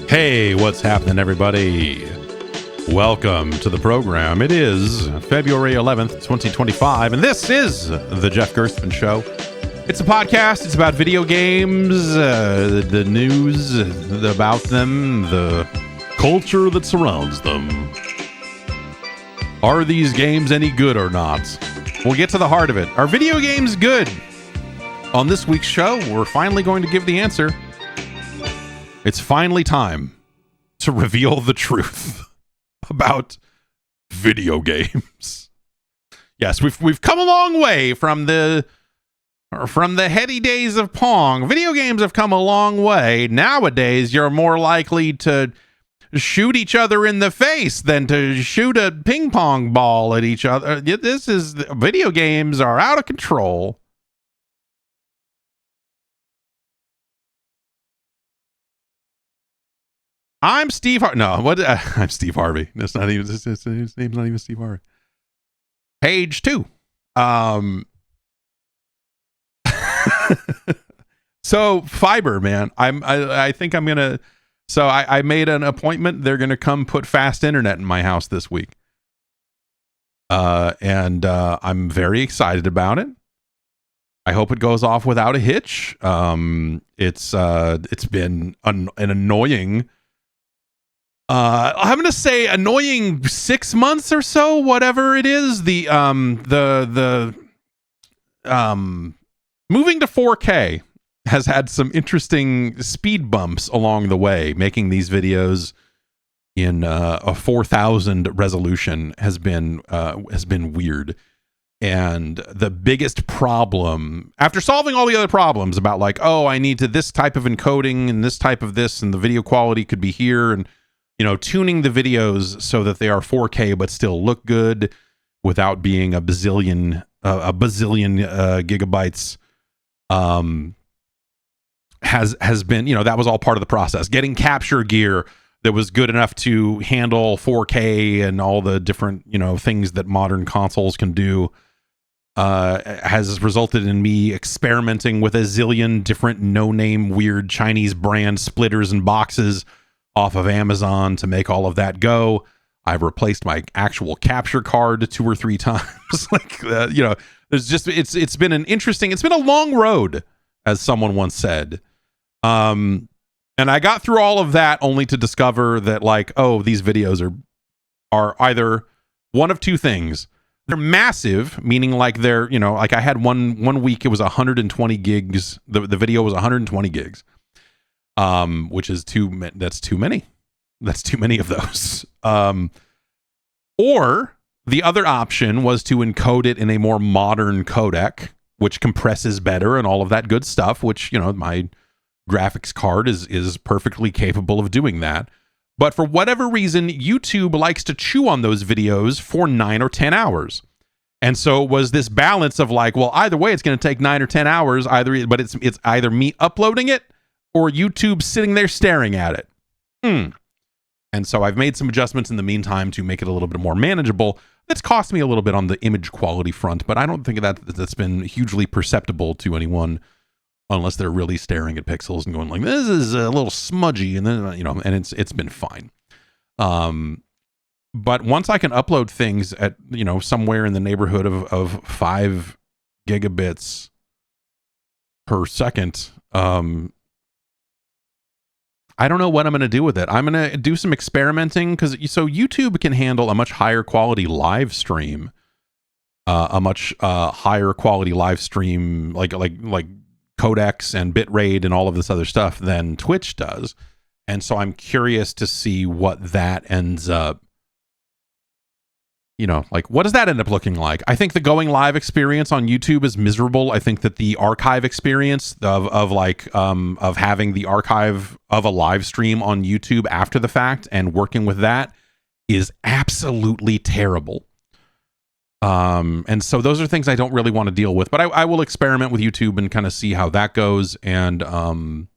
Hey, what's happening, everybody? Welcome to the program. It is February 11th, 2025, and this is the Jeff Gerstmann Show. It's a podcast. It's about video games, the news about them, the culture that surrounds them. Are these games any good or not? We'll get to the heart of it. Are video games good? On this week's show, we're finally going to give the answer. It's finally time to reveal the truth about video games. Yes, we've come a long way from the heady days of Pong. Video games have come a long way. Nowadays, you're more likely to shoot each other in the face than to shoot a ping pong ball at each other. Video games are out of control. I'm Steve Harvey. No, what? I'm Steve Harvey. That's not even his name's not even Steve Harvey. Page 2. So fiber, man. I think I'm gonna. So I made an appointment. They're gonna come put fast internet in my house this week. And I'm very excited about it. I hope it goes off without a hitch. It's been an annoying. I'm gonna say annoying 6 months or so, whatever it is. The moving to 4K has had some interesting speed bumps along the way. Making these videos in a 4000 resolution has been weird. And the biggest problem, after solving all the other problems about like, oh, I need to this type of encoding and this type of this, and the video quality could be here, and tuning the videos so that they are 4K but still look good without being a bazillion gigabytes, has been, that was all part of the process. Getting capture gear that was good enough to handle 4K and all the different, things that modern consoles can do, has resulted in me experimenting with a zillion different no-name weird Chinese brand splitters and boxes off of Amazon to make all of that go. I've replaced my actual capture card 2 or 3 times. There's just, it's been a long road, as someone once said. And I got through all of that only to discover that these videos are either one of two things. They're massive, meaning they're, I had one week, it was 120 gigs. The video was 120 gigs. Which is that's too many. That's too many of those. Or the other option was to encode it in a more modern codec, which compresses better and all of that good stuff, which, my graphics card is perfectly capable of doing that. But for whatever reason, YouTube likes to chew on those videos for 9 or 10 hours. And so it was this balance of either way, it's going to take 9 or 10 hours, but it's either me uploading it or YouTube sitting there staring at it. And so I've made some adjustments in the meantime to make it a little bit more manageable. That's cost me a little bit on the image quality front, but I don't think that's been hugely perceptible to anyone unless they're really staring at pixels and going this is a little smudgy, and then, and it's been fine. But once I can upload things at, somewhere in the neighborhood of 5 gigabits per second, I don't know what I'm going to do with it. I'm going to do some experimenting so YouTube can handle a much higher quality live stream, like codecs and bitrate and all of this other stuff than Twitch does. And so I'm curious to see what that ends up, what does that end up looking like? I think the going live experience on YouTube is miserable. I think that the archive experience of having the archive of a live stream on YouTube after the fact and working with that is absolutely terrible. And so those are things I don't really want to deal with, but I will experiment with YouTube and kind of see how that goes, and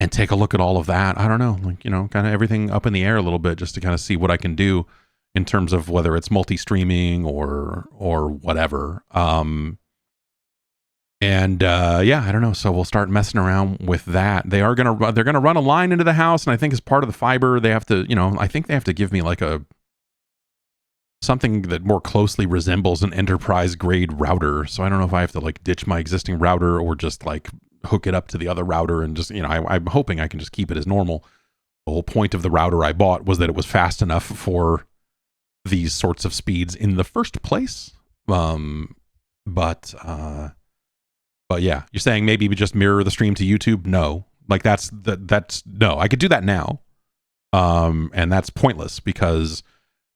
take a look at all of that. I don't know, kind of everything up in the air a little bit, just to kind of see what I can do in terms of whether it's multi-streaming or whatever. And yeah, I don't know. So we'll start messing around with that. They're gonna run a line into the house, and I think as part of the fiber, they have to, I think they have to give me like something that more closely resembles an enterprise grade router. So I don't know if I have to like ditch my existing router or just like hook it up to the other router and just, I'm hoping I can just keep it as normal. The whole point of the router I bought was that it was fast enough for these sorts of speeds in the first place. But yeah, you're saying maybe we just mirror the stream to YouTube? No, like that's no, I could do that now. And that's pointless because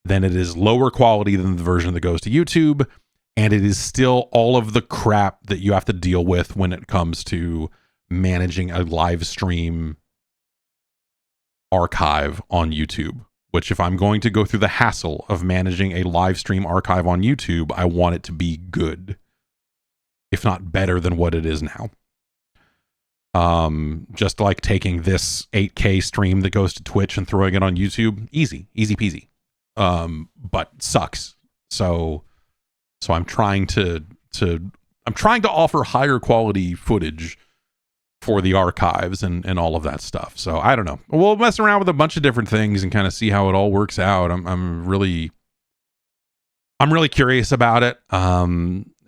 then it is lower quality than the version that goes to YouTube. And it is still all of the crap that you have to deal with when it comes to managing a live stream archive on YouTube, which if I'm going to go through the hassle of managing a live stream archive on YouTube, I want it to be good, if not better than what it is now. Just like taking this 8K stream that goes to Twitch and throwing it on YouTube, easy peasy. But sucks. So I'm trying to offer higher quality footage for the archives and all of that stuff. So I don't know. We'll mess around with a bunch of different things and kind of see how it all works out. I'm really curious about it.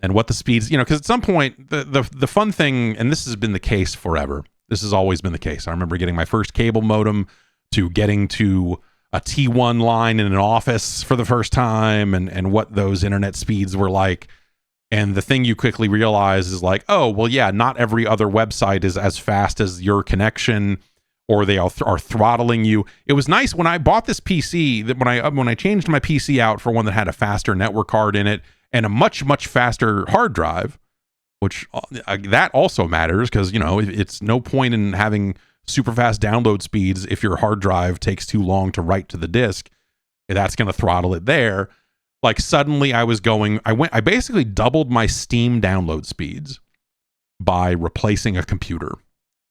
And what the speeds, because at some point the fun thing, and this has been the case forever. This has always been the case. I remember getting my first cable modem to getting to a T1 line in an office for the first time and what those internet speeds were like. And the thing you quickly realize is like, oh, well, yeah, not every other website is as fast as your connection, or they are throttling you. It was nice when I bought this PC that when I changed my PC out for one that had a faster network card in it and a much, much faster hard drive, which that also matters because, it's no point in having super fast download speeds if your hard drive takes too long to write to the disk. That's going to throttle it there. Like suddenly I basically doubled my Steam download speeds by replacing a computer,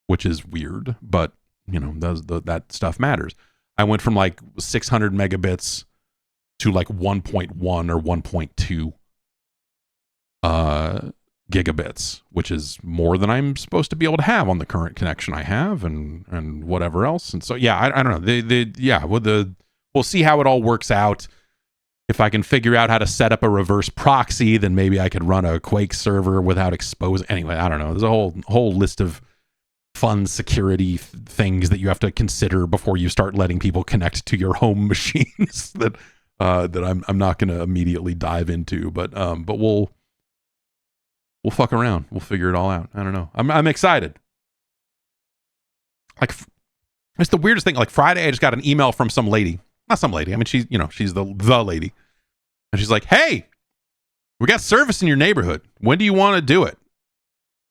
which is weird, but that stuff matters. I went from like 600 megabits to like 1.1 or 1.2 gigabits, which is more than I'm supposed to be able to have on the current connection I have and whatever else. And so, yeah, I don't know. We'll see how it all works out. If I can figure out how to set up a reverse proxy, then maybe I could run a Quake server without exposing. Anyway, I don't know. There's a whole list of fun security things that you have to consider before you start letting people connect to your home machines that I'm not going to immediately dive into. But we'll fuck around. We'll figure it all out. I don't know. I'm excited. Like, it's the weirdest thing. Like Friday, I just got an email from some lady. Not some lady. I mean, she's the lady. And she's like, hey, we got service in your neighborhood. When do you want to do it?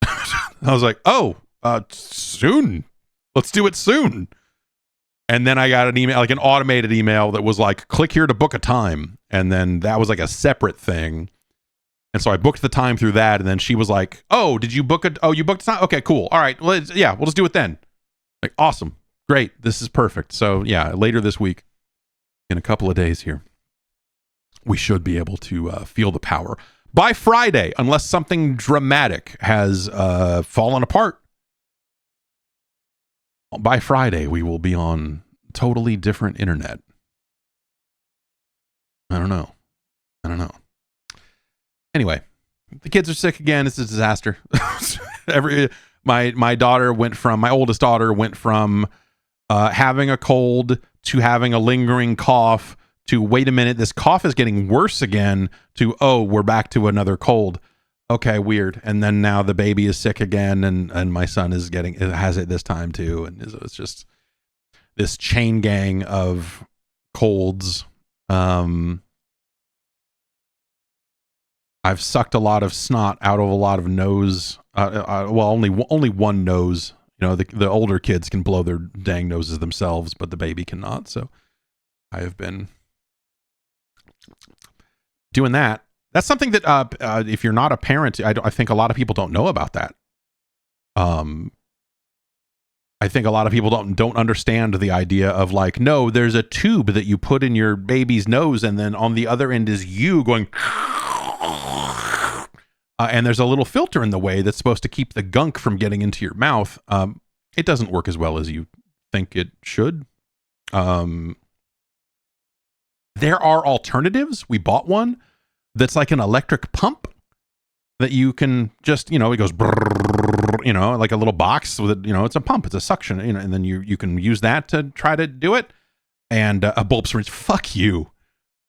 I was like, soon. Let's do it soon. And then I got an email, like an automated email that was like, click here to book a time. And then that was like a separate thing. And so I booked the time through that. And then she was like, oh, did you book it? Oh, you booked a time? Okay, cool. All right. We'll just do it then. Like, awesome. Great. This is perfect. So yeah, later this week, in a couple of days here, we should be able to feel the power. By Friday, unless something dramatic has fallen apart, by Friday, we will be on totally different internet. I don't know. Anyway, the kids are sick again. It's a disaster. My oldest daughter went from having a cold to having a lingering cough to, wait a minute, this cough is getting worse again, to, oh, we're back to another cold. Okay, weird. And then now the baby is sick again, and my son has it this time too. And it's just this chain gang of colds. I've sucked a lot of snot out of a lot of nose. Only one nose. The older kids can blow their dang noses themselves, but the baby cannot. So I have been doing that. That's something that if you're not a parent, I think a lot of people don't know about that. I think a lot of people don't understand the idea of like, no, there's a tube that you put in your baby's nose, and then on the other end is you going. and there's a little filter in the way that's supposed to keep the gunk from getting into your mouth. It doesn't work as well as you think it should. There are alternatives. We bought one that's like an electric pump that you can just, it goes brrr, like a little box with it, it's a pump, it's a suction, and then you can use that to try to do it. And a bulb syringe, fuck you.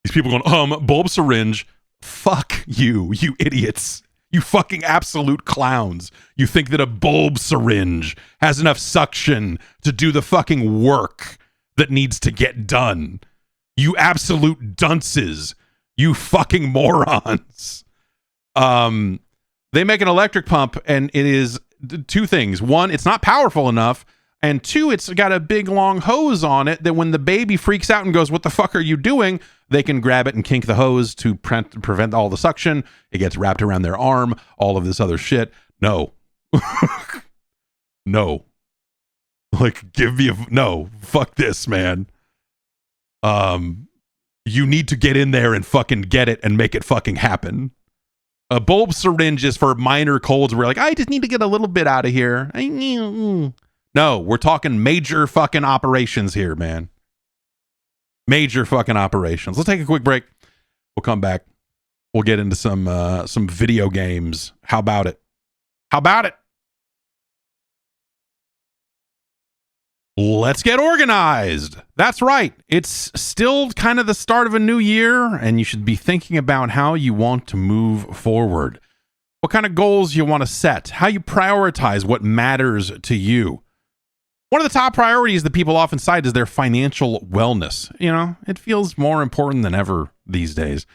These people going, bulb syringe, fuck you idiots. You fucking absolute clowns. You think that a bulb syringe has enough suction to do the fucking work that needs to get done. You absolute dunces. You fucking morons. They make an electric pump, and it is two things. One, it's not powerful enough. And two, it's got a big long hose on it that when the baby freaks out and goes, what the fuck are you doing? They can grab it and kink the hose to prevent all the suction. It gets wrapped around their arm, all of this other shit. No. No. Like, no. Fuck this, man. You need to get in there and fucking get it and make it fucking happen. A bulb syringe is for minor colds where like, I just need to get a little bit out of here. No, we're talking major fucking operations here, man. Major fucking operations. Let's take a quick break. We'll come back. We'll get into some video games. How about it? How about it? Let's get organized. That's right. It's still kind of the start of a new year, and you should be thinking about how you want to move forward. What kind of goals you want to set, how you prioritize what matters to you. One of the top priorities that people often cite is their financial wellness. It feels more important than ever these days.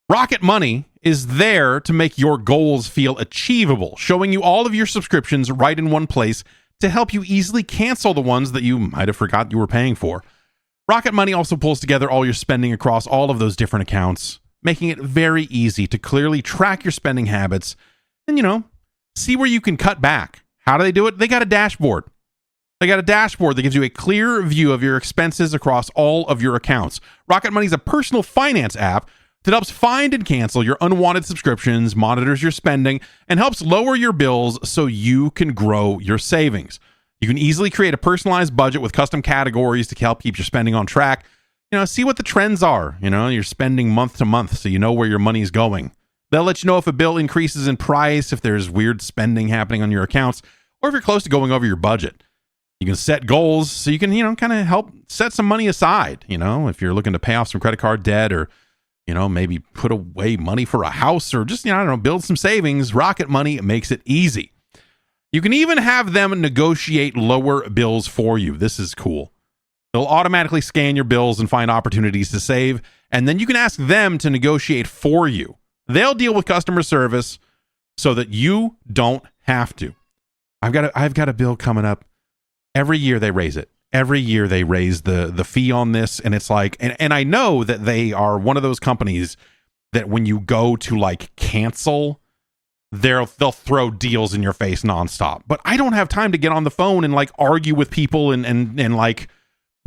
Rocket Money is there to make your goals feel achievable, showing you all of your subscriptions right in one place to help you easily cancel the ones that you might have forgot you were paying for. Rocket Money also pulls together all your spending across all of those different accounts, making it very easy to clearly track your spending habits and, see where you can cut back. How do they do it? They got a dashboard. They got a dashboard that gives you a clear view of your expenses across all of your accounts. Rocket Money is a personal finance app that helps find and cancel your unwanted subscriptions, monitors your spending, and helps lower your bills so you can grow your savings. You can easily create a personalized budget with custom categories to help keep your spending on track. See what the trends are. You're spending month to month, so you know where your money's going. They'll let you know if a bill increases in price, if there's weird spending happening on your accounts, or if you're close to going over your budget. You can set goals so you can, kind of help set some money aside, if you're looking to pay off some credit card debt or, maybe put away money for a house or just, build some savings. Rocket Money makes it easy. You can even have them negotiate lower bills for you. This is cool. They'll automatically scan your bills and find opportunities to save, and then you can ask them to negotiate for you. They'll deal with customer service so that you don't have to. I've got a bill coming up. Every year they raise it. Every year they raise the fee on this, and it's like, and I know that they are one of those companies that when you go to like cancel, they'll throw deals in your face nonstop. But I don't have time to get on the phone and like argue with people and like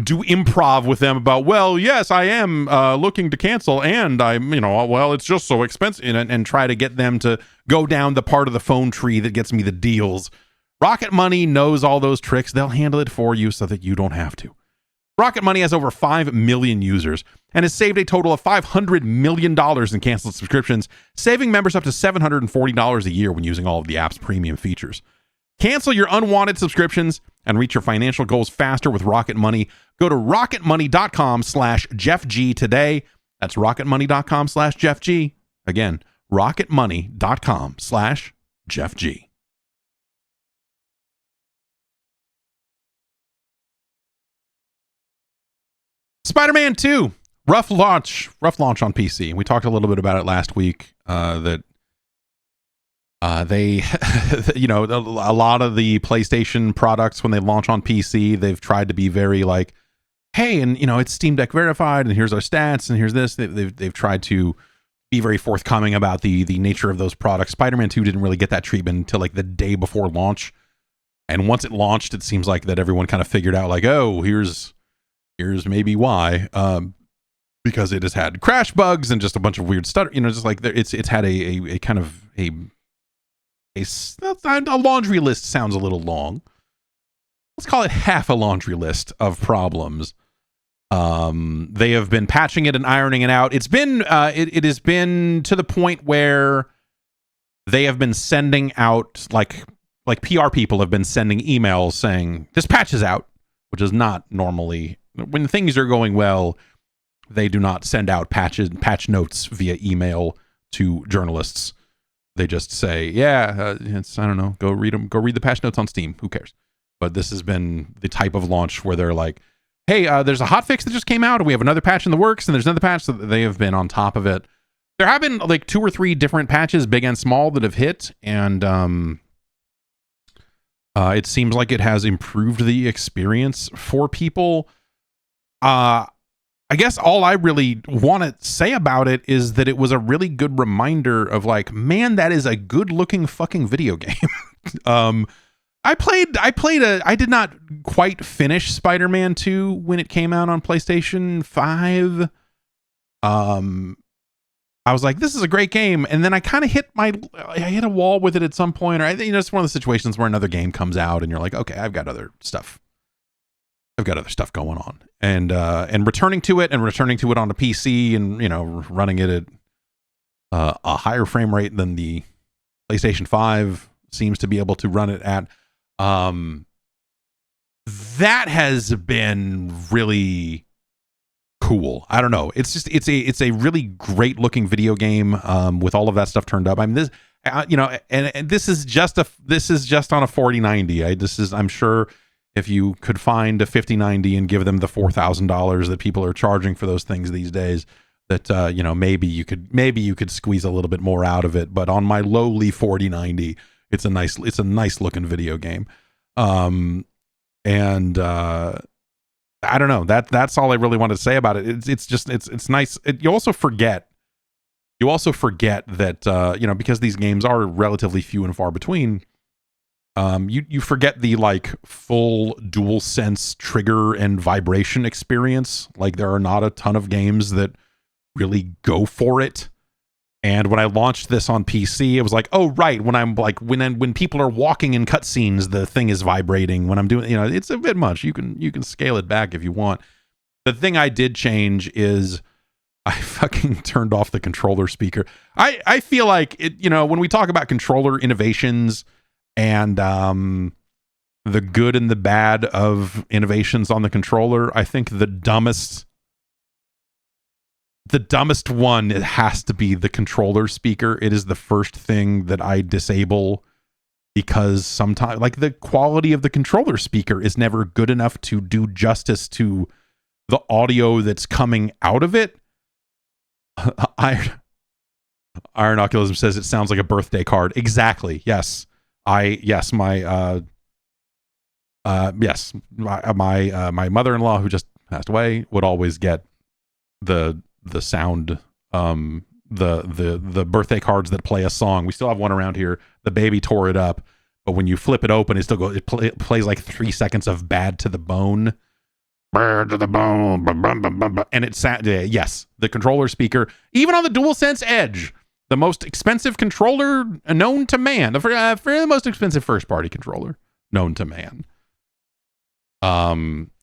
do improv with them about, well, yes, I am looking to cancel, and I'm, well, it's just so expensive, and try to get them to go down the part of the phone tree that gets me the deals. Rocket Money knows all those tricks. They'll handle it for you so that you don't have to. Rocket Money has over 5 million users and has saved a total of $500 million in canceled subscriptions, saving members up to $740 a year when using all of the app's premium features. Cancel your unwanted subscriptions and reach your financial goals faster with Rocket Money. Go to rocketmoney.com/JeffG today. That's rocketmoney.com/JeffG. Again, rocketmoney.com/JeffG. Spider-Man 2, rough launch on PC. And we talked a little bit about it last week, that they, a lot of the PlayStation products, when they launch on PC, they've tried to be very like, hey, and, it's Steam Deck verified, and here's our stats, and here's this. They've tried to be very forthcoming about the nature of those products. Spider-Man 2 didn't really get that treatment until like the day before launch. And once it launched, it seems like that everyone kind of figured out like, oh, here's maybe why. because it has had crash bugs and just a bunch of weird stutter, just like it's had a kind of a laundry list sounds a little long. Let's call it half a laundry list of problems. They have been patching it and ironing it out. It's been it has been to the point where they have been sending out like PR people have been sending emails saying this patch is out, which is not normally when things are going well. They do not send out patch notes via email to journalists. They just say, it's, I don't know, go read them. Go read the patch notes on Steam. Who cares? But this has been the type of launch where they're like, hey, there's a hotfix that just came out and we have another patch in the works and there's another patch. So they have been on top of it. There have been like 2 or 3 different patches, big and small, that have hit. And it seems like it has improved the experience for people. I guess all I really want to say about it is that it was a really good reminder of like, man, that is a good looking fucking video game. I did not quite finish Spider-Man 2 when it came out on PlayStation 5. I was like, this is a great game. And then I kind of hit a wall with it at some point, or I think it's one of the situations where another game comes out and you're like, okay, I've got other stuff going on, and returning to it on the PC and, running it at a higher frame rate than the PlayStation 5 seems to be able to run it at. That has been really cool. I don't know. It's a really great looking video game with all of that stuff turned up. I mean, this, and this is just on a 4090. I'm sure if you could find a 5090 and give them the $4,000 that people are charging for those things these days, that maybe you could squeeze a little bit more out of it. But on my lowly 4090, it's a nice looking video game. And I don't know, that's all I really wanted to say about it. It's nice. You also forget that because these games are relatively few and far between. You forget the like full DualSense trigger and vibration experience. Like there are not a ton of games that really go for it. And when I launched this on PC, it was like, oh right, when I'm like when people are walking in cutscenes, the thing is vibrating. When I'm doing, it's a bit much. You can scale it back if you want. The thing I did change is I fucking turned off the controller speaker. I feel like it, when we talk about controller innovations and the good and the bad of innovations on the controller, I think the dumbest one, it has to be the controller speaker. It is the first thing that I disable because sometimes like the quality of the controller speaker is never good enough to do justice to the audio that's coming out of it. Iron Oculism says it sounds like a birthday card. Exactly. Yes. My mother-in-law, who just passed away, would always get the sound, the birthday cards that play a song. We still have one around here. The baby tore it up, but when you flip it open, it plays like 3 seconds of Bad to the Bone. Bad to the bone, and it's yes, the controller speaker, even on the DualSense Edge, the most expensive controller known to man, the most expensive first-party controller known to man.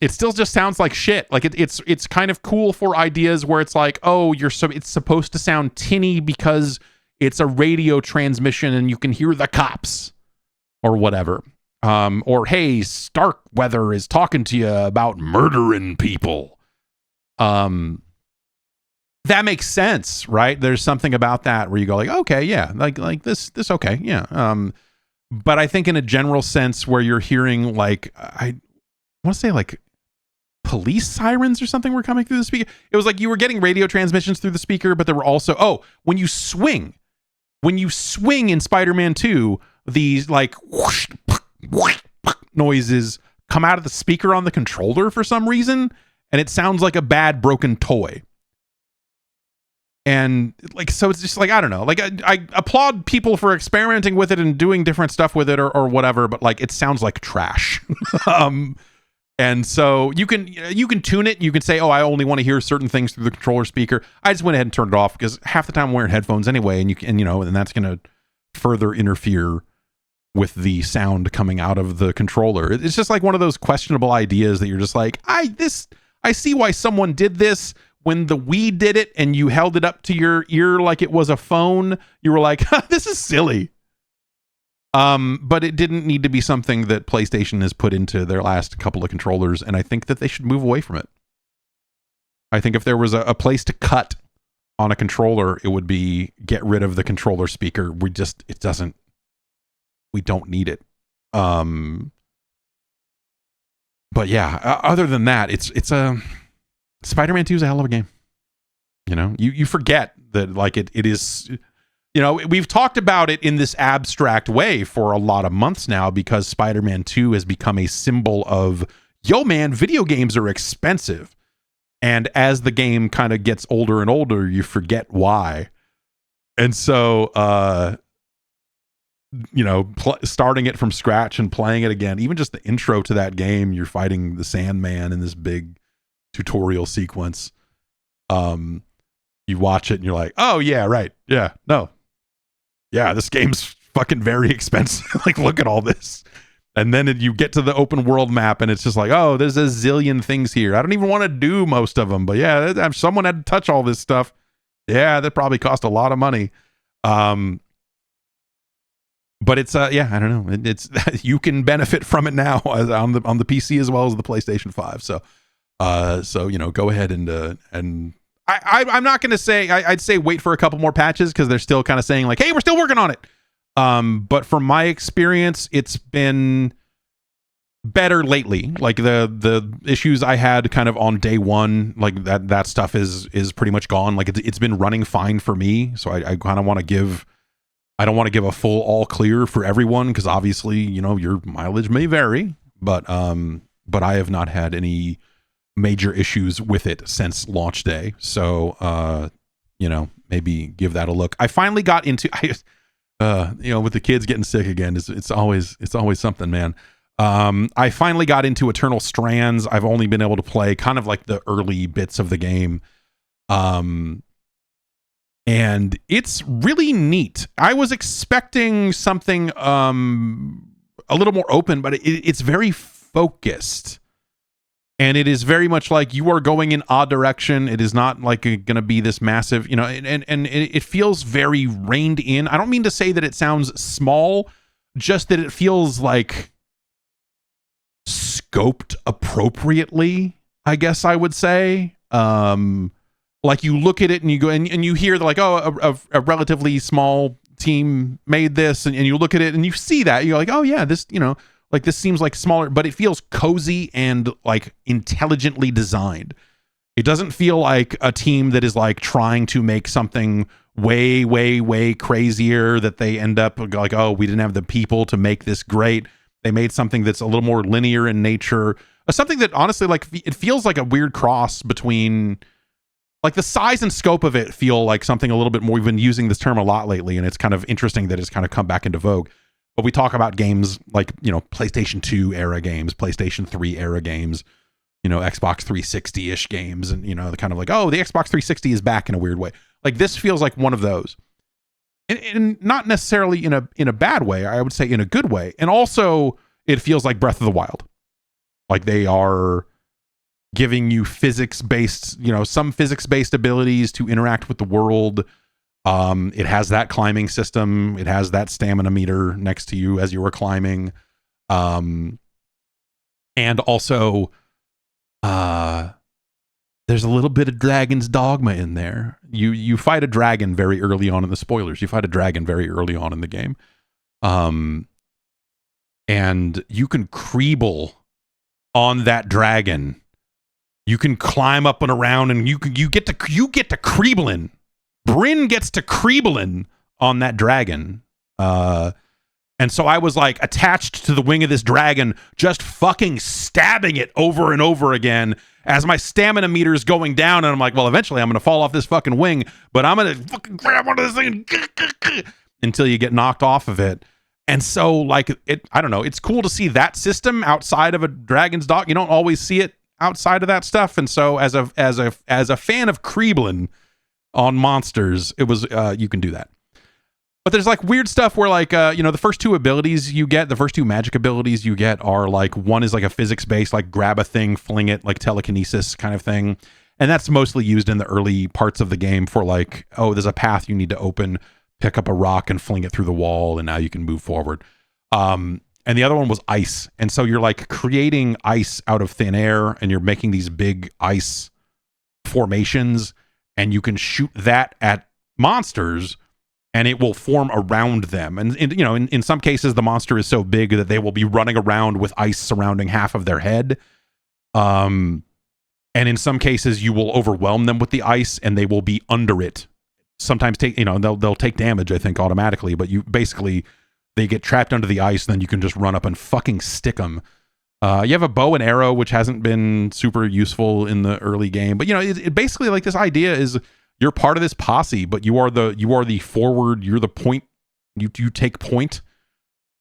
It still just sounds like shit. Like it's kind of cool for ideas where it's like, oh, it's supposed to sound tinny because it's a radio transmission and you can hear the cops or whatever. Or hey, Starkweather is talking to you about murdering people. That makes sense, right? There's something about that where you go like, okay, yeah, like this, okay, yeah. But I think in a general sense where you're hearing like, I want to say like police sirens or something were coming through the speaker. It was like you were getting radio transmissions through the speaker, but there were also, when you swing in Spider-Man 2, these like whoosh, noises come out of the speaker on the controller for some reason, and it sounds like a bad broken toy. And like, so it's just like, I don't know, like I applaud people for experimenting with it and doing different stuff with it or whatever, but like it sounds like trash. And so you can tune it. You can say, oh, I only want to hear certain things through the controller speaker. I just went ahead and turned it off because half the time I'm wearing headphones anyway, and that's going to further interfere with the sound coming out of the controller. It's just like one of those questionable ideas that you're just like, I see why someone did this. When the Wii did it and you held it up to your ear like it was a phone, you were like, this is silly. But it didn't need to be something that PlayStation has put into their last couple of controllers, and I think that they should move away from it. I think if there was a place to cut on a controller, it would be get rid of the controller speaker. We don't need it. But yeah, other than that, it's a Spider-Man 2 is a hell of a game. You know, you forget that like it is, you know, we've talked about it in this abstract way for a lot of months now because Spider-Man 2 has become a symbol of, yo man, video games are expensive. And as the game kind of gets older and older, you forget why. And so, you know, starting it from scratch and playing it again, even just the intro to that game, you're fighting the Sandman in this big tutorial sequence. You watch it and you're like, oh yeah, right. Yeah, no. Yeah, this game's fucking very expensive. Like, look at all this. And then you get to the open world map and it's just like, oh, there's a zillion things here. I don't even want to do most of them, but yeah, someone had to touch all this stuff. Yeah, that probably cost a lot of money. But it's yeah, I don't know. It's you can benefit from it now on the PC as well as the PlayStation 5. So you know, go ahead and I'm not going to say I'd say wait for a couple more patches because they're still kind of saying like, hey, we're still working on it. But from my experience, it's been better lately. Like the issues I had kind of on day one, like that stuff is pretty much gone. Like it's been running fine for me. So I kind of want to give. I don't want to give a full all clear for everyone because obviously, you know, your mileage may vary, but I have not had any major issues with it since launch day. So, you know, maybe give that a look. I finally got into, you know, with the kids getting sick again, it's always something, man. I finally got into Eternal Strands. I've only been able to play kind of like the early bits of the game. And it's really neat. I was expecting something a little more open, but it's very focused. And it is very much like you are going in odd direction. It is not like going to be this massive, you know, and it feels very reined in. I don't mean to say that it sounds small, just that it feels like scoped appropriately, I guess I would say. Like you look at it and you go and you hear like, oh, a relatively small team made this, and you look at it and you see that you're like, oh yeah, this, you know, like this seems like smaller, but it feels cozy and like intelligently designed. It doesn't feel like a team that is like trying to make something way, way, way crazier that they end up like, oh, we didn't have the people to make this great. They made something that's a little more linear in nature. Something that honestly, like, it feels like a weird cross between, like, the size and scope of it feel like something a little bit more. We've been using this term a lot lately, and it's kind of interesting that it's kind of come back into vogue. But we talk about games like, you know, PlayStation 2 era games, PlayStation 3 era games, you know, Xbox 360-ish games, and, you know, the kind of like, oh, the Xbox 360 is back in a weird way. Like, this feels like one of those. And not necessarily in a bad way, I would say in a good way. And also, it feels like Breath of the Wild. Like, they are giving you physics-based, you know, some physics-based abilities to interact with the world. It has that climbing system. It has that stamina meter next to you as you were climbing. And also, there's a little bit of Dragon's Dogma in there. You fight a dragon very early on in the spoilers. You fight a dragon very early on in the game. And you can creeble on that dragon. You can climb up and around, and you get to creebling. Bryn gets to creebling on that dragon. And so I was like attached to the wing of this dragon, just fucking stabbing it over and over again as my stamina meter is going down. And I'm like, well, eventually I'm going to fall off this fucking wing, but I'm going to fucking grab onto this thing until you get knocked off of it. And so, like, I don't know, it's cool to see that system outside of a Dragon's Dogma. You don't always see it outside of that stuff. And so as a fan of Kreeblin on Monsters, it was you can do that. But there's like weird stuff where like the first two magic abilities you get are like, one is like a physics based, like grab a thing, fling it, like telekinesis kind of thing. And that's mostly used in the early parts of the game for like, oh, there's a path you need to open, pick up a rock and fling it through the wall, and now you can move forward. And the other one was ice. And so you're like creating ice out of thin air, and you're making these big ice formations, and you can shoot that at monsters and it will form around them. And in some cases, the monster is so big that they will be running around with ice surrounding half of their head. And in some cases, you will overwhelm them with the ice, and they will be under it. Sometimes they'll take damage, I think, automatically. But they get trapped under the ice, and then you can just run up and fucking stick them. You have a bow and arrow, which hasn't been super useful in the early game. But it basically, like, this idea is you're part of this posse, but you are the forward. You're the point. You take point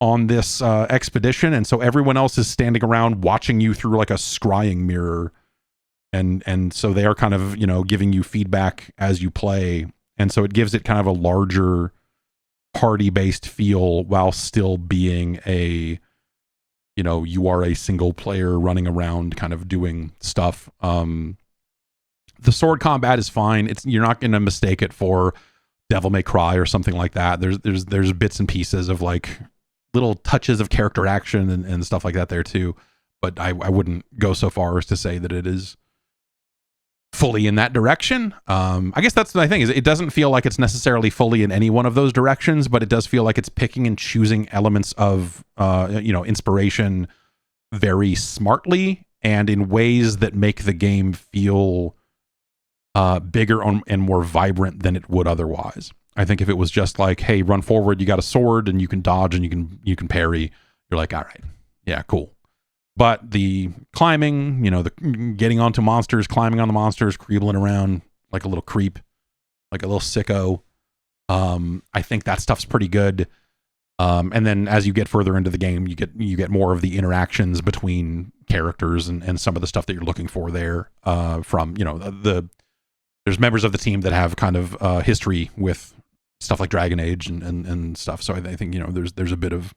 on this expedition, and so everyone else is standing around watching you through like a scrying mirror. And so they are kind of, giving you feedback as you play. And so it gives it kind of a larger party-based feel while still being you are a single player running around kind of doing stuff. The sword combat is fine. You're not going to mistake it for Devil May Cry or something like that. There's bits and pieces of like little touches of character action and stuff like that there too. But I wouldn't go so far as to say that it is fully in that direction. I guess that's my thing, is it doesn't feel like it's necessarily fully in any one of those directions, but it does feel like it's picking and choosing elements of inspiration very smartly and in ways that make the game feel bigger and more vibrant than it would otherwise. I think if it was just like, hey, run forward, you got a sword and you can dodge and you can parry, you're like, all right, yeah, cool. But the climbing, the getting onto monsters, climbing on the monsters, creeping around like a little creep, like a little sicko. I think that stuff's pretty good. And then as you get further into the game, you get more of the interactions between characters and some of the stuff that you're looking for there. There's members of the team that have kind of history with stuff like Dragon Age and stuff. So I think there's a bit of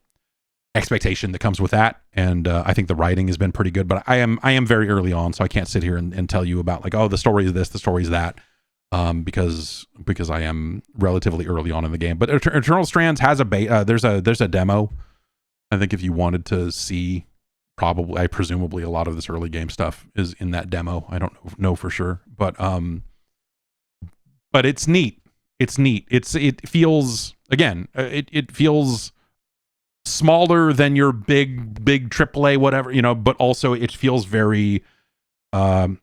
expectation that comes with that, and I think the writing has been pretty good. But I am very early on, so I can't sit here and tell you about like, oh, the story is this, the story is that, because I am relatively early on in the game. But Eternal Strands has there's a demo. I think if you wanted to see, presumably a lot of this early game stuff is in that demo. I don't know for sure, but it's neat. It feels, again, it feels smaller than your big AAA whatever, but also it feels very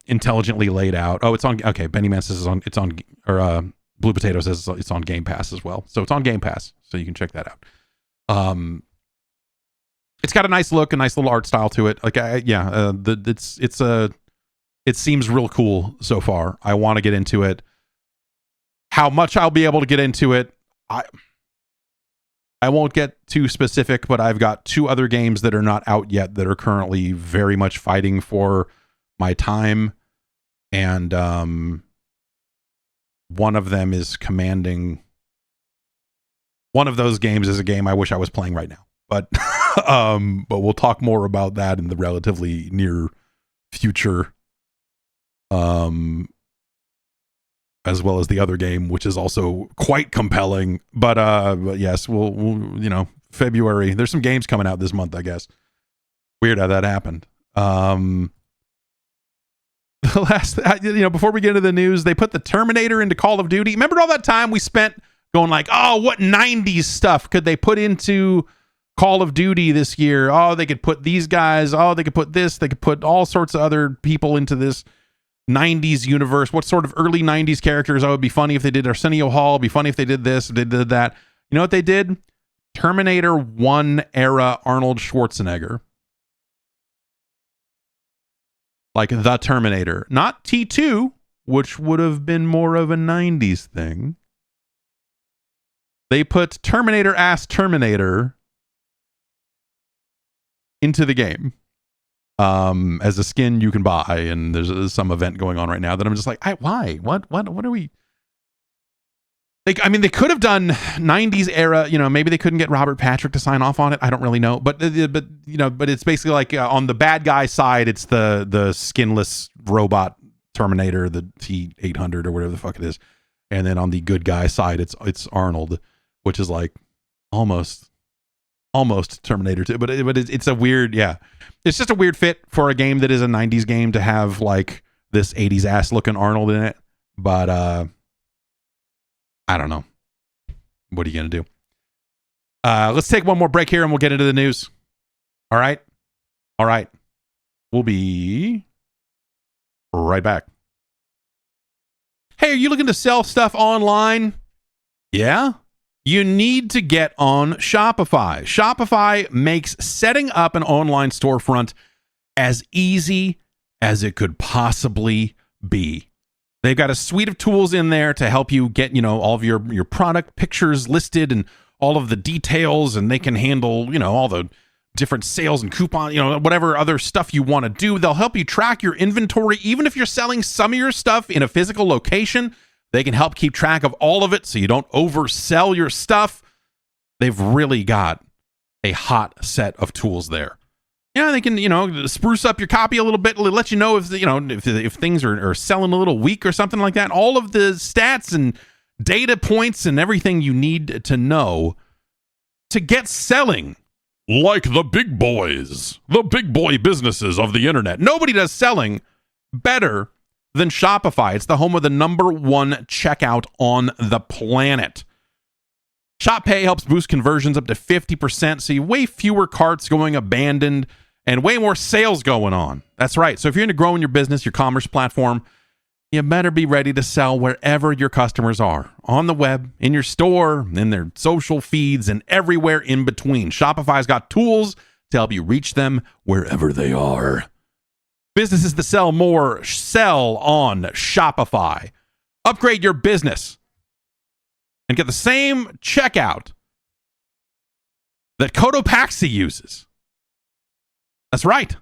intelligently laid out. Oh, it's on, okay, Benny Man says Blue Potato says it's on Game Pass as well. So it's on Game Pass, so you can check that out. It's got a nice look, a nice little art style to it. Like, it seems real cool so far. I want to get into it. How much I'll be able to get into it, I won't get too specific, but I've got two other games that are not out yet that are currently very much fighting for my time. And one of them is commanding. One of those games is a game I wish I was playing right now. But we'll talk more about that in the relatively near future. As well as the other game, which is also quite compelling. But yes, we'll February. There's some games coming out this month, I guess. Weird how that happened. The last, before we get into the news, they put the Terminator into Call of Duty. Remember all that time we spent going like, oh, what 90s stuff could they put into Call of Duty this year? Oh, they could put these guys. Oh, they could put this. They could put all sorts of other people into this 90s universe. What sort of early 90s characters? Oh, it'd be funny if they did Arsenio Hall. It'd be funny if they did this, if they did that. You know what they did? Terminator 1 era Arnold Schwarzenegger. Like the Terminator. Not T2, which would have been more of a 90s thing. They put Terminator into the game as a skin you can buy, and there's some event going on right now that I'm just like, why? What are we? Like, I mean, they could have done 90s era, maybe they couldn't get Robert Patrick to sign off on it. I don't really know, but it's basically like on the bad guy side, it's the skinless robot Terminator, the T-800 or whatever the fuck it is. And then on the good guy side, it's Arnold, which is like almost Terminator 2, but it's a weird, it's just a weird fit for a game that is a 90s game to have like this 80s ass looking Arnold in it. But I don't know. What are you going to do? Let's take one more break here and we'll get into the news. All right. We'll be right back. Hey, are you looking to sell stuff online? Yeah? You need to get on Shopify. Shopify makes setting up an online storefront as easy as it could possibly be. They've got a suite of tools in there to help you get, all of your product pictures listed and all of the details, and they can handle, all the different sales and coupon, whatever other stuff you want to do. They'll help you track your inventory. Even if you're selling some of your stuff in a physical location, they can help keep track of all of it so you don't oversell your stuff. They've really got a hot set of tools there. They can, spruce up your copy a little bit, let you know if things are selling a little weak or something like that. All of the stats and data points and everything you need to know to get selling like the big boys, the big boy businesses of the internet. Nobody does selling better than Shopify. It's the home of the #1 checkout on the planet. Shop Pay helps boost conversions up to 50%, so you way fewer carts going abandoned and way more sales going on. That's right. So if you're into growing your business, your commerce platform, you better be ready to sell wherever your customers are. On the web, in your store, in their social feeds, and everywhere in between. Shopify's got tools to help you reach them wherever they are. Businesses that sell more sell on Shopify. Upgrade your business and get the same checkout that Cotopaxi uses. That's right.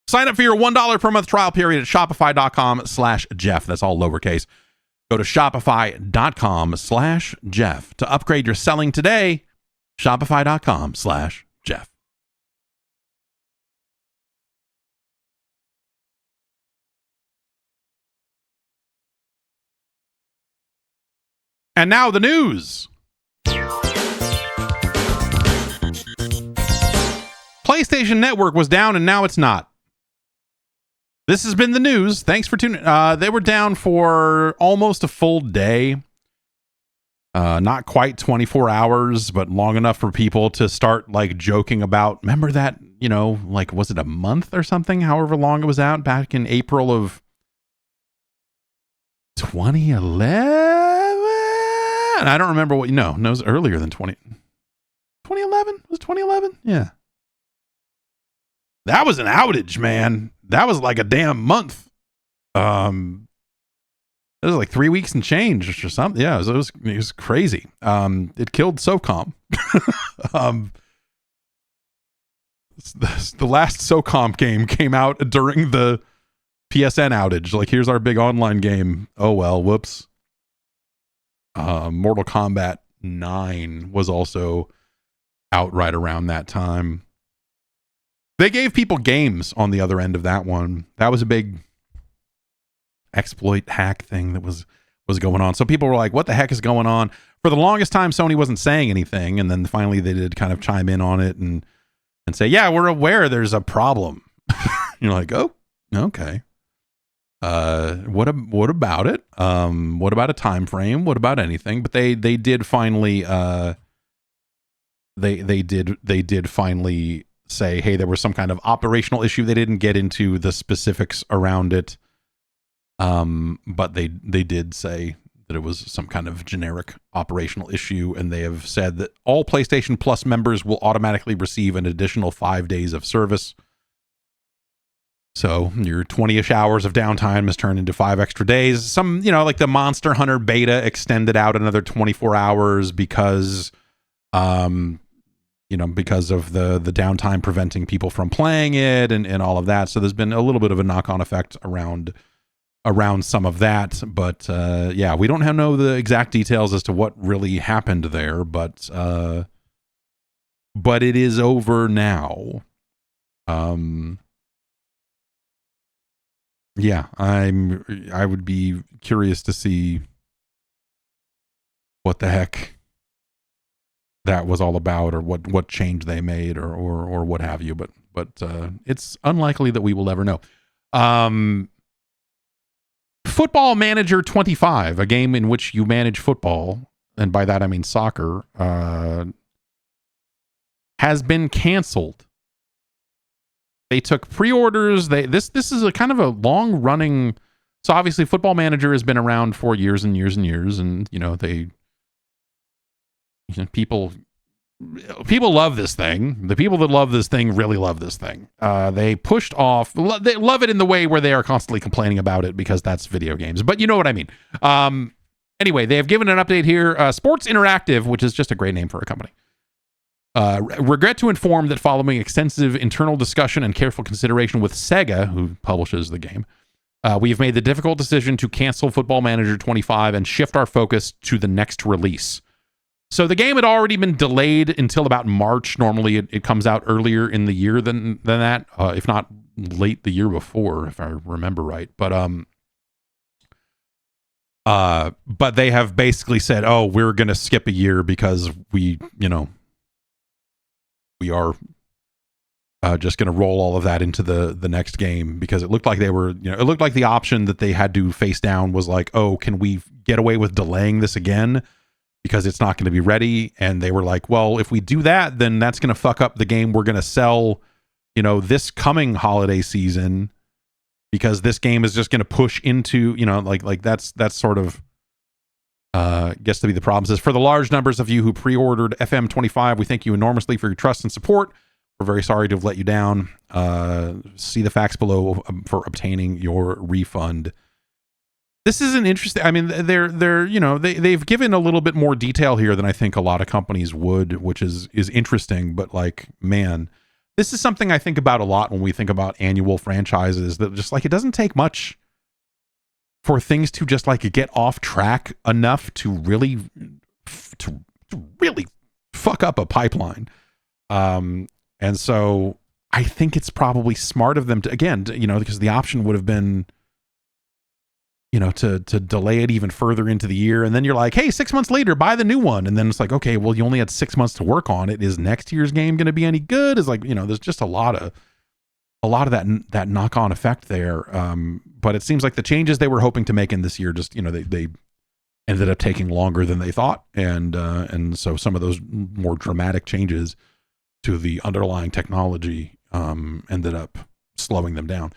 Sign up for your $1 per month trial period at shopify.com/Jeff. That's all lowercase. Go to shopify.com/Jeff to upgrade your selling today. Shopify.com/Jeff. And now the news. PlayStation Network was down and now it's not. This has been the news. Thanks for tuning. They were down for almost a full day. Not quite 24 hours, but long enough for people to start like joking about. Remember that, like, was it a month or something? However long it was out back in April of 2011. And I don't remember what, no, it was earlier than 2011. Was it 2011? Yeah. That was an outage, man. That was like a damn month. It was like 3 weeks and change or something. Yeah, it was crazy. It killed SOCOM. The last SOCOM game came out during the PSN outage. Like, here's our big online game. Oh well, whoops. Mortal Kombat 9 was also out right around that time. They gave people games on the other end of that one. That was a big exploit hack thing that was going on. So people were like, what the heck is going on? For the longest time, Sony wasn't saying anything. And then finally they did kind of chime in on it and say, yeah, we're aware there's a problem. You're like, oh, okay. What about it? What about a time frame? What about anything? But they did finally they did finally say, hey, there was some kind of operational issue. They didn't get into the specifics around it. But they did say that it was some kind of generic operational issue, and they have said that all PlayStation Plus members will automatically receive an additional 5 days of service. So your 20-ish hours of downtime has turned into 5 extra days. Some, like the Monster Hunter beta extended out another 24 hours because because of the downtime preventing people from playing it and all of that. So there's been a little bit of a knock-on effect around some of that. But yeah, we don't know the exact details as to what really happened there, but it is over now. Yeah, I would be curious to see what the heck that was all about, or what change they made, or what have you. But it's unlikely that we will ever know. Football Manager 25, a game in which you manage football, and by that I mean soccer, has been canceled. They took pre-orders. This is a kind of a long-running. So obviously, Football Manager has been around for years and years and years, and people love this thing. The people that love this thing really love this thing. They pushed off. They love it in the way where they are constantly complaining about it because that's video games. But you know what I mean. Anyway, they have given an update here. Sports Interactive, which is just a great name for a company, regret to inform that following extensive internal discussion and careful consideration with Sega, who publishes the game, we have made the difficult decision to cancel Football Manager 25 and shift our focus to the next release. So the game had already been delayed until about March. Normally it comes out earlier in the year than that, if not late the year before, if I remember right. But they have basically said, oh, we're going to skip a year because we are just going to roll all of that into the next game, because it looked like it looked like the option that they had to face down was like, oh, can we get away with delaying this again because it's not going to be ready? And they were like, well, if we do that, then that's going to fuck up the game we're going to sell, this coming holiday season, because this game is just going to push into, that's sort of gets to be the problem. It says, for the large numbers of you who pre-ordered FM25, we thank you enormously for your trust and support. We're very sorry to have let you down. See the facts below for obtaining your refund. This is an interesting. I mean, they've given a little bit more detail here than I think a lot of companies would, which is interesting. But like, man, this is something I think about a lot when we think about annual franchises. That just like, it doesn't take much for things to just like get off track enough to really fuck up a pipeline. And so I think it's probably smart of them to, again, because the option would have been, to delay it even further into the year. And then you're like, hey, 6 months later, buy the new one. And then it's like, okay, well, you only had 6 months to work on it. Is next year's game going to be any good? Is like, there's just a lot of that knock-on effect there. But it seems like the changes they were hoping to make in this year just, they ended up taking longer than they thought. And so some of those more dramatic changes to the underlying technology ended up slowing them down.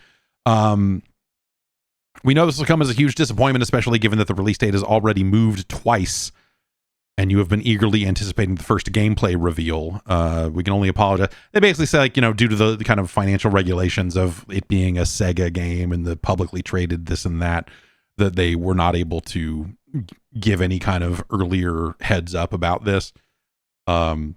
We know this will come as a huge disappointment, especially given that the release date has already moved twice, and you have been eagerly anticipating the first gameplay reveal. We can only apologize. They basically say, like, due to the kind of financial regulations of it being a Sega game and the publicly traded this and that they were not able to give any kind of earlier heads up about this. Let's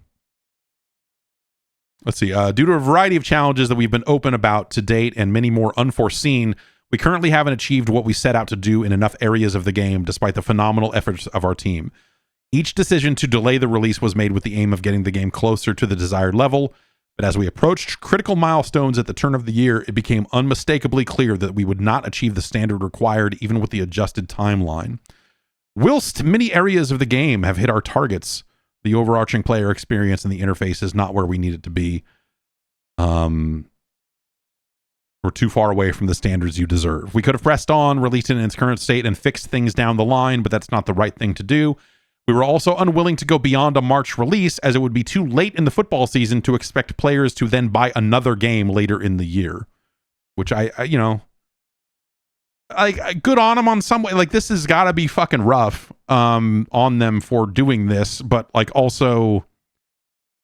see. Due to a variety of challenges that we've been open about to date and many more unforeseen, we currently haven't achieved what we set out to do in enough areas of the game, despite the phenomenal efforts of our team. Each decision to delay the release was made with the aim of getting the game closer to the desired level, but as we approached critical milestones at the turn of the year, it became unmistakably clear that we would not achieve the standard required even with the adjusted timeline. Whilst many areas of the game have hit our targets, the overarching player experience and the interface is not where we need it to be. We're too far away from the standards you deserve. We could have pressed on, released it in its current state, and fixed things down the line, but that's not the right thing to do. We were also unwilling to go beyond a March release, as it would be too late in the football season to expect players to then buy another game later in the year. Which I good on them on some way. Like, this has got to be fucking rough on them for doing this, but like also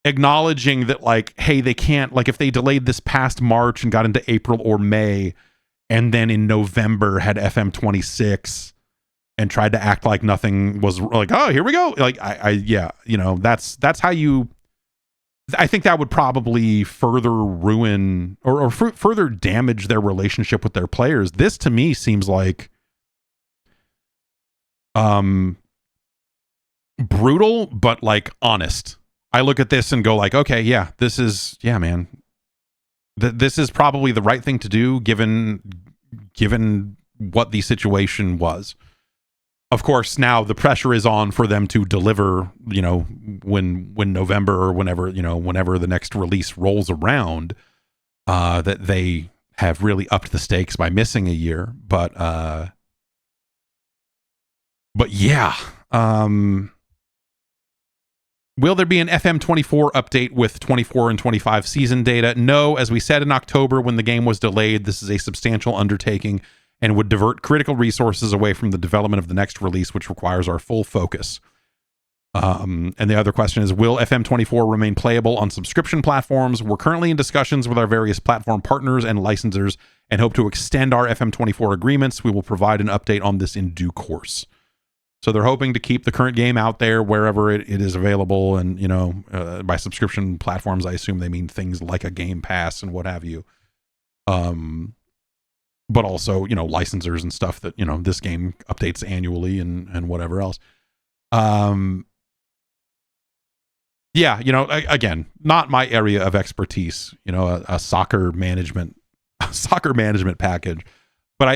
acknowledging that, like, hey, they can't, like, if they delayed this past March and got into April or May, and then in November had FM26 and tried to act like nothing was like, oh, here we go. Like, that's I think that would probably further ruin or further damage their relationship with their players. This to me seems like brutal, but like honest. I look at this and go like, okay, yeah, man. This is probably the right thing to do given what the situation was. Of course, now the pressure is on for them to deliver, when November or whenever the next release rolls around, that they have really upped the stakes by missing a year. But yeah. Will there be an FM24 update with 24 and 25 season data? No, as we said in October when the game was delayed, this is a substantial undertaking and would divert critical resources away from the development of the next release, which requires our full focus. And the other question is, will FM24 remain playable on subscription platforms? We're currently in discussions with our various platform partners and licensors and hope to extend our FM24 agreements. We will provide an update on this in due course. So they're hoping to keep the current game out there wherever it is available. And, by subscription platforms, I assume they mean things like a Game Pass and what have you. But also, licensors and stuff that, this game updates annually and whatever else. Yeah, again, not my area of expertise, a soccer management package. But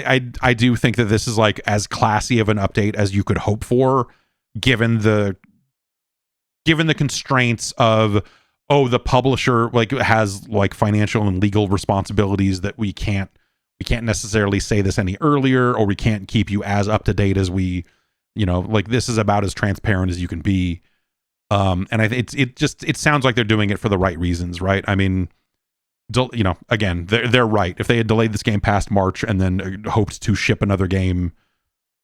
I do think that this is like as classy of an update as you could hope for, given the constraints of, the publisher has financial and legal responsibilities that we can't necessarily say this any earlier, or we can't keep you as up to date as we, this is about as transparent as you can be. And it sounds like they're doing it for the right reasons, right? I mean, again, they're right. If they had delayed this game past March and then hoped to ship another game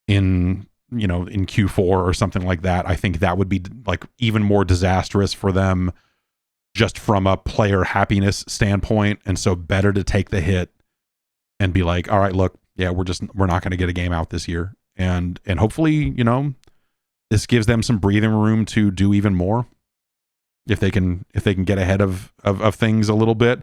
in Q4 or something like that, I think that would be even more disastrous for them just from a player happiness standpoint. And so better to take the hit and be like, all right, look, yeah, we're not going to get a game out this year. And hopefully, this gives them some breathing room to do even more if they can get ahead of things a little bit.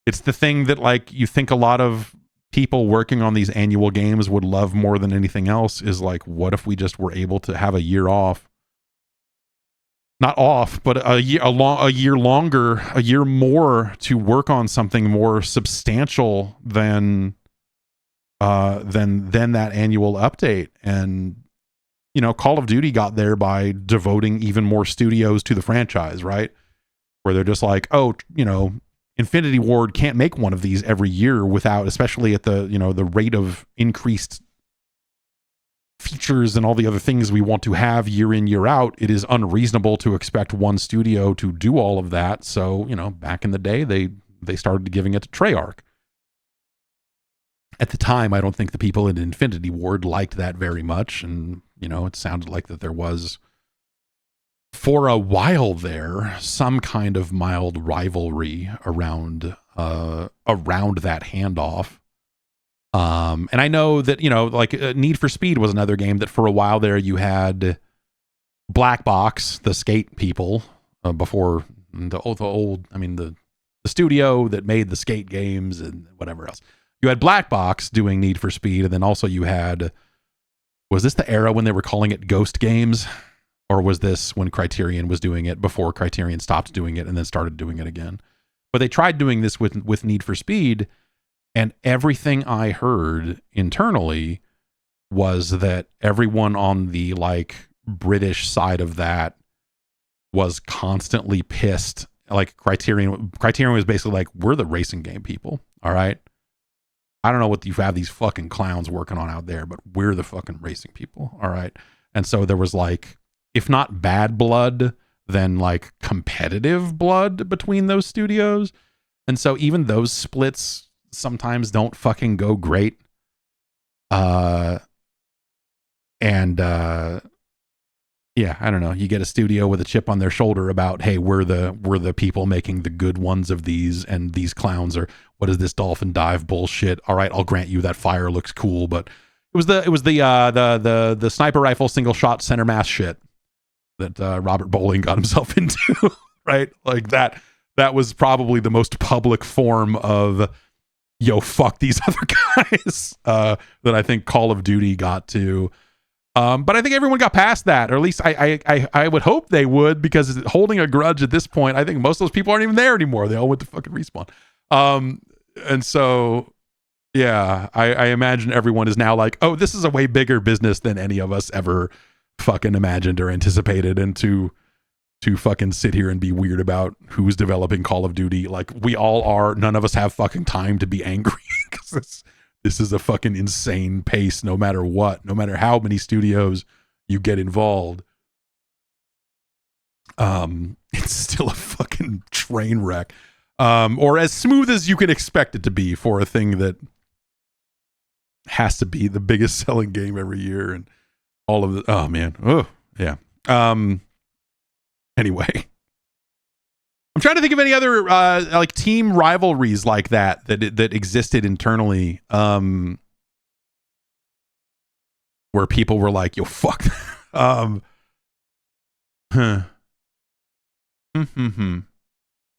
It's the thing that you think a lot of people working on these annual games would love more than anything else is what if we just were able to have a year off? Not off, but a year longer, a year more to work on something more substantial than that annual update. And Call of Duty got there by devoting even more studios to the franchise, right? Where they're just Infinity Ward can't make one of these every year without, especially at the the rate of increased features and all the other things we want to have year in, year out. It is unreasonable to expect one studio to do all of that. So, back in the day, they started giving it to Treyarch. At the time, I don't think the people in Infinity Ward liked that very much. And, it sounded like that there was, for a while there, some kind of mild rivalry around that handoff. And I know that, Need for Speed was another game that for a while there you had Black Box, the skate people, before the studio that made the skate games and whatever else. You had Black Box doing Need for Speed, and then also you had, was this the era when they were calling it Ghost Games? Or was this when Criterion was doing it before Criterion stopped doing it and then started doing it again? But they tried doing this with Need for Speed, and everything I heard internally was that everyone on the British side of that was constantly pissed. Criterion was basically we're the racing game people, all right? I don't know what you have these fucking clowns working on out there, but we're the fucking racing people, all right? And so there was if not bad blood, then competitive blood between those studios. And so even those splits sometimes don't fucking go great. Yeah, I don't know. You get a studio with a chip on their shoulder about, hey, we're the people making the good ones of these, and these clowns are, what is this dolphin dive bullshit? All right, I'll grant you that fire looks cool, but it was the sniper rifle single shot center mass shit that Robert Bowling got himself into, right? That that was probably the most public form of, yo, fuck these other guys, that I think Call of Duty got to. But I think everyone got past that, or at least I would hope they would, because holding a grudge at this point, I think most of those people aren't even there anymore. They all went to fucking Respawn. And so, yeah, I imagine everyone is now like, oh, this is a way bigger business than any of us ever fucking imagined or anticipated. And to fucking sit here and be weird about who's developing Call of Duty, like we all are, none of us have fucking time to be angry, because this is a fucking insane pace, no matter what, no matter how many studios you get involved. It's still a fucking train wreck. Or as smooth as you can expect it to be for a thing that has to be the biggest selling game every year, and all of the, oh man. Oh yeah. Anyway, I'm trying to think of any other like team rivalries like that existed internally, where people were like, "Yo, fuck."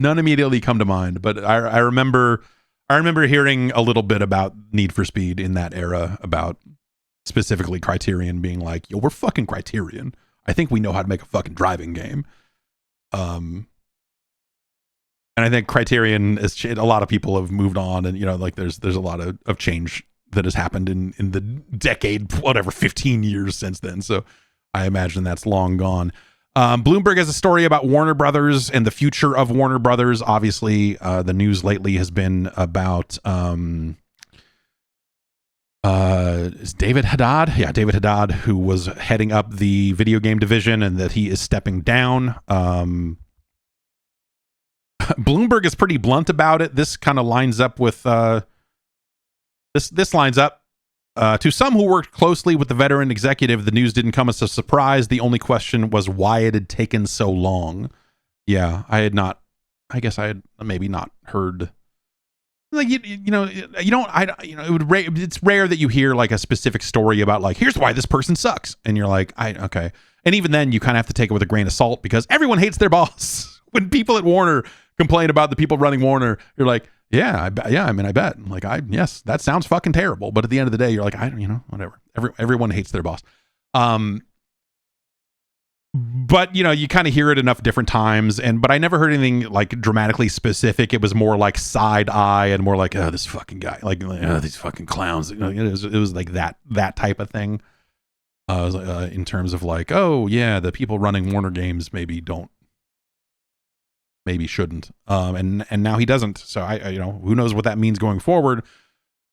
None immediately come to mind, but I remember hearing a little bit about Need for Speed in that era, about specifically Criterion being like, "Yo, we're fucking Criterion. I think we know how to make a fucking driving game." And I think Criterion is, a lot of people have moved on, and like there's a lot of change that has happened in the decade, whatever, 15 years since then. So I imagine that's long gone. Bloomberg has a story about Warner Brothers and the future of Warner Brothers. Obviously, the news lately has been about is David Haddad? Yeah, David Haddad, who was heading up the video game division, and that he is stepping down. Bloomberg is pretty blunt about it. This kind of lines up with this lines up. To some who worked closely with the veteran executive, the news didn't come as a surprise. The only question was why it had taken so long. Yeah, I guess I had maybe not heard. Like it's rare that you hear like a specific story about like, here's why this person sucks, and you're like, okay. And even then, you kind of have to take it with a grain of salt, because everyone hates their boss. When people at Warner complain about the people running Warner, you're like, I bet. Like, yes, that sounds fucking terrible. But at the end of the day, you're like, whatever. Everyone hates their boss. But you kind of hear it enough different times, but I never heard anything like dramatically specific. It was more like side eye and more like, oh, this fucking guy, like oh, these fucking clowns. It was like that type of thing. In terms of like, oh yeah, the people running Warner Games maybe shouldn't. And now he doesn't. So I who knows what that means going forward.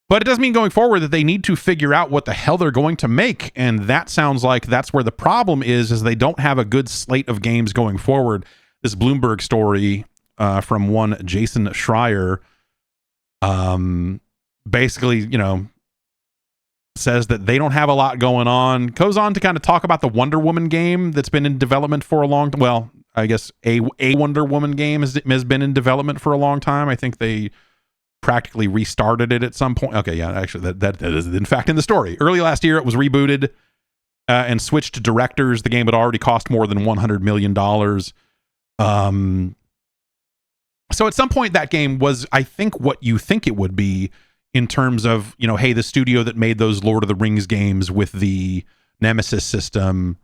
But it does mean going forward that they need to figure out what the hell they're going to make. And that sounds like that's where the problem is they don't have a good slate of games going forward. This Bloomberg story from one Jason Schreier basically, says that they don't have a lot going on. Goes on to kind of talk about the Wonder Woman game that's been in development for a long time. Well, I guess a Wonder Woman game has been in development for a long time. I think they practically restarted it at some point. Okay, yeah, actually, that is in fact in the story. Early last year, it was rebooted and switched to directors. The game had already cost more than $100 million. So at some point, that game was, I think, what you think it would be in terms of, hey, the studio that made those Lord of the Rings games with the Nemesis system.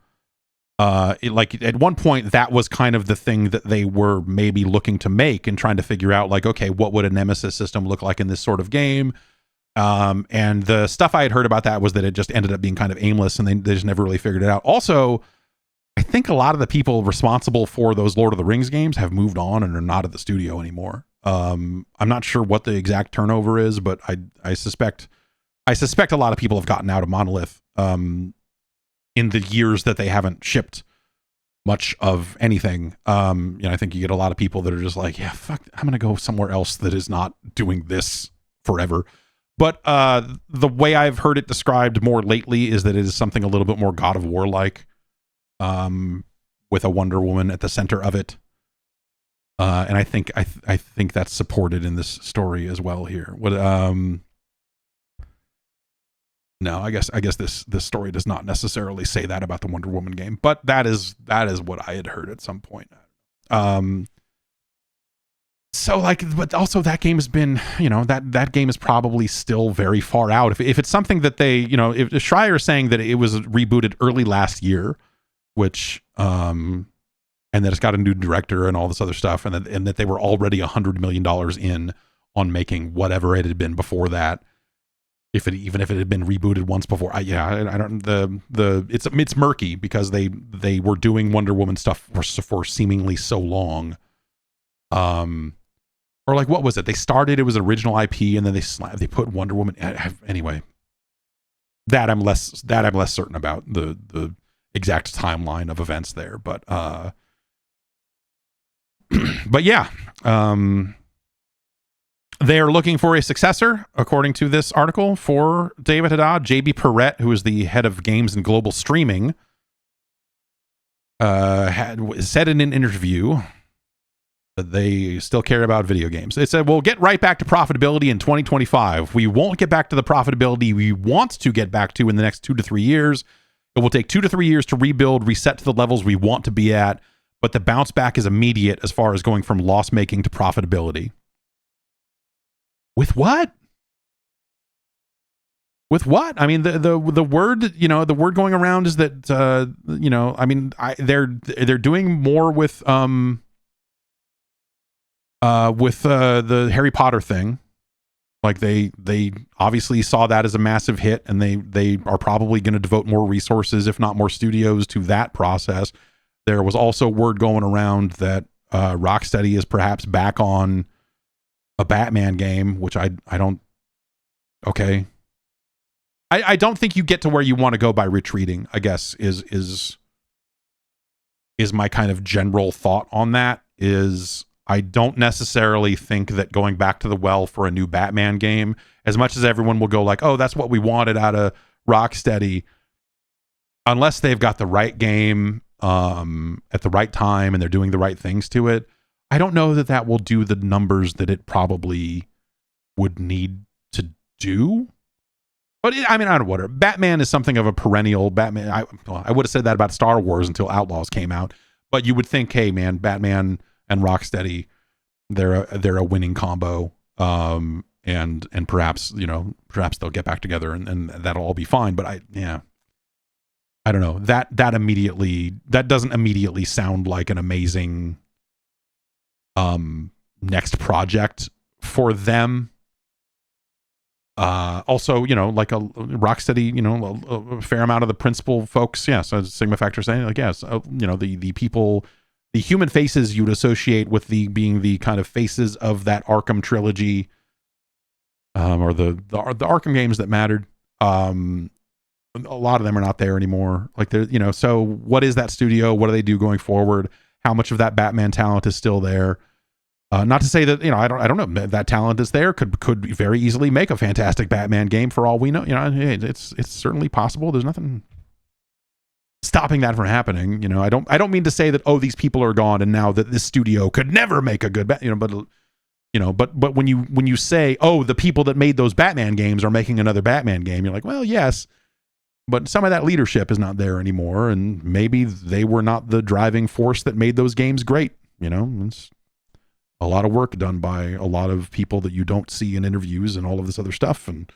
Like at one point that was kind of the thing that they were maybe looking to make and trying to figure out like, okay, what would a Nemesis system look like in this sort of game? And the stuff I had heard about that was that it just ended up being kind of aimless, and they just never really figured it out. Also, I think a lot of the people responsible for those Lord of the Rings games have moved on and are not at the studio anymore. I'm not sure what the exact turnover is, but I suspect a lot of people have gotten out of Monolith in the years that they haven't shipped much of anything. I think you get a lot of people that are just like, yeah, fuck, I'm going to go somewhere else that is not doing this forever. But the way I've heard it described more lately is that it is something a little bit more God of War-like, with a Wonder Woman at the center of it. And I think that's supported in this story as well here. No, I guess this story does not necessarily say that about the Wonder Woman game, but that is what I had heard at some point. So like, but also that game has been, that game is probably still very far out. If it's something that they, if Schreier is saying that it was rebooted early last year, which, and that it's got a new director and all this other stuff, and that they were already $100 million in on making whatever it had been before that. Even if it had been rebooted once before, I don't, it's murky because they were doing Wonder Woman stuff for seemingly so long. Or like, what was it? They started, it was original IP, and then they put Wonder Woman. Anyway, that I'm less certain about the exact timeline of events there, but but yeah, they are looking for a successor, according to this article, for David Haddad. JB Perrette, who is the head of games and global streaming, said in an interview that they still care about video games. They said, we'll get right back to profitability in 2025. We won't get back to the profitability we want to get back to in the next 2 to 3 years. It will take 2 to 3 years to rebuild, reset to the levels we want to be at, but the bounce back is immediate as far as going from loss making to profitability. With what? With what? I mean, the word, the word going around is that, they're doing more with the Harry Potter thing. Like they obviously saw that as a massive hit, and they are probably going to devote more resources, if not more studios, to that process. There was also word going around that Rocksteady is perhaps back on a Batman game, which I don't. Okay, I don't think you get to where you want to go by retreating, I guess is my kind of general thought on that. Is I don't necessarily think that going back to the well for a new Batman game, as much as everyone will go like, oh, that's what we wanted out of Rocksteady, unless they've got the right game at the right time and they're doing the right things to it, I don't know that will do the numbers that it probably would need to do. But I don't know, whatever. Batman is something of a perennial Batman. I would have said that about Star Wars until Outlaws came out. But you would think, hey, man, Batman and Rocksteady, they're a winning combo, and perhaps they'll get back together and that'll all be fine. But I don't know, that doesn't immediately sound like an amazing next project for them. Also, like a Rocksteady, a fair amount of the principal folks, so Sigma Factor saying like, yes, the people, the human faces you'd associate with being the kind of faces of that Arkham trilogy, or the Arkham games that mattered. A lot of them are not there anymore. Like so what is that studio? What do they do going forward? How much of that Batman talent is still there? Not to say that, I don't know, that talent is there, could very easily make a fantastic Batman game for all we know. It's certainly possible. There's nothing stopping that from happening. I don't mean to say that, oh, these people are gone and now that this studio could never make a good but when you say, oh, the people that made those Batman games are making another Batman game, you're like, well, yes, but some of that leadership is not there anymore, and maybe they were not the driving force that made those games great. It's a lot of work done by a lot of people that you don't see in interviews and all of this other stuff. And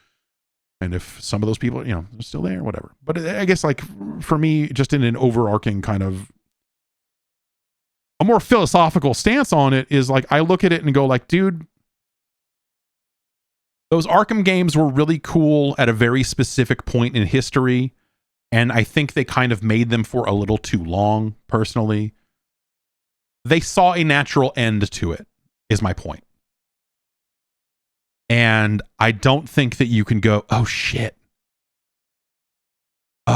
if some of those people, are still there, whatever. But I guess, like, for me, just in an overarching kind of a more philosophical stance on it is like, I look at it and go like, dude, those Arkham games were really cool at a very specific point in history. And I think they kind of made them for a little too long, personally. They saw a natural end to it, is my point. And I don't think that you can go, oh shit, pull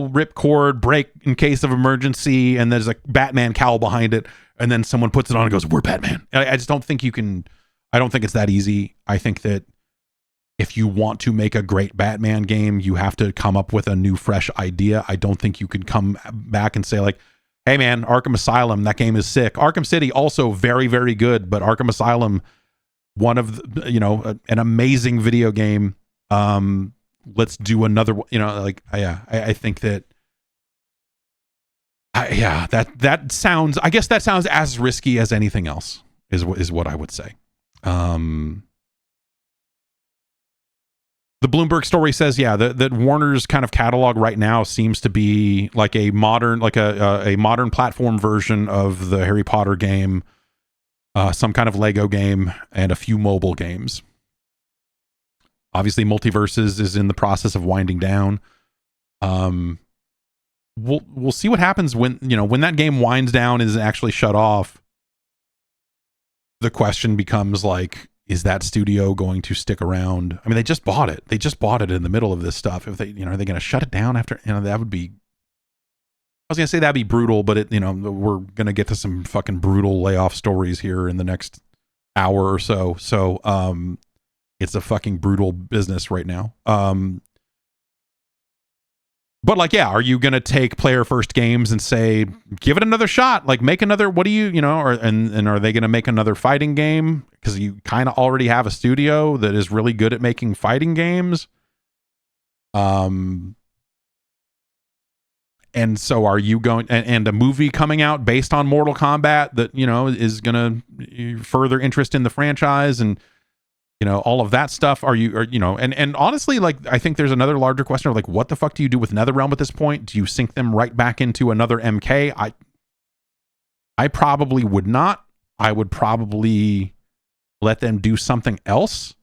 ripcord, break in case of emergency, and there's a Batman cowl behind it, and then someone puts it on and goes, we're Batman. I just don't think you can. I don't think it's that easy. I think that if you want to make a great Batman game, you have to come up with a new, fresh idea. I don't think you can come back and say like, hey man, Arkham Asylum, that game is sick. Arkham City, also very, very good, but Arkham Asylum, one of the, an amazing video game. Let's do another one. I think that Yeah, that sounds, I guess that sounds as risky as anything else is what I would say. The Bloomberg story says, yeah, that Warner's kind of catalog right now seems to be like a modern platform version of the Harry Potter game, some kind of Lego game, and a few mobile games. Obviously, Multiverses is in the process of winding down. We'll see what happens when that game winds down and is actually shut off. The question becomes like, is that studio going to stick around? I mean, they just bought it. They just bought it in the middle of this stuff. If they, are they going to shut it down after? That would be. I was going to say that'd be brutal, but we're going to get to some fucking brutal layoff stories here in the next hour or so. So, it's a fucking brutal business right now. But like, yeah, are you going to take player first games and say, give it another shot? Like make another, what do and are they going to make another fighting game? Because you kind of already have a studio that is really good at making fighting games. And so are you going, and a movie coming out based on Mortal Kombat that, is going to further interest in the franchise and, all of that stuff. And honestly, like, I think there's another larger question of like, what the fuck do you do with NetherRealm at this point? Do you sink them right back into another MK? I probably would not. I would probably let them do something else.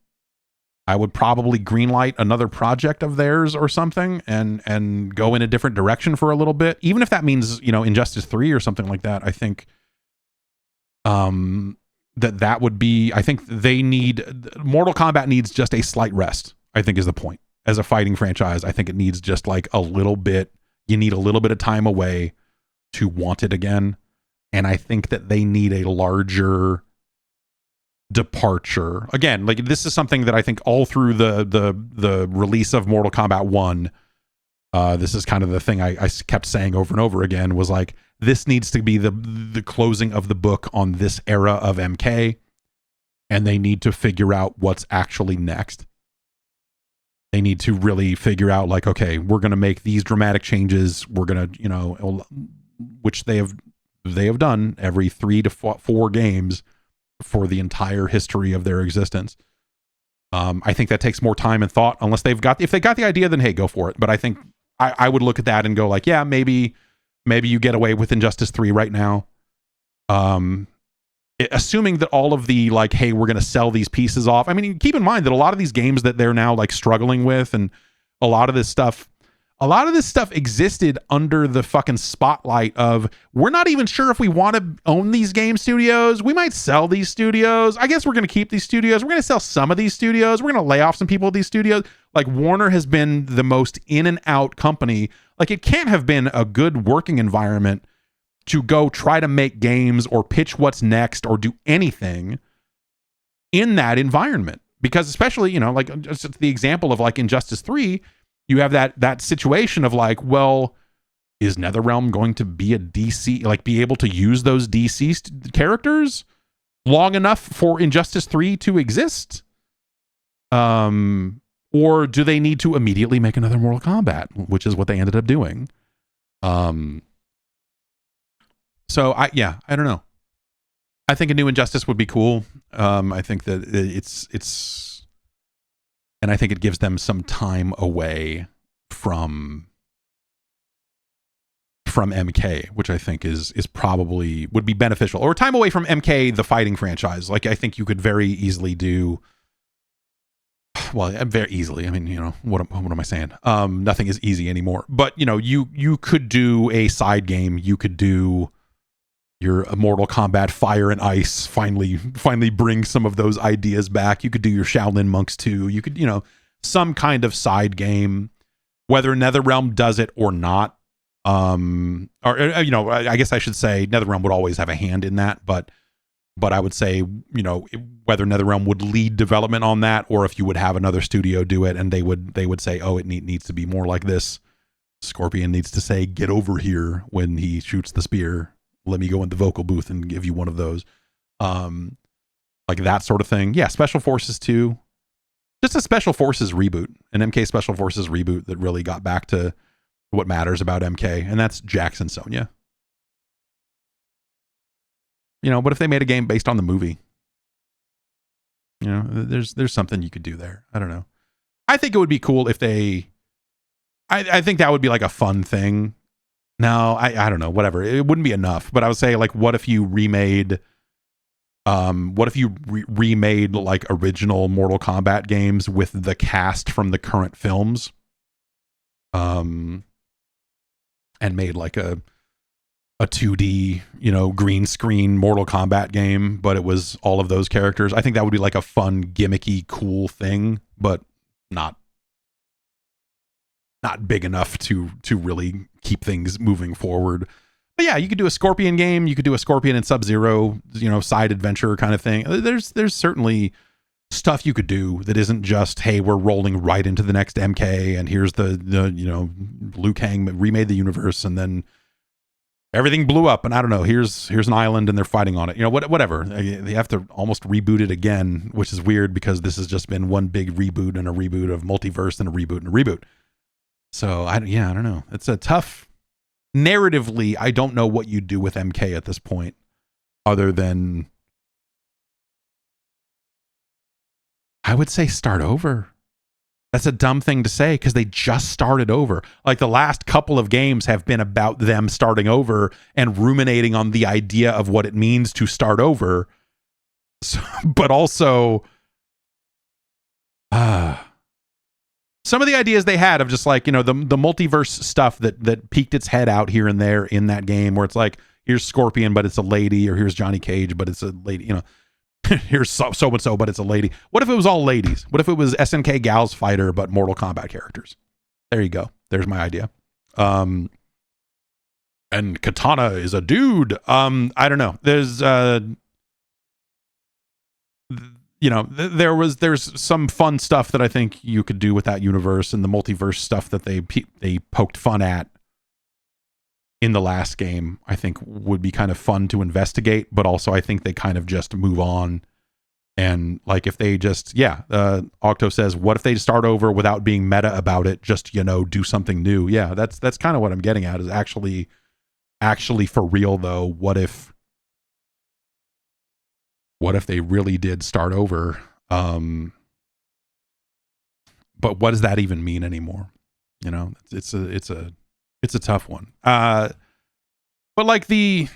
I would probably greenlight another project of theirs or something and go in a different direction for a little bit. Even if that means, Injustice 3 or something like that. I think, that would be, I think Mortal Kombat needs just a slight rest, I think is the point. As a fighting franchise, I think it needs just like a little bit, you need a little bit of time away to want it again. And I think that they need a larger departure. Again, like this is something that I think all through the release of Mortal Kombat 1, this is kind of the thing I kept saying over and over again was like, this needs to be the closing of the book on this era of MK, and they need to figure out what's actually next. They need to really figure out like, okay, we're going to make these dramatic changes. We're going to, which they have done every 3 to 4 games for the entire history of their existence. I think that takes more time and thought, unless if they got the idea, then hey, go for it. But I think I would look at that and go like, yeah, maybe you get away with Injustice 3 right now. Assuming that all of the like, hey, we're going to sell these pieces off. I mean, keep in mind that a lot of these games that they're now like struggling with, and a lot of this stuff existed under the fucking spotlight of, we're not even sure if we want to own these game studios. We might sell these studios. I guess we're going to keep these studios. We're going to sell some of these studios. We're going to lay off some people at these studios. Like Warner has been the most in and out company. Like it can't have been a good working environment to go try to make games or pitch what's next or do anything in that environment. Because especially, like just the example of like Injustice 3, you have that situation of like, well, is NetherRealm going to be a DC, like be able to use those DC characters long enough for Injustice 3 to exist? Or do they need to immediately make another Mortal Kombat, which is what they ended up doing? So I don't know. I think a new Injustice would be cool. I think that it's, and I think it gives them some time away from MK, which I think is probably would be beneficial, or time away from MK, the fighting franchise. Like I think you could very easily do. Well, very easily. I mean, what am I saying? Nothing is easy anymore. But you could do a side game. You could do your Mortal Kombat Fire and Ice. Finally bring some of those ideas back. You could do your Shaolin Monks 2. You could, some kind of side game. Whether NetherRealm does it or not, I guess I should say NetherRealm would always have a hand in that, but I would say, whether NetherRealm would lead development on that, or if you would have another studio do it, and they would say, oh, it needs to be more like this. Scorpion needs to say, get over here when he shoots the spear. Let me go in the vocal booth and give you one of those. Like that sort of thing. Yeah, Special Forces 2. Just a Special Forces reboot, an MK Special Forces reboot that really got back to what matters about MK, and that's Jax and Sonya. what if they made a game based on the movie? There's something you could do there. I don't know. I think it would be cool if they. I think that would be like a fun thing. No, I don't know. Whatever. It wouldn't be enough. But I would say, like, what if you remade? What if you remade like original Mortal Kombat games with the cast from the current films? And made like a 2D, green screen Mortal Kombat game, but it was all of those characters. I think that would be like a fun, gimmicky, cool thing, but not big enough to really keep things moving forward. But yeah, you could do a Scorpion game. You could do a Scorpion and Sub-Zero, side adventure kind of thing. There's certainly stuff you could do that isn't just, hey, we're rolling right into the next MK and here's the Liu Kang remade the universe and then everything blew up and I don't know, here's an island and they're fighting on it. Whatever. They have to almost reboot it again, which is weird because this has just been one big reboot and a reboot of multiverse and a reboot and a reboot. So I don't know. It's a tough narratively. I don't know what you do with MK at this point other than I would say start over. That's a dumb thing to say because they just started over. Like the last couple of games have been about them starting over and ruminating on the idea of what it means to start over. So, but also, some of the ideas they had of just like, the multiverse stuff that peeked its head out here and there in that game where it's like, here's Scorpion, but it's a lady, or here's Johnny Cage, but it's a lady, here's so-and-so, but it's a lady. What if it was all ladies? What if it was SNK Gals Fighter, but Mortal Kombat characters? There you go. There's my idea. And Katana is a dude. I don't know. There's, there's some fun stuff that I think you could do with that universe and the multiverse stuff that they poked fun at in the last game, I think would be kind of fun to investigate, but also I think they kind of just move on. And like if they just, Octo says, what if they start over without being meta about it? Just, do something new. Yeah, that's kind of what I'm getting at is actually for real though. What if they really did start over? But what does that even mean anymore? It's a tough one. But like the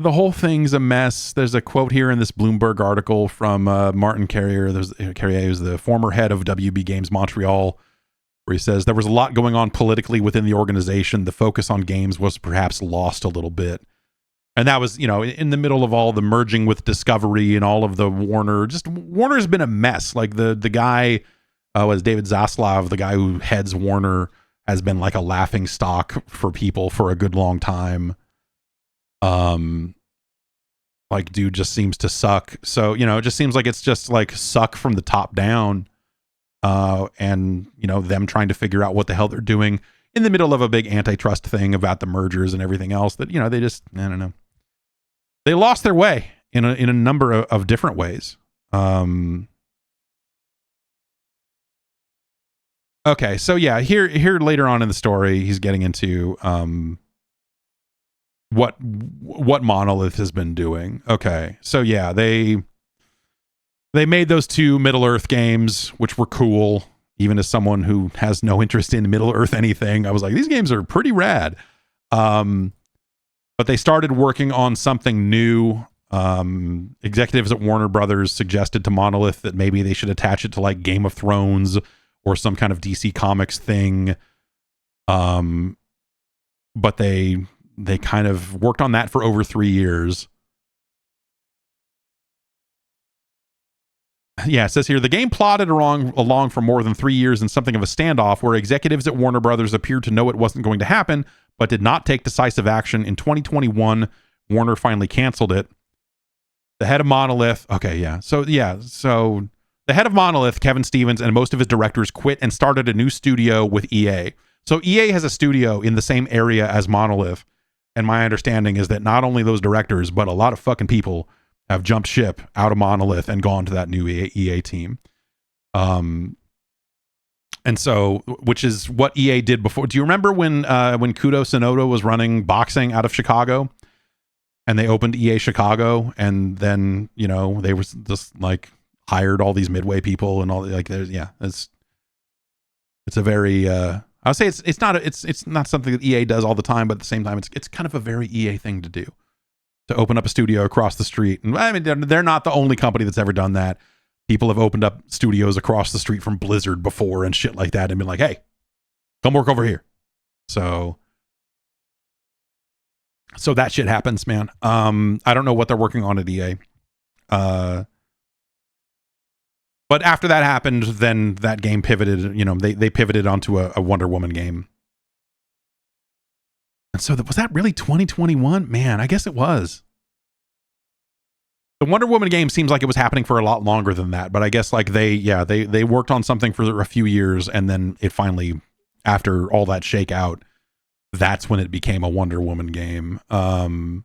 whole thing's a mess. There's a quote here in this Bloomberg article from Martin Carrier. Carrier who's the former head of WB Games Montreal, where he says there was a lot going on politically within the organization. The focus on games was perhaps lost a little bit. And that was, in the middle of all the merging with Discovery and all of the Warner's been a mess. Like the guy was David Zaslav, the guy who heads Warner, has been like a laughing stock for people for a good long time. Like dude just seems to suck. So, it just seems like it's just like suck from the top down. And them trying to figure out what the hell they're doing in the middle of a big antitrust thing about the mergers and everything else that, they just, I don't know. They lost their way in a number of different ways. Okay, so yeah, here later on in the story, he's getting into what Monolith has been doing. Okay, so yeah, they made those two Middle Earth games, which were cool. Even as someone who has no interest in Middle Earth anything, I was like, these games are pretty rad. But they started working on something new. Executives at Warner Brothers suggested to Monolith that maybe they should attach it to like Game of Thrones or some kind of DC Comics thing. But they kind of worked on that for over 3 years. Yeah, it says here, the game plodded along for more than 3 years in something of a standoff where executives at Warner Brothers appeared to know it wasn't going to happen, but did not take decisive action. In 2021, Warner finally canceled it. The head of Monolith, so the head of Monolith, Kevin Stevens, and most of his directors quit and started a new studio with EA. So EA has a studio in the same area as Monolith, and my understanding is that not only those directors, but a lot of fucking people have jumped ship out of Monolith and gone to that new EA team. And so, which is what EA did before. Do you remember when Kudo Sonoda was running boxing out of Chicago, and they opened EA Chicago, and then they were just like hired all these Midway people and all like there's it's a very I would say it's not something that EA does all the time, but at the same time it's kind of a very EA thing to do, to open up a studio across the street. And I mean they're not the only company that's ever done that. People have opened up studios across the street from Blizzard before and shit like that and been like, hey, come work over here. So that shit happens, man. I don't know what they're working on at EA. But after that happened, then that game pivoted, they pivoted onto a Wonder Woman game. And so was that really 2021? Man, I guess it was. The Wonder Woman game seems like it was happening for a lot longer than that, but I guess like they worked on something for a few years, and then it finally, after all that shakeout, that's when it became a Wonder Woman game. And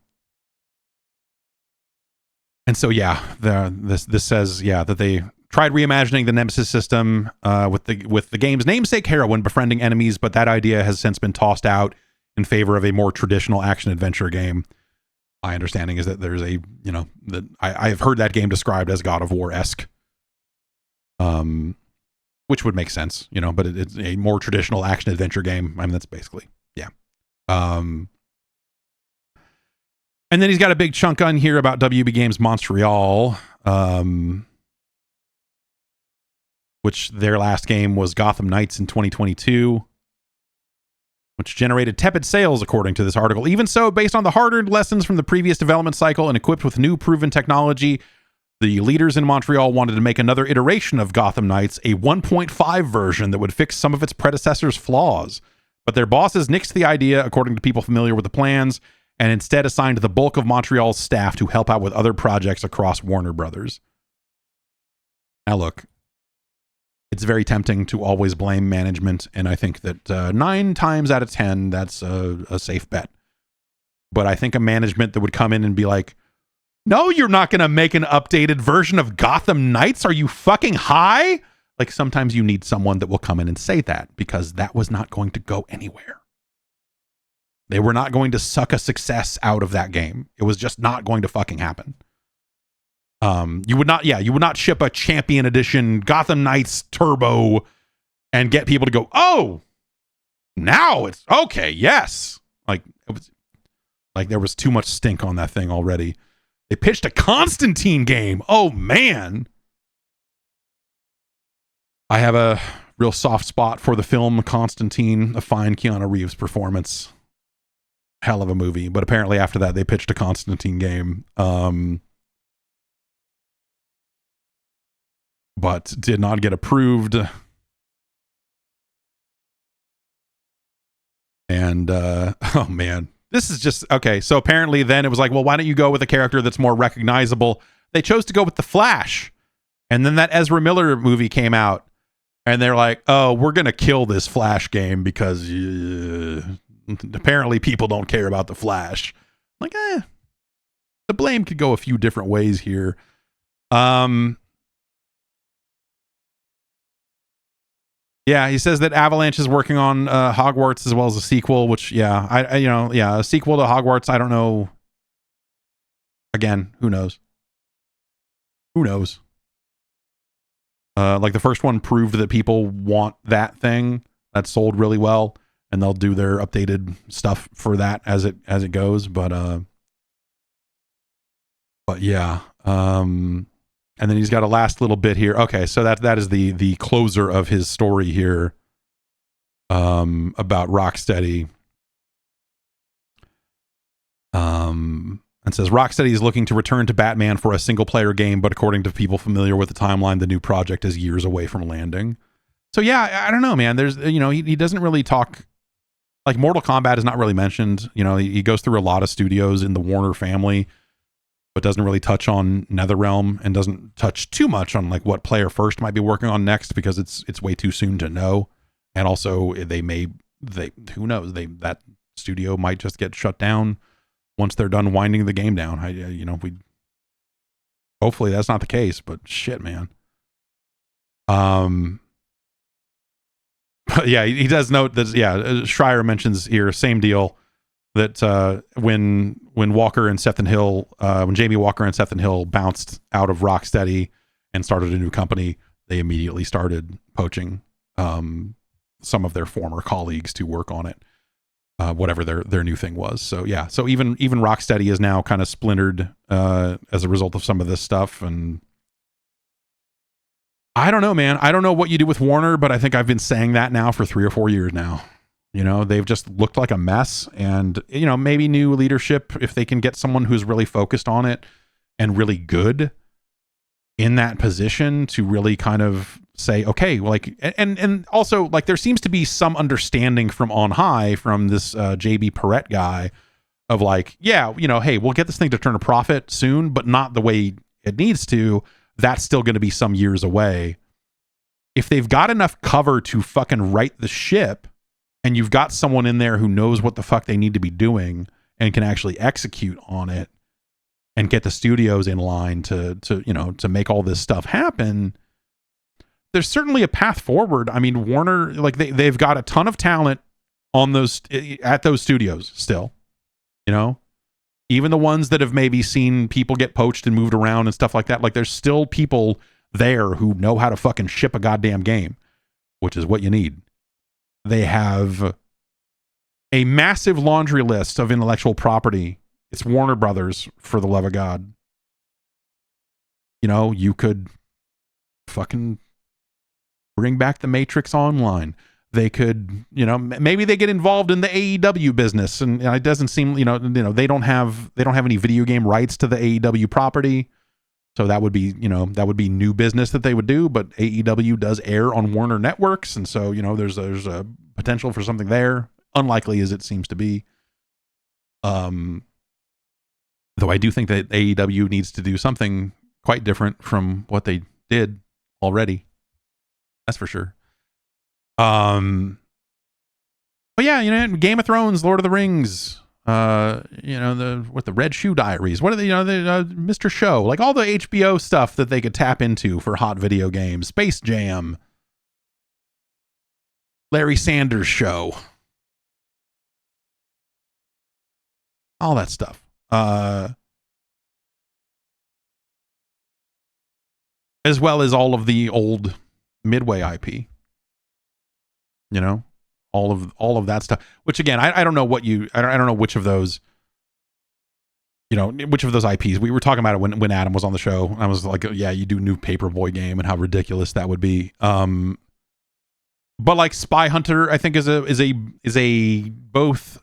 so this says that they tried reimagining the Nemesis system with the game's namesake heroine befriending enemies, but that idea has since been tossed out in favor of a more traditional action adventure game. My understanding is that there's I've heard that game described as God of War-esque, which would make sense, but it's a more traditional action adventure game. I mean, that's basically, yeah. And then he's got a big chunk on here about WB Games Montreal, which their last game was Gotham Knights in 2022. Which generated tepid sales, according to this article. Even so, based on the hard-earned lessons from the previous development cycle and equipped with new proven technology, the leaders in Montreal wanted to make another iteration of Gotham Knights, a 1.5 version that would fix some of its predecessor's flaws. But their bosses nixed the idea, according to people familiar with the plans, and instead assigned the bulk of Montreal's staff to help out with other projects across Warner Brothers. Now look, it's very tempting to always blame management, and I think that 9 times out of 10, that's a safe bet. But I think a management that would come in and be like, no, you're not going to make an updated version of Gotham Knights? Are you fucking high? Like, sometimes you need someone that will come in and say that, because that was not going to go anywhere. They were not going to suck a success out of that game. It was just not going to fucking happen. You would not ship a Champion Edition Gotham Knights Turbo and get people to go, oh, now it's okay. Yes. Like there was too much stink on that thing already. They pitched a Constantine game. Oh man. I have a real soft spot for the film Constantine, a fine Keanu Reeves performance. Hell of a movie. But apparently after that, they pitched a Constantine game. But did not get approved. And, oh man, this is just, okay. So apparently then it was like, well, why don't you go with a character that's more recognizable? They chose to go with the Flash. And then that Ezra Miller movie came out and they're like, oh, we're going to kill this Flash game because apparently people don't care about the Flash. Like, the blame could go a few different ways here. Yeah, he says that Avalanche is working on Hogwarts as well as a sequel, which, a sequel to Hogwarts, I don't know. Again, who knows? Who knows? Like the first one proved that people want that thing. That sold really well, and they'll do their updated stuff for that as it goes. But yeah. And then he's got a last little bit here. Okay, so that is the closer of his story here about Rocksteady. And says Rocksteady is looking to return to Batman for a single-player game, but according to people familiar with the timeline, the new project is years away from landing. So yeah, I don't know, man. There's, he doesn't really talk, like Mortal Kombat is not really mentioned. He goes through a lot of studios in the Warner family, but doesn't really touch on NetherRealm and doesn't touch too much on like what Player First might be working on next, because it's way too soon to know. And also who knows, that studio might just get shut down once they're done winding the game down. Hopefully that's not the case, but shit, man. Yeah, he does note that. Yeah, Schreier mentions here, same deal, that when Walker and Seth and Hill, when Jamie Walker and Seth and Hill bounced out of Rocksteady and started a new company, they immediately started poaching some of their former colleagues to work on it, whatever their new thing was. So yeah, so even Rocksteady is now kind of splintered as a result of some of this stuff. And I don't know, man. I don't know what you do with Warner, but I think I've been saying that now for 3 or 4 years now. You know, they've just looked like a mess, and, you know, maybe new leadership, if they can get someone who's really focused on it and really good in that position to really kind of say, okay, like, and also, like, there seems to be some understanding from on high from this JB Perrette guy of like, yeah, you know, hey, we'll get this thing to turn a profit soon, but not the way it needs to. That's still going to be some years away. If they've got enough cover to fucking right the ship, and you've got someone in there who knows what the fuck they need to be doing and can actually execute on it and get the studios in line to you know, to make all this stuff happen, there's certainly a path forward. I mean, Warner, like, they've got a ton of talent on those, at those studios still, you know, even the ones that have maybe seen people get poached and moved around and stuff like that. Like, there's still people there who know how to fucking ship a goddamn game, which is what you need. They have a massive laundry list of intellectual property. It's Warner Brothers, for the love of God. You know, you could fucking bring back the Matrix Online. They could, you know, maybe they get involved in the AEW business, and it doesn't seem, you know, they don't have any video game rights to the AEW property. So that would be, you know, that would be new business that they would do, but AEW does air on Warner Networks, and so, you know, there's a potential for something there, unlikely as it seems to be. Though I do think that AEW needs to do something quite different from what they did already. That's for sure. But yeah, you know, Game of Thrones, Lord of the Rings, you know, the Red Shoe Diaries, what are they, you know, the Mr. Show, like all the HBO stuff that they could tap into for hot video games, Space Jam, Larry Sanders Show, all that stuff. As well as all of the old Midway IP, you know, all of that stuff, which again, I don't know what I don't know which of those, you know, which of those IPs. We were talking about it when Adam was on the show. I was like, yeah, you do new Paperboy game and how ridiculous that would be. But like Spy Hunter, I think is a both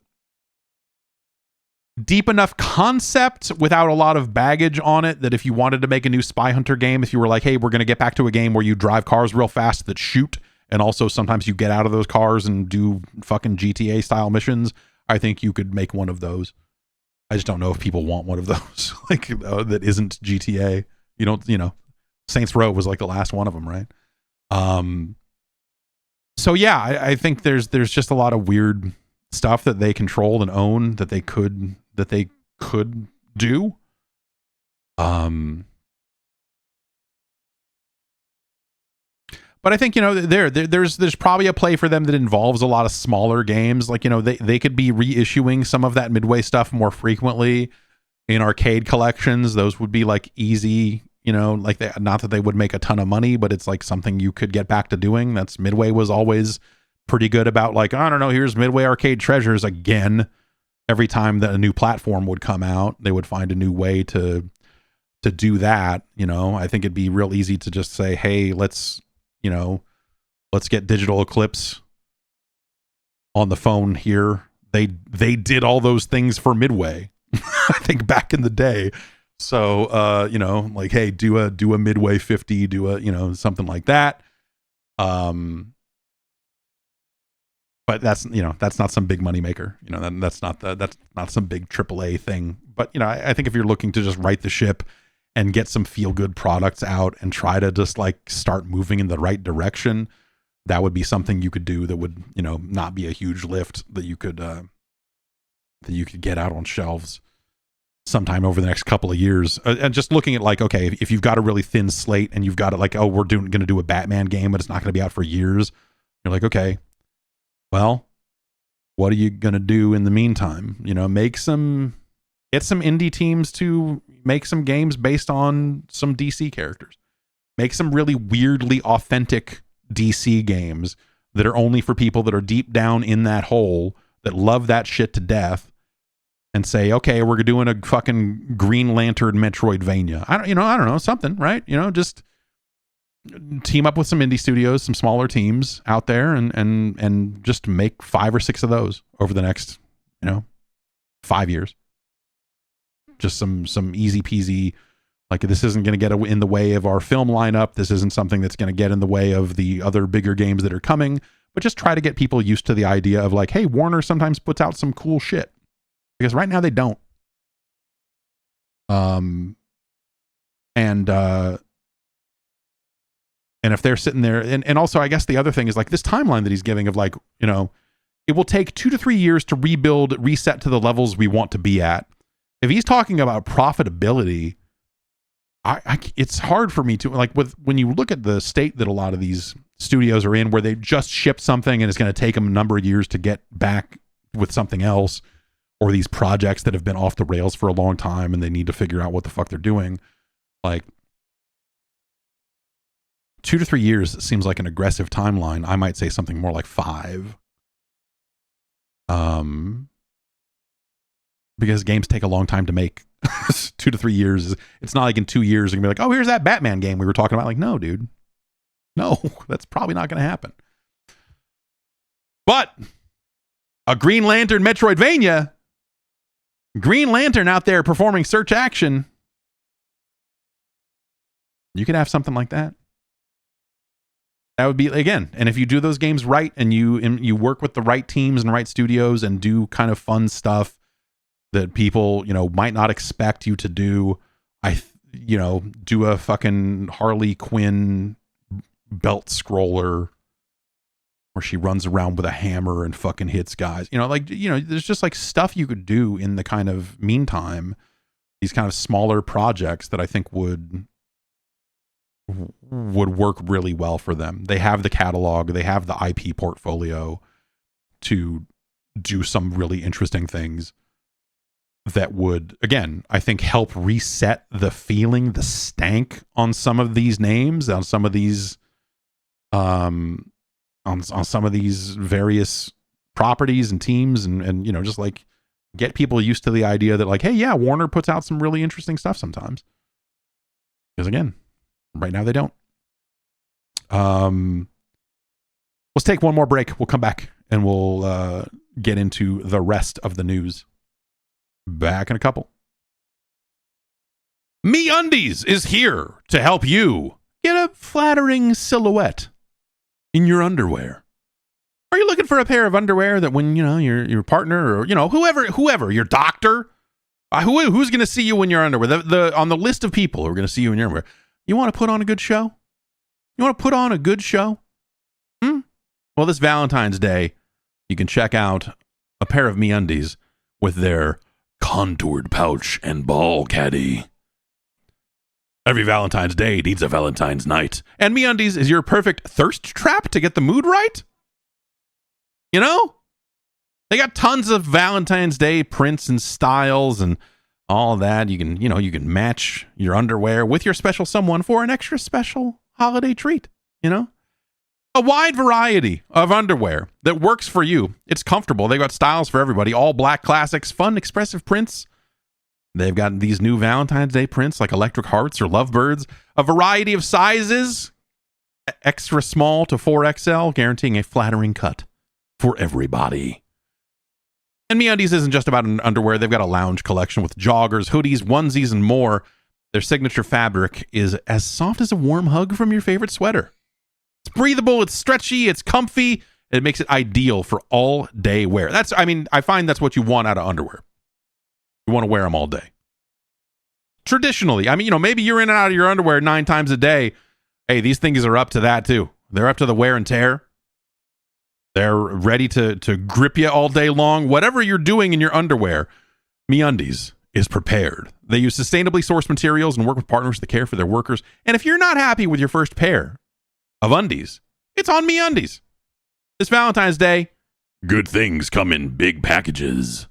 deep enough concept without a lot of baggage on it that if you wanted to make a new Spy Hunter game, if you were like, hey, we're going to get back to a game where you drive cars real fast that shoot, and also sometimes you get out of those cars and do fucking GTA style missions, I think you could make one of those. I just don't know if people want one of those, like, that isn't GTA. You don't, you know, Saints Row was like the last one of them, right? So yeah, I think there's just a lot of weird stuff that they control and own that they could do. But I think, you know, there's probably a play for them that involves a lot of smaller games. Like, you know, they could be reissuing some of that Midway stuff more frequently in arcade collections. Those would be like easy, you know, like not that they would make a ton of money, but it's like something you could get back to doing. That's Midway was always pretty good about, like, I don't know, here's Midway Arcade Treasures again. Every time that a new platform would come out, they would find a new way to do that. You know, I think it'd be real easy to just say, hey, let's get Digital Eclipse on the phone here. They did all those things for Midway, I think, back in the day. So, you know, like, hey, do a Midway 50, do a, you know, something like that. But that's, you know, that's not some big money maker. You know, that's not some big AAA thing. But, you know, I think if you're looking to just right the ship and get some feel good products out and try to just like start moving in the right direction, that would be something you could do that would, you know, not be a huge lift that you could get out on shelves sometime over the next couple of years. And just looking at, like, okay, if you've got a really thin slate and you've got it like, oh, we're going to do a Batman game, but it's not going to be out for years. You're like, okay, Well, what are you going to do in the meantime? You know, get some indie teams to make some games based on some DC characters. Make some really weirdly authentic DC games that are only for people that are deep down in that hole, that love that shit to death, and say, okay, we're doing a fucking Green Lantern Metroidvania. I don't know, something, right? You know, just team up with some indie studios, some smaller teams out there, and just make 5 or 6 of those over the next, 5 years. Just some easy peasy, like, this isn't going to get in the way of our film lineup. This isn't something that's going to get in the way of the other bigger games that are coming, but just try to get people used to the idea of like, hey, Warner sometimes puts out some cool shit, because right now they don't. And if they're sitting there, and also I guess the other thing is like this timeline that he's giving of like, it will take 2 to 3 years to reset to the levels we want to be at. If he's talking about profitability, it's hard for me to, like, when you look at the state that a lot of these studios are in, where they just shipped something and it's going to take them a number of years to get back with something else, or these projects that have been off the rails for a long time and they need to figure out what the fuck they're doing. Like, 2 to 3 years seems like an aggressive timeline. I might say something more like 5. Because games take a long time to make. 2 to 3 years. It's not like in 2 years you're gonna be like, oh, here's that Batman game we were talking about. Like, no, dude. No, that's probably not gonna happen. But a Green Lantern Metroidvania, Green Lantern out there performing search action, you could have something like that. That would be, again, and if you do those games right, and you work with the right teams and right studios and do kind of fun stuff that people, might not expect you to do. Do a fucking Harley Quinn belt scroller where she runs around with a hammer and fucking hits guys. There's just like stuff you could do in the kind of meantime, these kind of smaller projects that I think would work really well for them. They have the catalog, they have the IP portfolio to do some really interesting things that would, again, I think help reset the feeling, the stank on some of these names, on some of these on some of these various properties and teams, and just like get people used to the idea that like, hey, yeah, Warner puts out some really interesting stuff sometimes. Because again, right now they don't. Let's take one more break. We'll come back and we'll get into the rest of the news. Back in a couple. MeUndies is here to help you get a flattering silhouette in your underwear. Are you looking for a pair of underwear that when, your partner or, whoever, your doctor, who's going to see you in your underwear? On the list of people who are going to see you in your underwear. You want to put on a good show? You want to put on a good show? Well, this Valentine's Day, you can check out a pair of MeUndies with their contoured pouch and ball caddy. Every Valentine's Day needs a Valentine's night, and MeUndies is your perfect thirst trap to get the mood right. They got tons of Valentine's Day prints and styles and all that. You can match your underwear with your special someone for an extra special holiday treat. A wide variety of underwear that works for you. It's comfortable. They've got styles for everybody. All black classics, fun, expressive prints. They've got these new Valentine's Day prints like electric hearts or lovebirds. A variety of sizes, extra small to 4XL, guaranteeing a flattering cut for everybody. And MeUndies isn't just about an underwear. They've got a lounge collection with joggers, hoodies, onesies, and more. Their signature fabric is as soft as a warm hug from your favorite sweater. It's breathable, it's stretchy, it's comfy. It makes it ideal for all day wear. I find that's what you want out of underwear. You want to wear them all day. Traditionally, maybe you're in and out of your underwear 9 times a day. Hey, these things are up to that too. They're up to the wear and tear. They're ready to grip you all day long. Whatever you're doing in your underwear, MeUndies is prepared. They use sustainably sourced materials and work with partners that care for their workers. And if you're not happy with your first pair of undies, it's on MeUndies. This Valentine's Day, Good things come in big packages.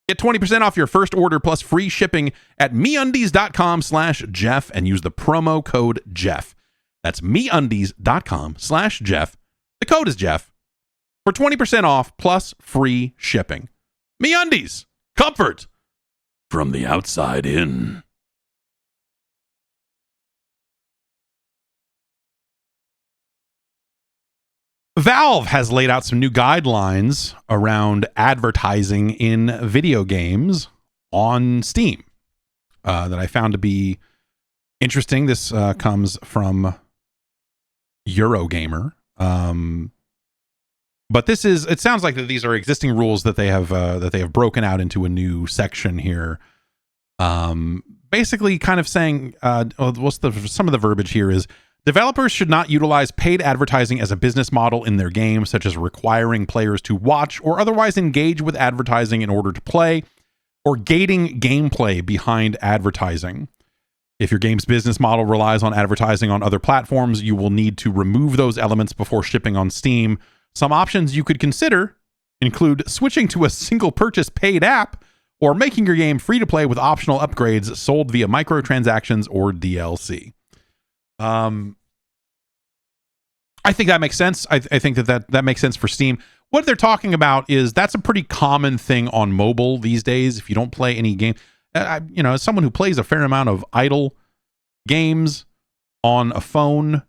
Get 20% off your first order plus free shipping at MeUndies.com/Jeff and use the promo code Jeff. That's MeUndies.com/Jeff. The code is Jeff for 20% off plus free shipping. MeUndies, comfort from the outside in. Valve has laid out some new guidelines around advertising in video games on Steam that I found to be interesting. This comes from Eurogamer. But it sounds like that these are existing rules that they have broken out into a new section here. Basically kind of saying, some of the verbiage here is, developers should not utilize paid advertising as a business model in their games, such as requiring players to watch or otherwise engage with advertising in order to play, or gating gameplay behind advertising. If your game's business model relies on advertising on other platforms, you will need to remove those elements before shipping on Steam. Some options you could consider include switching to a single purchase paid app or making your game free to play with optional upgrades sold via microtransactions or DLC. I think that makes sense. I think that makes sense for Steam. What they're talking about is that's a pretty common thing on mobile these days. If you don't play any game, as someone who plays a fair amount of idle games on a phone,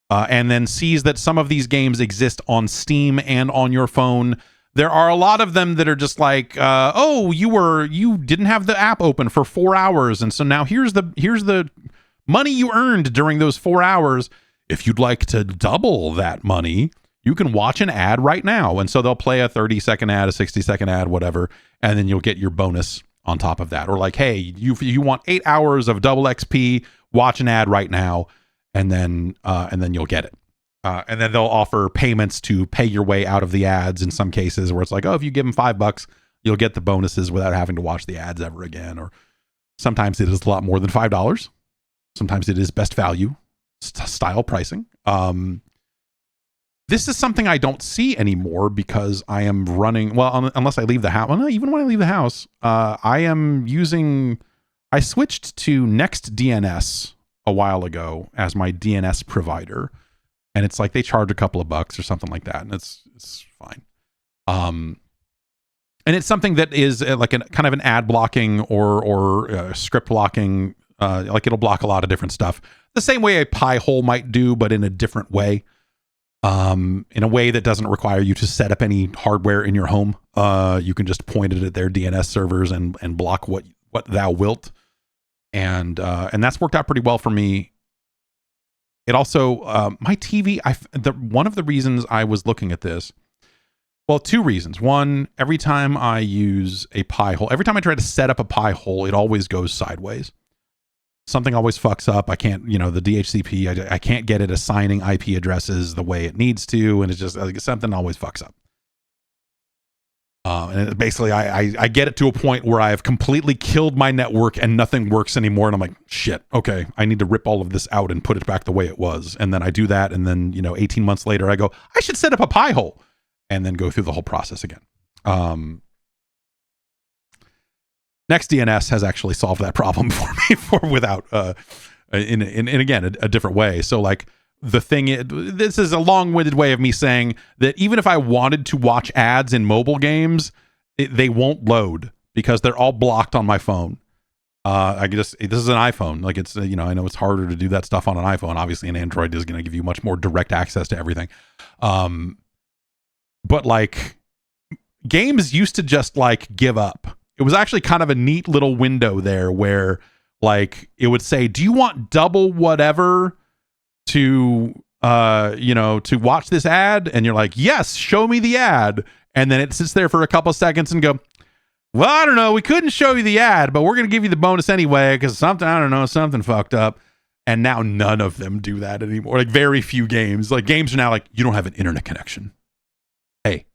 and then sees that some of these games exist on Steam and on your phone, there are a lot of them that are just like, you didn't have the app open for 4 hours, and so now here's the money you earned during those 4 hours. If you'd like to double that money, you can watch an ad right now. And so they'll play a 30-second ad, a 60-second ad, whatever, and then you'll get your bonus on top of that. Or like, hey, you want 8 hours of double XP, watch an ad right now, and then you'll get it. And then they'll offer payments to pay your way out of the ads in some cases, where it's like, if you give them $5, you'll get the bonuses without having to watch the ads ever again. Or sometimes it is a lot more than $5. Sometimes it is best value style pricing. This is something I don't see anymore because I am running, unless I leave the house. Well, no, even when I leave the house, I switched to NextDNS a while ago as my DNS provider. And it's like they charge a couple of bucks or something like that. And it's fine. And it's something that is like kind of an ad blocking or script blocking. Like it'll block a lot of different stuff. The same way a pie hole might do, but in a different way. In a way that doesn't require you to set up any hardware in your home. You can just point it at their DNS servers and block what thou wilt. And that's worked out pretty well for me. It also, my TV, one of the reasons I was looking at this, well, two reasons. One, every time I use a pie hole, every time I try to set up a pie hole, it always goes sideways. Something always fucks up. I can't, the DHCP, I can't get it assigning IP addresses the way it needs to. And it's just like something always fucks up. And basically I get it to a point where I have completely killed my network and nothing works anymore. And I'm like, shit, okay, I need to rip all of this out and put it back the way it was. And then I do that. And then, 18 months later, I go, I should set up a pie hole and then go through the whole process again. NextDNS has actually solved that problem for me without in again a different way. So like this is a long-winded way of me saying that even if I wanted to watch ads in mobile games, they won't load because they're all blocked on my phone. This is an iPhone. Like it's I know it's harder to do that stuff on an iPhone. Obviously, an Android is going to give you much more direct access to everything. But like games used to just like give up. It was actually kind of a neat little window there where like it would say, do you want double whatever to watch this ad? And you're like, yes, show me the ad. And then it sits there for a couple seconds and go, well, I don't know. We couldn't show you the ad, but we're going to give you the bonus anyway because something fucked up. And now none of them do that anymore. Like very few games. Like games are now like, you don't have an internet connection. Hey,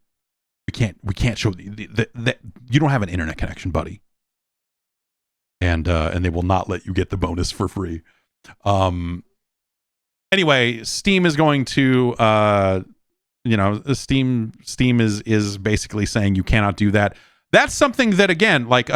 we can't show that you don't have an internet connection, buddy. And they will not let you get the bonus for free. Anyway, Steam is going to Steam is basically saying you cannot do that. That's something that, again, like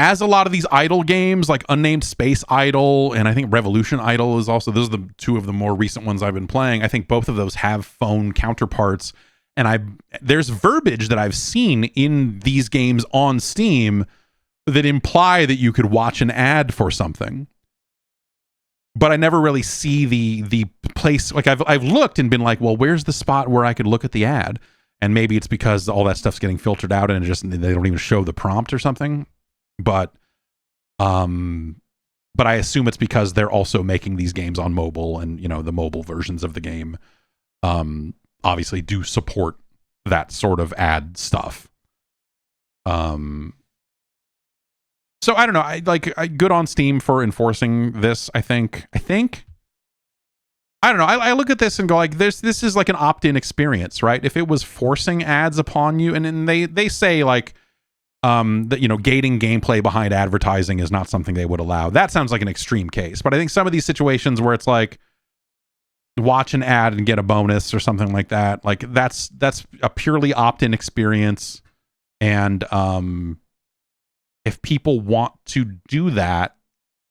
as a lot of these idle games, like Unnamed Space Idle and I think Revolution Idle is also, those are the two of the more recent ones I've been playing. I think both of those have phone counterparts, and there's verbiage that I've seen in these games on Steam that imply that you could watch an ad for something. But I never really see the place. Like I've looked and been like, well, where's the spot where I could look at the ad? And maybe it's because all that stuff's getting filtered out and they don't even show the prompt or something. But I assume it's because they're also making these games on mobile, and the mobile versions of the game obviously do support that sort of ad stuff. So I don't know. I good on Steam for enforcing this. I think. I don't know. I look at this and go like, this is like an opt-in experience, right? If it was forcing ads upon you, and then they say like that gating gameplay behind advertising is not something they would allow. That sounds like an extreme case, but I think some of these situations where it's like watch an ad and get a bonus or something like that, like that's a purely opt-in experience, and if people want to do that,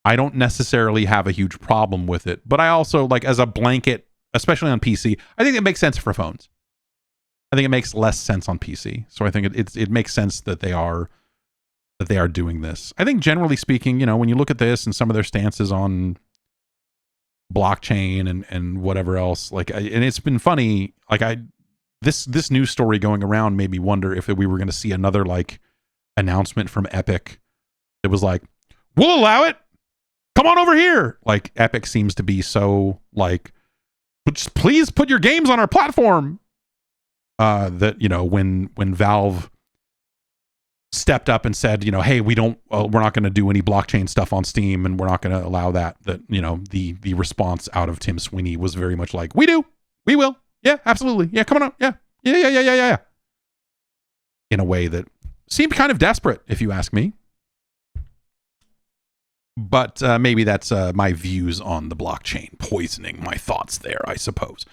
I don't necessarily have a huge problem with it. But I also, like, as a blanket, especially on PC, I think it makes sense for phones. I think it makes less sense on PC. So I think it makes sense that they are doing this. I think generally speaking, when you look at this and some of their stances on blockchain and whatever else, like, and it's been funny, like this news story going around made me wonder if we were going to see another like announcement from Epic that was like, we'll allow it, come on over here. Like Epic seems to be so like, but just please put your games on our platform. That when Valve stepped up and said, hey, we're not going to do any blockchain stuff on Steam, and we're not going to allow that the response out of Tim Sweeney was very much like, we will, yeah, absolutely, yeah, come on up, yeah, in a way that seemed kind of desperate, if you ask me. But maybe that's my views on the blockchain poisoning my thoughts there, I suppose.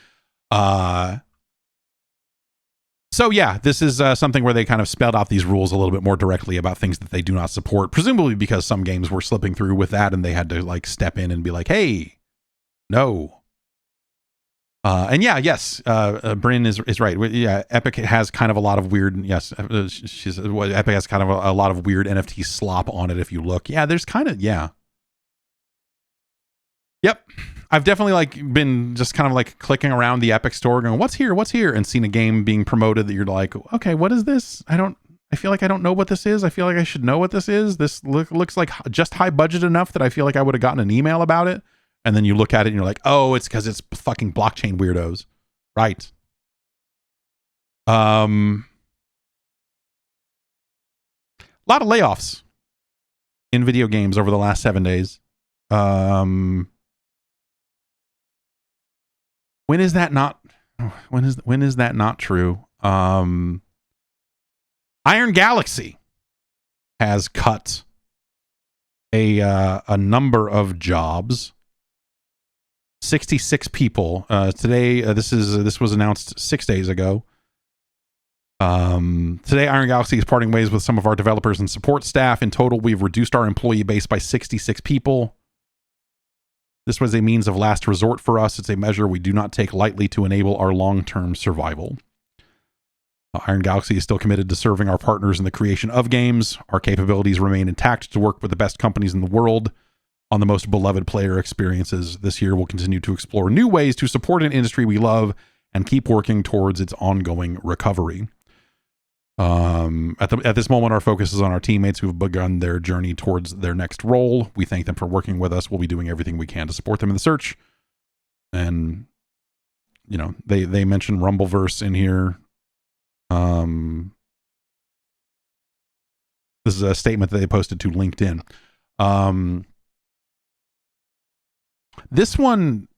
So yeah, this is something where they kind of spelled out these rules a little bit more directly about things that they do not support, presumably because some games were slipping through with that and they had to like step in and be like, hey, no. And yeah, yes, Bryn is right. Yeah, Epic has kind of a lot of weird, yes, Epic has kind of a lot of weird NFT slop on it if you look. Yeah, there's kind of, yeah. Yep. I've definitely like been just kind of like clicking around the Epic store going, what's here? And seen a game being promoted that you're like, okay, what is this? I feel like I don't know what this is. I feel like I should know what this is. This looks like just high budget enough that I feel like I would have gotten an email about it. And then you look at it and you're like, oh, it's because it's fucking blockchain weirdos. Right. A lot of layoffs in video games over the last 7 days. When is that not true? Iron Galaxy has cut a number of jobs. 66 people today. This was announced 6 days ago. Today, Iron Galaxy is parting ways with some of our developers and support staff. In total, we've reduced our employee base by 66 people. This was a means of last resort for us. It's a measure we do not take lightly to enable our long-term survival. Iron Galaxy is still committed to serving our partners in the creation of games. Our capabilities remain intact to work with the best companies in the world on the most beloved player experiences. This year, we'll continue to explore new ways to support an industry we love and keep working towards its ongoing recovery. At this moment, our focus is on our teammates who have begun their journey towards their next role. We thank them for working with us. We'll be doing everything we can to support them in the search. And, they mentioned Rumbleverse in here. This is a statement that they posted to LinkedIn. This one,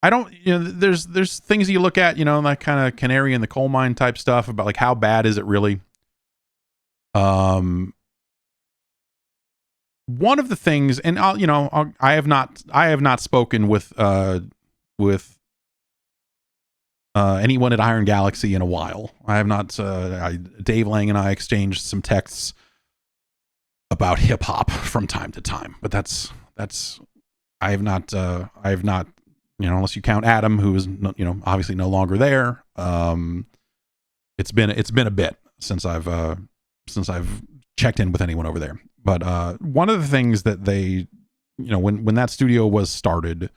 I don't, there's things you look at, that kind of canary in the coal mine type stuff about like how bad is it really? One of the things, and I have not spoken with anyone at Iron Galaxy in a while. I have not. Dave Lang and I exchanged some texts about hip hop from time to time, but that's. I have not. Unless you count Adam, who is obviously no longer there. It's been a bit since I've checked in with anyone over there. But one of the things that they, when that studio was started,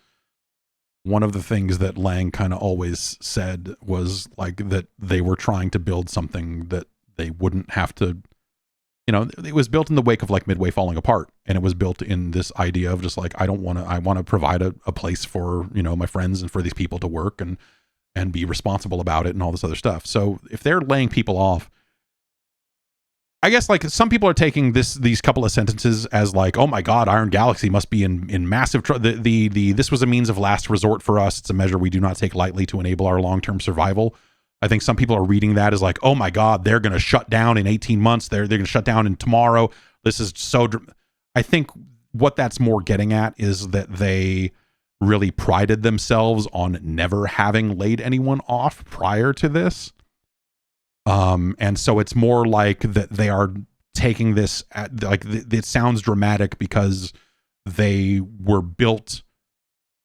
one of the things that Lang kind of always said was like that they were trying to build something that they wouldn't have to, it was built in the wake of like Midway falling apart. And it was built in this idea of just like, I want to provide a place for, my friends and for these people to work and be responsible about it and all this other stuff. So if they're laying people off, I guess like some people are taking these couple of sentences as like, oh my God, Iron Galaxy must be in massive trouble. This was a means of last resort for us. It's a measure we do not take lightly to enable our long-term survival. I think some people are reading that as like, oh my God, they're going to shut down in 18 months. They're going to shut down in tomorrow. This is so. I think what that's more getting at is that they really prided themselves on never having laid anyone off prior to this. And so it's more like that they are taking this it sounds dramatic because they were built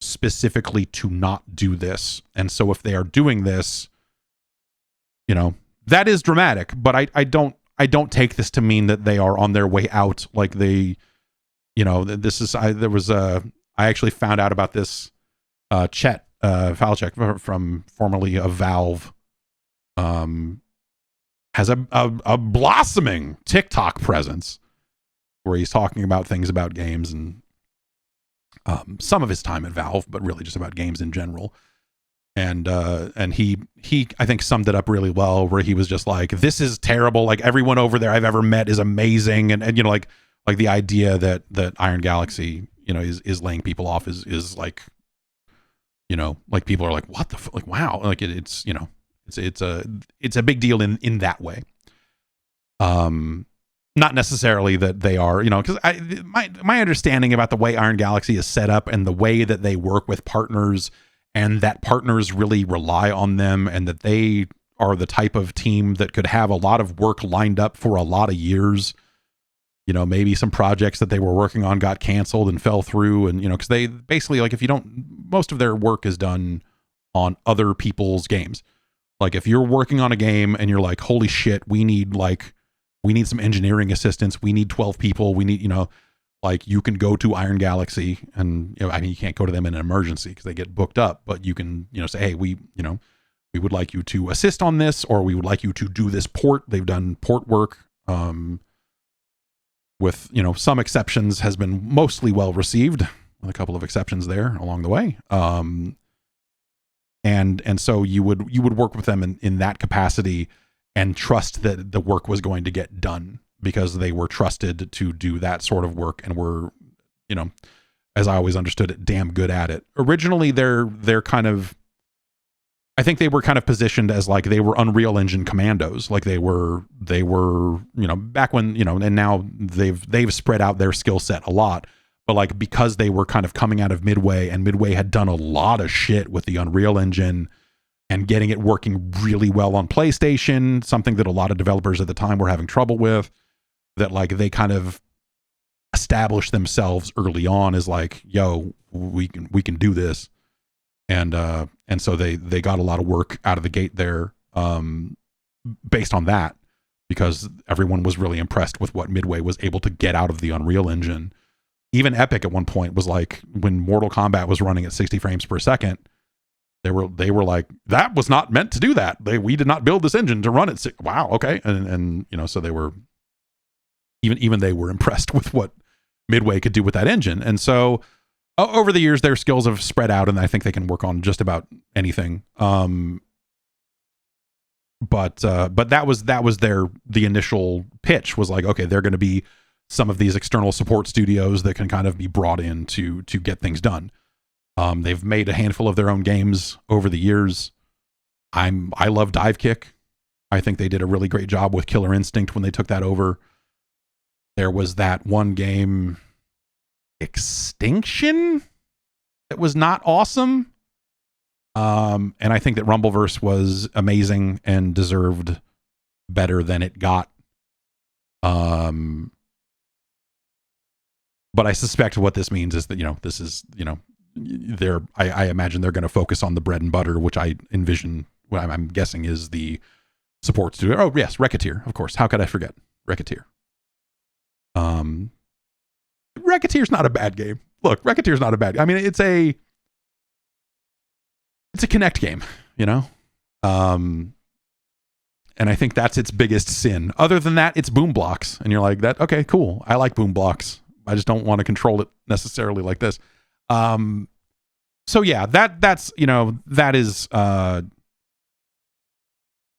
specifically to not do this. And so if they are doing this, that is dramatic, but I don't take this to mean that they are on their way out. Like they, I actually found out about this, Chet, Falchek from formerly of Valve, has a blossoming TikTok presence where he's talking about things about games and some of his time at Valve, but really just about games in general. And he I think summed it up really well, where he was just like, this is terrible. Like everyone over there I've ever met is amazing. And like the idea that Iron Galaxy, is laying people off is like, like people are like, what the like, wow. Like it's it's a big deal in that way. Not necessarily that they are, because my understanding about the way Iron Galaxy is set up and the way that they work with partners, and that partners really rely on them, and that they are the type of team that could have a lot of work lined up for a lot of years. Maybe some projects that they were working on got canceled and fell through, and because they basically, like, if you don't, most of their work is done on other people's games. Like if you're working on a game and you're like, holy shit, we need some engineering assistance. We need 12 people. We need, like you can go to Iron Galaxy and, you can't go to them in an emergency because they get booked up, but you can, say, hey, we would like you to assist on this, or we would like you to do this port. They've done port work, with, some exceptions, has been mostly well received, with a couple of exceptions there along the way. And so you would work with them in that capacity and trust that the work was going to get done because they were trusted to do that sort of work and were, as I always understood it, damn good at it. Originally, they're kind of, I think they were kind of positioned as like they were Unreal Engine commandos. Like they were, back when, and now they've spread out their skill set a lot. But like, because they were kind of coming out of Midway, and Midway had done a lot of shit with the Unreal Engine and getting it working really well on PlayStation, something that a lot of developers at the time were having trouble with, that like they kind of established themselves early on as like, yo, we can do this. And so they got a lot of work out of the gate there, based on that, because everyone was really impressed with what Midway was able to get out of the Unreal Engine. Even Epic at one point was like, when Mortal Kombat was running at 60 frames per second, they were like, that was not meant to do that. We did not build this engine to run it. Wow. Okay. And so they were, even they were impressed with what Midway could do with that engine. And so over the years, their skills have spread out, and I think they can work on just about anything. But that was the initial pitch, was like, okay, they're going to be some of these external support studios that can kind of be brought in to get things done. They've made a handful of their own games over the years. I love Dive Kick. I think they did a really great job with Killer Instinct when they took that over. There was that one game, Extinction, that was not awesome. And I think that Rumbleverse was amazing and deserved better than it got. But I suspect what this means is that, this is, I imagine they're going to focus on the bread and butter, which I envision, what I'm guessing is the support studio. Oh, yes, Racketeer, of course. How could I forget? Racketeer. Racketeer's not a bad game. Look, Racketeer's not a bad game. I mean, it's a Connect game, and I think that's its biggest sin. Other than that, it's Boom Blocks, and you're like, that okay, cool. I like Boom Blocks. I just don't want to control it necessarily like this. So yeah, that's that is I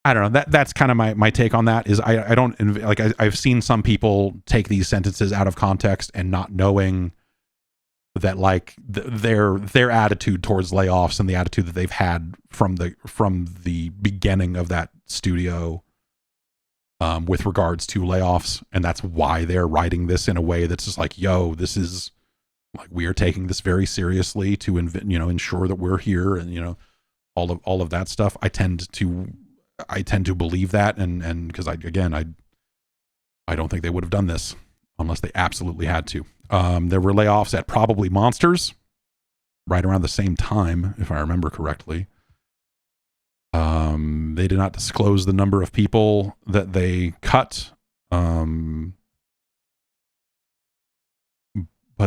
don't know. That's kind of my take on that. Is I don't like I've seen some people take these sentences out of context and not knowing that like their attitude towards layoffs and the attitude that they've had from the beginning of that studio with regards to layoffs, and that's why they're writing this in a way that's just like, yo, this is like, we are taking this very seriously to ensure that we're here, and all of that stuff. I tend to believe that, and because I don't think they would have done this unless they absolutely had to. There were layoffs at Probably Monsters right around the same time, if I remember correctly. They did not disclose the number of people that they cut, but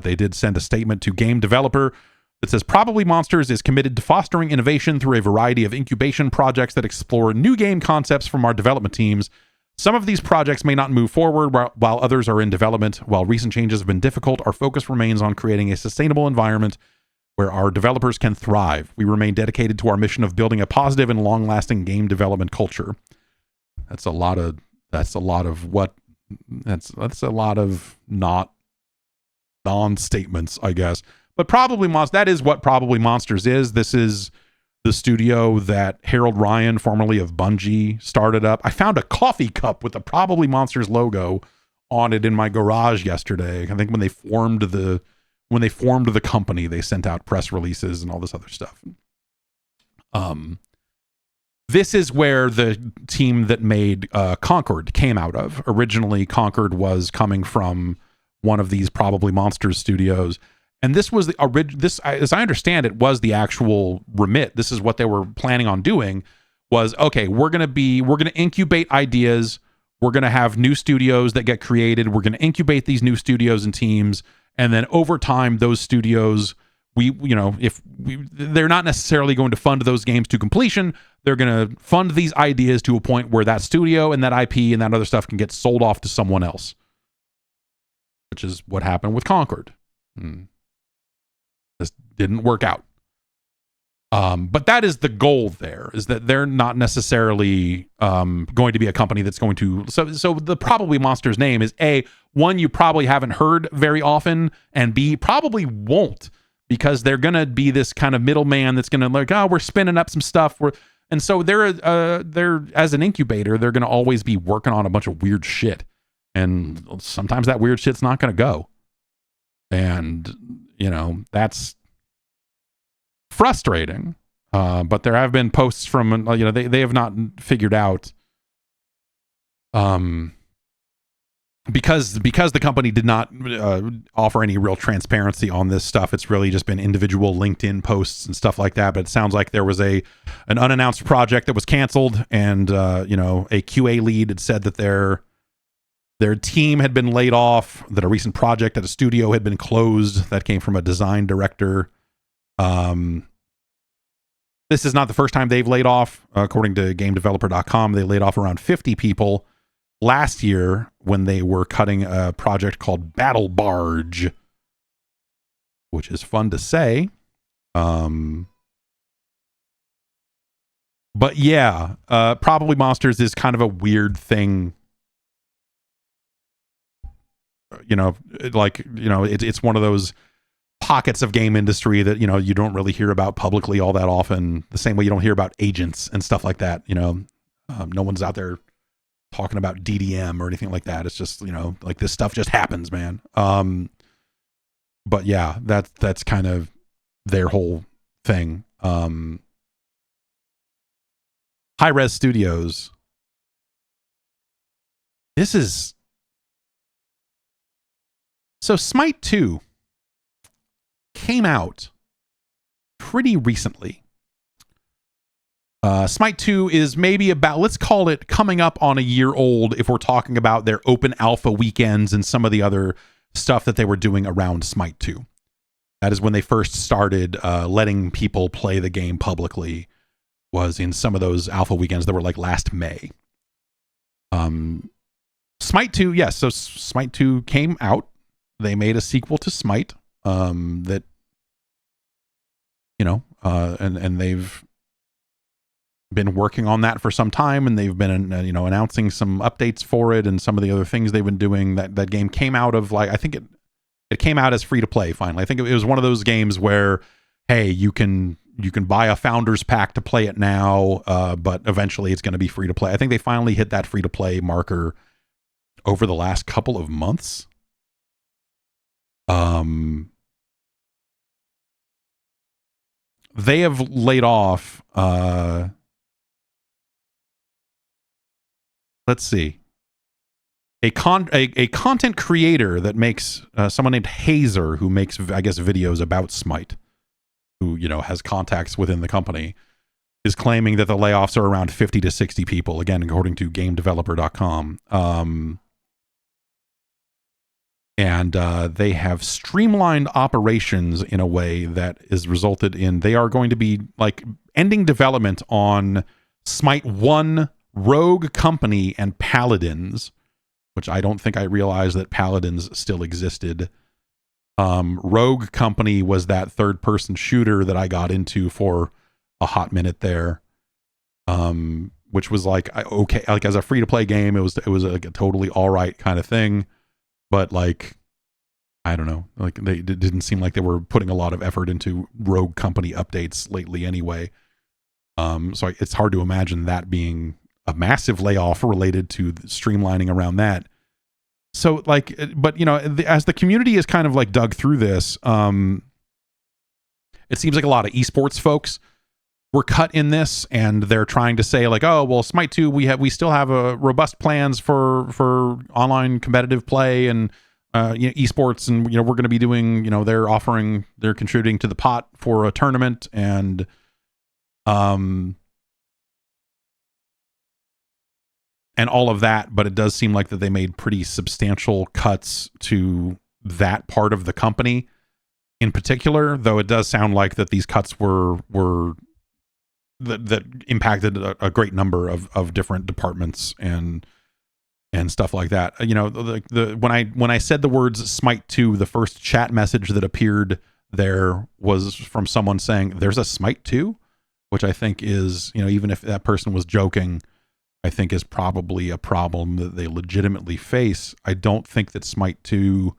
they did send a statement to game developer that says Probably Monsters is committed to fostering innovation through a variety of incubation projects that explore new game concepts from our development teams. Some of these projects may not move forward while others are in development. While recent changes have been difficult, our focus remains on creating a sustainable environment where our developers can thrive. We remain dedicated to our mission of building a positive and long-lasting game development culture. That's a lot of not non-statements, I guess. But that is what Probably Monsters is. This is the studio that Harold Ryan, formerly of Bungie, started up. I found a coffee cup with the Probably Monsters logo on it in my garage yesterday. I think when they formed the company, they sent out press releases and all this other stuff. This is where the team that made Concord came out of. Originally, Concord was coming from one of these Probably Monsters studios. And this was this, as I understand it, was the actual remit. This is what they were planning on doing was, okay, we're going to incubate ideas. We're going to have new studios that get created. We're going to incubate these new studios and teams. And then over time, those studios, they're not necessarily going to fund those games to completion. They're going to fund these ideas to a point where that studio and that IP and that other stuff can get sold off to someone else, which is what happened with Concord. This didn't work out. But that is the goal there, is that they're not necessarily going to be a company that's going to... So the Probably Monsters name is A, one, you probably haven't heard very often, and B, probably won't, because they're going to be this kind of middleman that's going to like, oh, we're spinning up some stuff. And so they're as an incubator, they're going to always be working on a bunch of weird shit. And sometimes that weird shit's not going to go. And... that's frustrating. But there have been posts from, they have not figured out, because the company did not offer any real transparency on this stuff. It's really just been individual LinkedIn posts and stuff like that. But it sounds like there was an unannounced project that was canceled, and a QA lead had said that their team had been laid off, that a recent project at a studio had been closed. That came from a design director. This is not the first time they've laid off. According to GameDeveloper.com, they laid off around 50 people last year when they were cutting a project called Battle Barge, which is fun to say. But yeah, Probably Monsters is kind of a weird thing. It's one of those pockets of game industry that, you don't really hear about publicly all that often, the same way you don't hear about agents and stuff like that. No one's out there talking about DDM or anything like that. It's just, like this stuff just happens, man. But yeah, that's kind of their whole thing. Hi-Res Studios. This is... So Smite 2 came out pretty recently. Smite 2 is maybe about, let's call it coming up on a year old if we're talking about their open alpha weekends and some of the other stuff that they were doing around Smite 2. That is when they first started letting people play the game publicly, was in some of those alpha weekends that were like last May. Smite 2, yes, so Smite 2 came out. They made a sequel to Smite that, you know, and they've been working on that for some time, and they've been announcing some updates for it and some of the other things they've been doing. That game came out of, like, I think it came out as free to play finally. I think it was one of those games where, hey, you can buy a founders pack to play it now, but eventually it's going to be free to play. I think they finally hit that free to play marker over the last couple of months. They have laid off let's see, a content creator that makes someone named Hazer, who makes, I guess, videos about Smite, who, you know, has contacts within the company, is claiming that the layoffs are around 50 to 60 people, again, according to GameDeveloper.com. And they have streamlined operations in a way that has resulted in, they are going to be like ending development on Smite 1, Rogue Company, and Paladins, which I don't think I realized that Paladins still existed. Rogue Company was that third-person shooter that I got into for a hot minute there, which was like, okay, like as a free-to-play game, it was like a totally all right kind of thing. But like, I don't know, like it didn't seem like they were putting a lot of effort into Rogue Company updates lately anyway. So it's hard to imagine that being a massive layoff related to streamlining around that. So like, but you know, as the community is kind of like dug through this, it seems like a lot of esports folks were cut in this, and they're trying to say like, oh well, Smite 2, we still have a robust plans for online competitive play and you know, esports, and you know, we're going to be doing, you know, they're contributing to the pot for a tournament, and all of that. But it does seem like that they made pretty substantial cuts to that part of the company in particular, though it does sound like that these cuts were that impacted a great number of different departments and stuff like that. You know, when I said the words Smite 2, the first chat message that appeared there was from someone saying there's a Smite 2, which I think is, you know, even if that person was joking, I think is probably a problem that they legitimately face. I don't think that Smite 2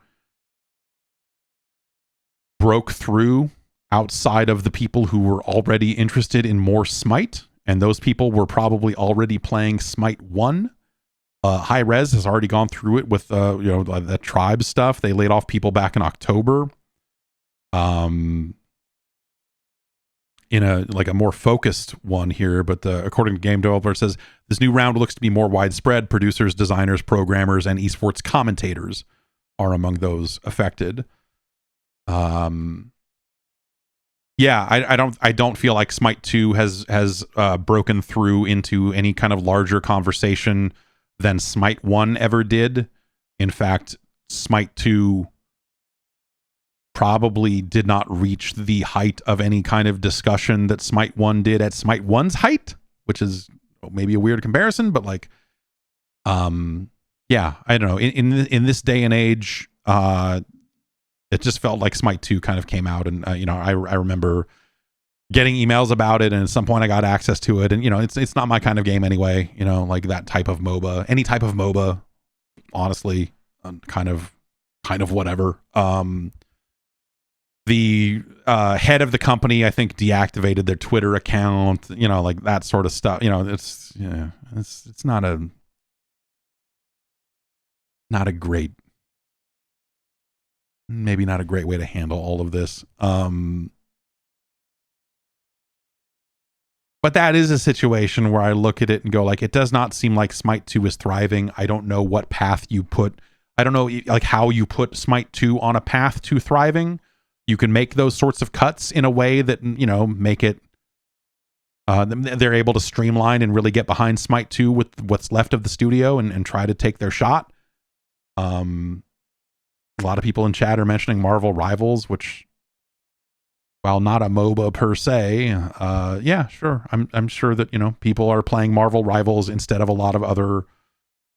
broke through outside of the people who were already interested in more Smite, and those people were probably already playing Smite 1. Hi-Res has already gone through it with you know, the tribe stuff. They laid off people back in October. In a like a more focused one here, but according to Game Developer, it says this new round looks to be more widespread. Producers, designers, programmers, and esports commentators are among those affected. Yeah, I don't feel like Smite 2 has broken through into any kind of larger conversation than Smite 1 ever did. In fact, Smite 2 probably did not reach the height of any kind of discussion that Smite 1 did at Smite 1's height, which is maybe a weird comparison, but like, yeah, I don't know. In this day and age, it just felt like Smite 2 kind of came out, and you know, I remember getting emails about it, and at some point I got access to it, and you know, it's not my kind of game anyway, you know, like that type of MOBA, any type of MOBA, honestly, kind of whatever. The head of the company, I think, deactivated their Twitter account, you know, like that sort of stuff. You know, it's not a great, maybe not a great way to handle all of this. But But that is a situation where I look at it and go, like, it does not seem like Smite 2 is thriving. I don't know what path you put. I don't know, like, how you put Smite 2 on a path to thriving. You can make those sorts of cuts in a way that, you know, make it, they're able to streamline and really get behind Smite 2 with what's left of the studio and try to take their shot. A lot of people in chat are mentioning Marvel Rivals, which, while not a MOBA per se, yeah, sure. I'm sure that, you know, people are playing Marvel Rivals instead of a lot of other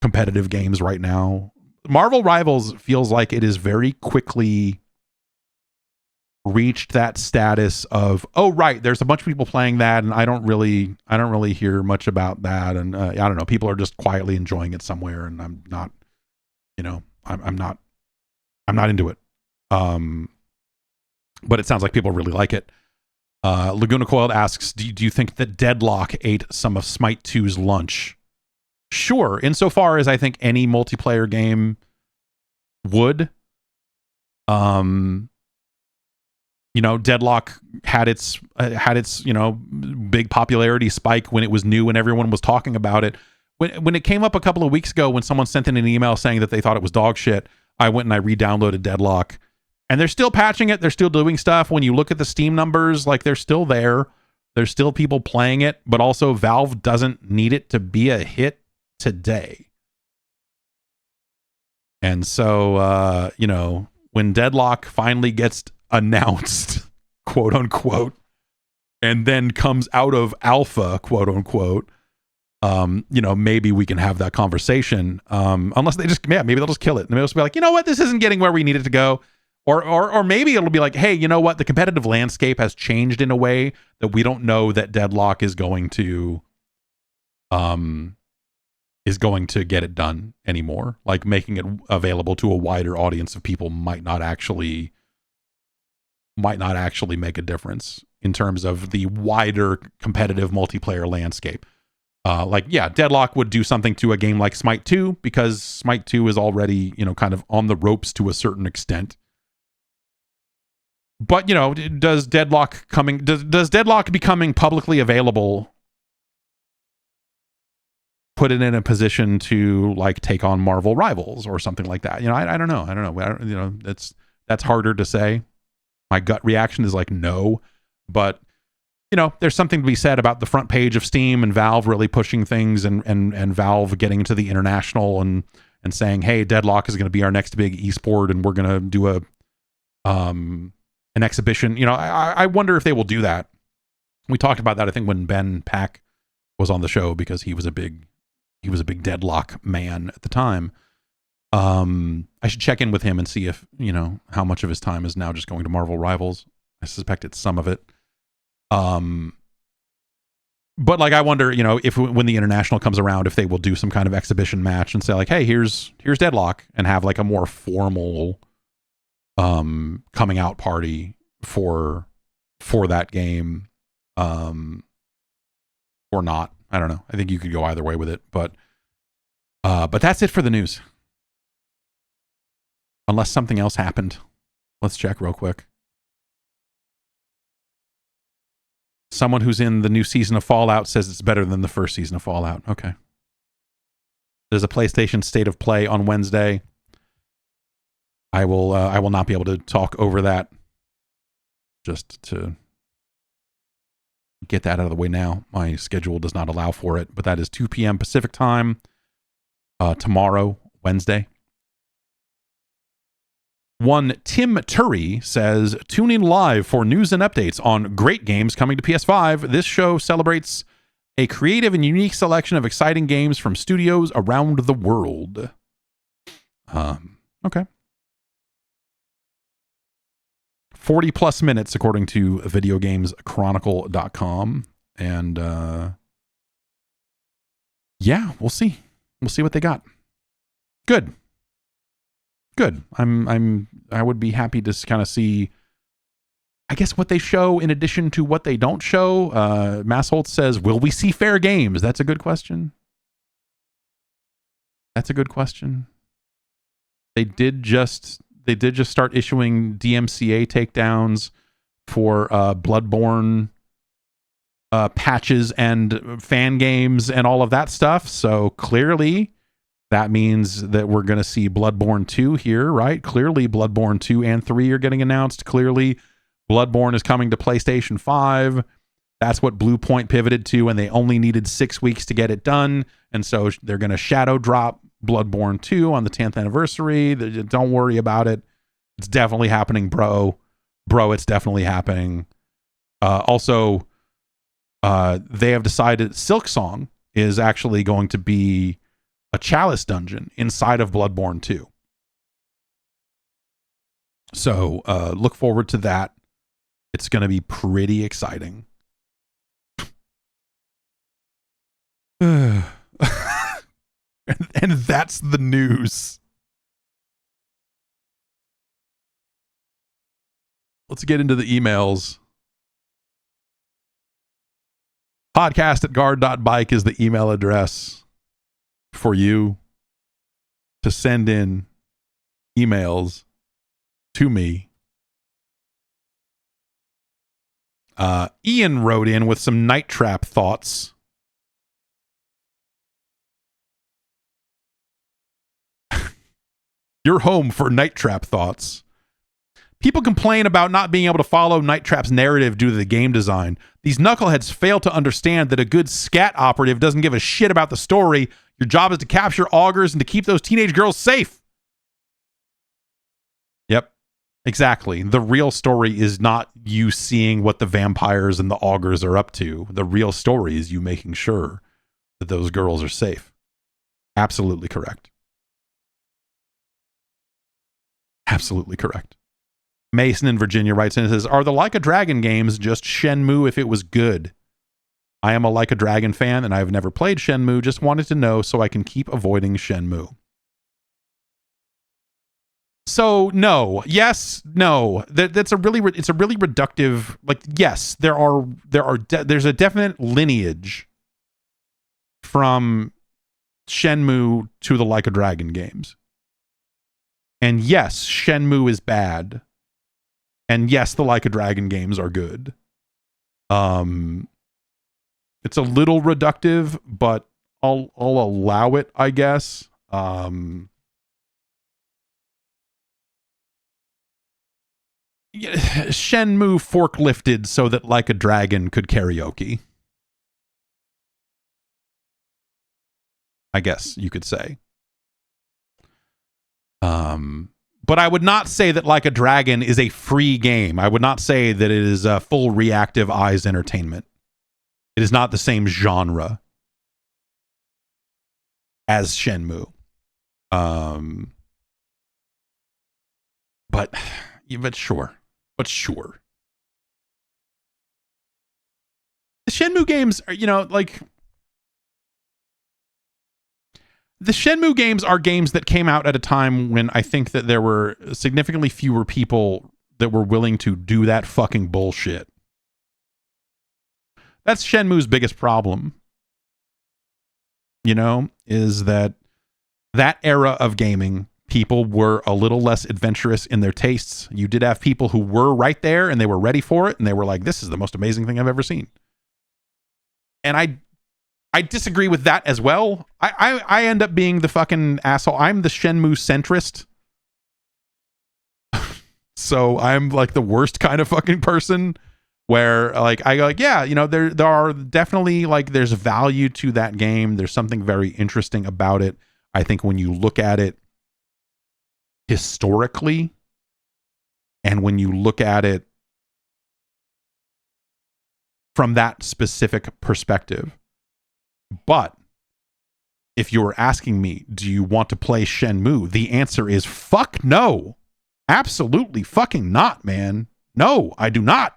competitive games right now. Marvel Rivals feels like it is very quickly reached that status of, oh, right, there's a bunch of people playing that, and I don't really hear much about that, and I don't know, people are just quietly enjoying it somewhere, and I'm not, you know, I'm not into it. But it sounds like people really like it. Laguna Coiled asks, do you think that Deadlock ate some of Smite 2's lunch? Sure, insofar as I think any multiplayer game would. You know, Deadlock had its you know, big popularity spike when it was new and everyone was talking about it. When it came up a couple of weeks ago, when someone sent in an email saying that they thought it was dog shit, I went and I re-downloaded Deadlock. And they're still patching it. They're still doing stuff. When you look at the Steam numbers, like, they're still there. There's still people playing it. But also, Valve doesn't need it to be a hit today. And so, you know, when Deadlock finally gets announced, quote unquote, and then comes out of alpha, quote unquote, you know, maybe we can have that conversation. Unless they just, maybe they'll just kill it. And they'll just be like, you know what, this isn't getting where we need it to go. Or maybe it'll be like, hey, you know what, the competitive landscape has changed in a way that we don't know that Deadlock is going to get it done anymore. Like, making it available to a wider audience of people might not actually make a difference in terms of the wider competitive multiplayer landscape. Like, yeah, Deadlock would do something to a game like Smite 2, because Smite 2 is already, you know, kind of on the ropes to a certain extent. But, you know, does Deadlock becoming publicly available put it in a position to, like, take on Marvel Rivals or something like that? You know, I don't know. You know, that's harder to say. My gut reaction is like, no. But, you know, there's something to be said about the front page of Steam and Valve really pushing things, and Valve getting to the international and saying, hey, Deadlock is going to be our next big esport, and we're going to do an exhibition. You know, I wonder if they will do that. We talked about that, I think, when Ben Pack was on the show, because he was a big Deadlock man at the time. I should check in with him and see if, you know, how much of his time is now just going to Marvel Rivals. I suspect it's some of it. But, like, I wonder, you know, if when the international comes around, if they will do some kind of exhibition match and say, like, hey, here's Deadlock, and have, like, a more formal coming out party for that game, or not. I don't know. I think you could go either way with it, but that's it for the news. Unless something else happened. Let's check real quick. Someone who's in the new season of Fallout says it's better than the first season of Fallout. Okay. There's a PlayStation State of Play on Wednesday. I will not be able to talk over that, just to get that out of the way now. My schedule does not allow for it, but that is 2 p.m. Pacific time tomorrow, Wednesday. One Tim Turry says, tune in live for news and updates on great games coming to PS5. This show celebrates a creative and unique selection of exciting games from studios around the world. Okay. 40 plus minutes, according to videogameschronicle.com. And yeah, we'll see. We'll see what they got. Good. I would be happy to kind of see, I guess, what they show in addition to what they don't show. Massholt says, will we see fair games? That's a good question. They did just start issuing DMCA takedowns for Bloodborne patches and fan games and all of that stuff. So clearly that means that we're going to see Bloodborne 2 here, right? Clearly Bloodborne 2 and 3 are getting announced. Clearly Bloodborne is coming to PlayStation 5. That's what Blue Point pivoted to, and they only needed 6 weeks to get it done. And so they're going to shadow drop Bloodborne 2 on the 10th anniversary. Don't worry about it. It's definitely happening, bro. Bro, it's definitely happening. Also, they have decided Silksong is actually going to be a chalice dungeon inside of Bloodborne 2. So look forward to that. It's going to be pretty exciting. And that's the news. Let's get into the emails. Podcast@guard.bike is the email address for you to send in emails to me. Ian wrote in with some Night Trap thoughts. You're home for Night Trap thoughts. People complain about not being able to follow Night Trap's narrative due to the game design. These knuckleheads fail to understand that a good scat operative doesn't give a shit about the story. Your job is to capture augurs and to keep those teenage girls safe. Yep, exactly. The real story is not you seeing what the vampires and the augurs are up to. The real story is you making sure that those girls are safe. Absolutely correct. Absolutely correct. Mason in Virginia writes in and says, are the Like a Dragon games just Shenmue if it was good? I am a Like a Dragon fan and I have never played Shenmue, just wanted to know so I can keep avoiding Shenmue. So no, yes, no. It's a really reductive, like, yes, there's a definite lineage from Shenmue to the Like a Dragon games. And yes, Shenmue is bad. And yes, the Like a Dragon games are good. It's a little reductive, but I'll allow it, I guess. Shenmue forklifted so that Like a Dragon could karaoke. I guess you could say. But I would not say that Like a Dragon is a free game. I would not say that it is a full reactive eyes entertainment. It is not the same genre as Shenmue. But sure. The Shenmue games are, like, the Shenmue games are games that came out at a time when I think that there were significantly fewer people that were willing to do that fucking bullshit. That's Shenmue's biggest problem. Is that era of gaming, people were a little less adventurous in their tastes. You did have people who were right there and they were ready for it and they were like, this is the most amazing thing I've ever seen. And I disagree with that as well. I end up being the fucking asshole. I'm the Shenmue centrist. So I'm like the worst kind of fucking person where like I go like, yeah, there are definitely like there's value to that game. There's something very interesting about it. I think when you look at it historically and when you look at it from that specific perspective. But if you were asking me, do you want to play Shenmue? The answer is fuck no. Absolutely fucking not, man. No, I do not.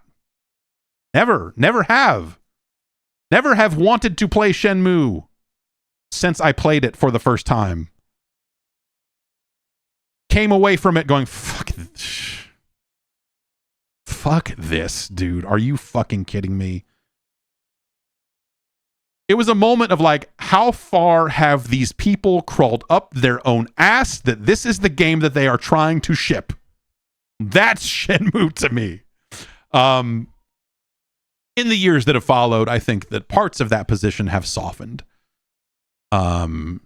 Never have. Never have wanted to play Shenmue since I played it for the first time. Came away from it going, fuck this, dude. Are you fucking kidding me? It was a moment of like, how far have these people crawled up their own ass that this is the game that they are trying to ship? That's Shenmue to me. in the years that have followed, I think that parts of that position have softened. To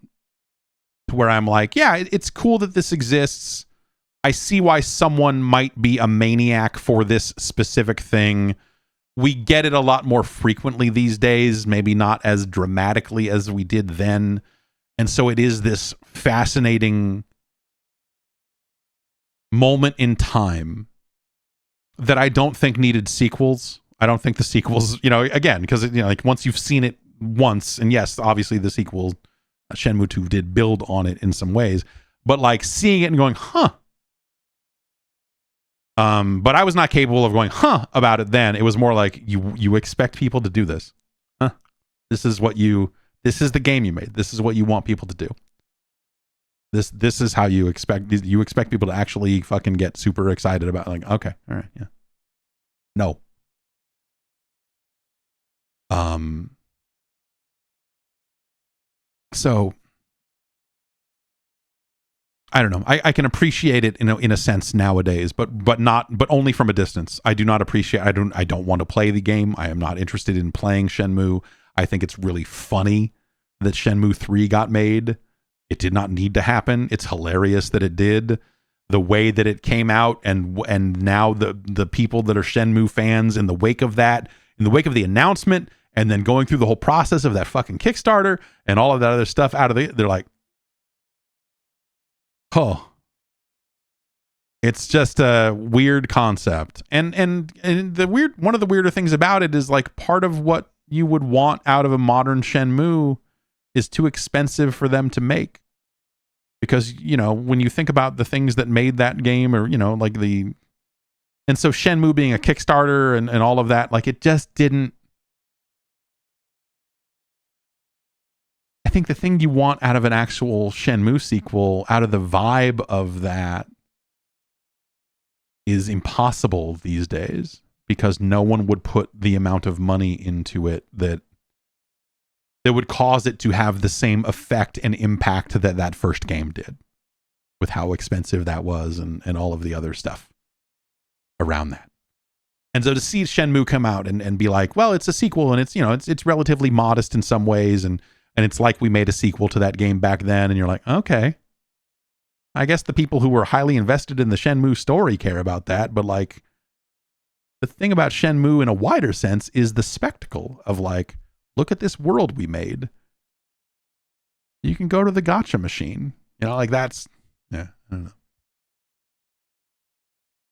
where I'm like, yeah, it's cool that this exists. I see why someone might be a maniac for this specific thing. We get it a lot more frequently these days, maybe not as dramatically as we did then. And so it is this fascinating moment in time that I don't think needed sequels. I don't think the sequels, again, because like once you've seen it once, and yes, obviously the sequel, Shenmue 2 did build on it in some ways, but like seeing it and going, huh. But I was not capable of going, huh, about it then. It was more like, you expect people to do this. Huh. This is the game you made. This is what you want people to do. This is how you expect people to actually fucking get super excited about, like, okay, all right, yeah. No. So I don't know. I can appreciate it in a sense nowadays, but only from a distance. I do not appreciate. I don't want to play the game. I am not interested in playing Shenmue. I think it's really funny that Shenmue 3 got made. It did not need to happen. It's hilarious that it did. The way that it came out, and now the people that are Shenmue fans in the wake of that, in the wake of the announcement, and then going through the whole process of that fucking Kickstarter and all of that other stuff they're like, oh, it's just a weird concept. And one of the weirder things about it is, like, part of what you would want out of a modern Shenmue is too expensive for them to make. Because, when you think about the things that made that game, or, and so Shenmue being a Kickstarter and all of that, like, it just didn't. I think the thing you want out of an actual Shenmue sequel, out of the vibe of that, is impossible these days, because no one would put the amount of money into it that would cause it to have the same effect and impact that first game did, with how expensive that was and all of the other stuff around that. And so to see Shenmue come out and be like, well, it's a sequel, and it's, it's relatively modest in some ways, and it's like we made a sequel to that game back then, and you're like, okay, I guess the people who were highly invested in the Shenmue story care about that, but, like, the thing about Shenmue in a wider sense is the spectacle of, like, look at this world we made. You can go to the gacha machine. Like, that's, yeah, I don't know.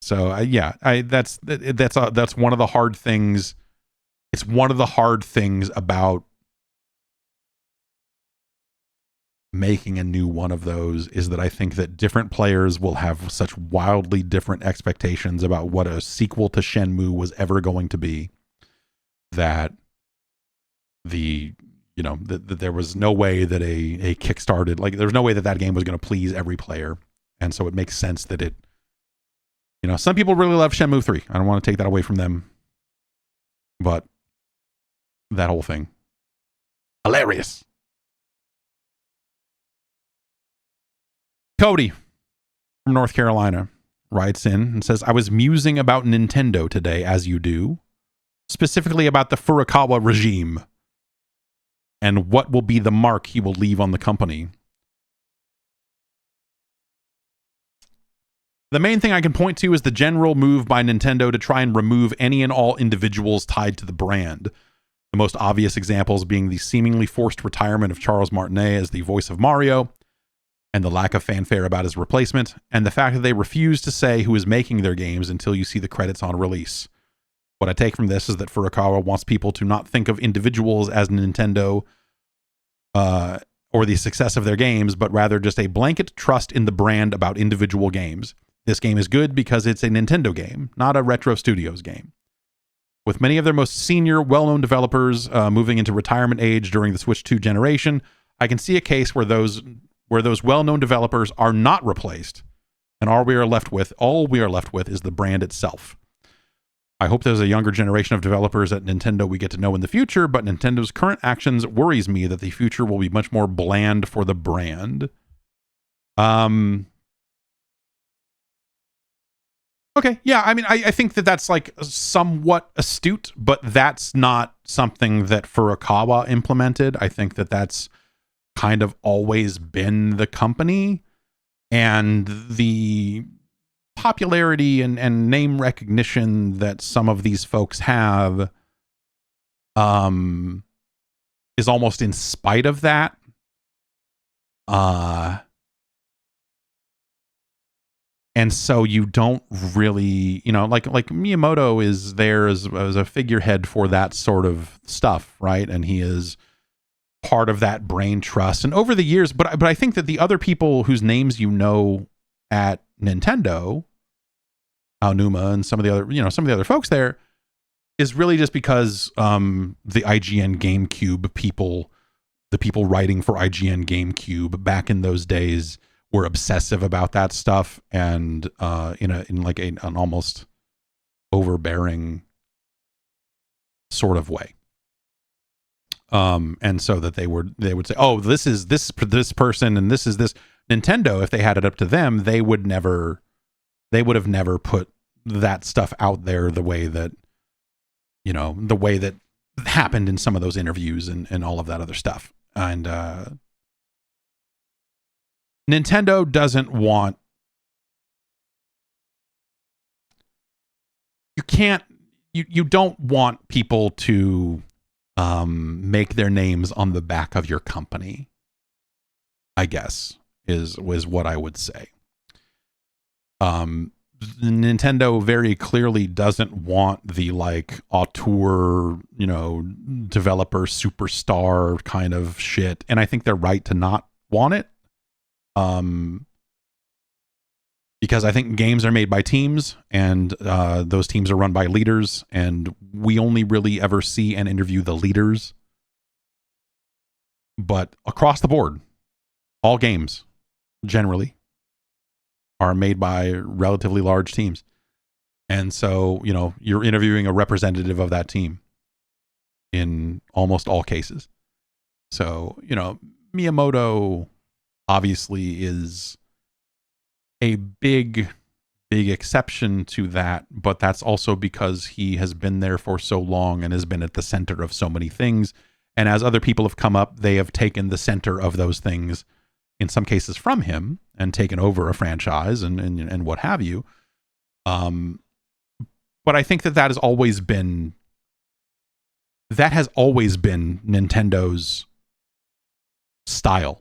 So that's one of the hard things. It's one of the hard things about making a new one of those, is that I think that different players will have such wildly different expectations about what a sequel to Shenmue was ever going to be, that that there was no way that a Kickstarted, like, there's no way that game was going to please every player. And so it makes sense that it, some people really love Shenmue 3. I don't want to take that away from them, but that whole thing, hilarious. Cody from North Carolina writes in and says, I was musing about Nintendo today, as you do, specifically about the Furukawa regime and what will be the mark he will leave on the company. The main thing I can point to is the general move by Nintendo to try and remove any and all individuals tied to the brand. The most obvious examples being the seemingly forced retirement of Charles Martinet as the voice of Mario, and the lack of fanfare about his replacement, and the fact that they refuse to say who is making their games until you see the credits on release. What I take from this is that Furukawa wants people to not think of individuals as Nintendo or the success of their games, but rather just a blanket trust in the brand about individual games. This game is good because it's a Nintendo game, not a Retro Studios game. With many of their most senior, well-known developers moving into retirement age during the Switch 2 generation, I can see a case where those well-known developers are not replaced, and all we are left with is the brand itself. I hope there's a younger generation of developers at Nintendo we get to know in the future, but Nintendo's current actions worries me that the future will be much more bland for the brand. Okay, yeah, I mean, I think that that's like somewhat astute, but that's not something that Furukawa implemented. I think that that's kind of always been the company, and the popularity and name recognition that some of these folks have is almost in spite of that. And so you don't really, like Miyamoto is there as a figurehead for that sort of stuff, right? And he is part of that brain trust. And over the years, but I think that the other people whose names at Nintendo, Aonuma and some of the other folks there, is really just because the IGN GameCube people, the people writing for IGN GameCube back in those days, were obsessive about that stuff, and in like an almost overbearing sort of way. And so that they would say, oh, this is this person and this is this. Nintendo, if they had it up to them, they would have never put that stuff out there the way that happened in some of those interviews and all of that other stuff. And Nintendo doesn't want, you don't want people to make their names on the back of your company, I guess, is what I would say. Nintendo very clearly doesn't want the like auteur, developer superstar kind of shit. And I think they're right to not want it. Because I think games are made by teams, and those teams are run by leaders, and we only really ever see and interview the leaders. But across the board, all games generally are made by relatively large teams. And so, you're interviewing a representative of that team in almost all cases. So, Miyamoto obviously is a big exception to that, but that's also because he has been there for so long and has been at the center of so many things. And as other people have come up, they have taken the center of those things, in some cases from him, and taken over a franchise and what have you. But I think that has always been Nintendo's style.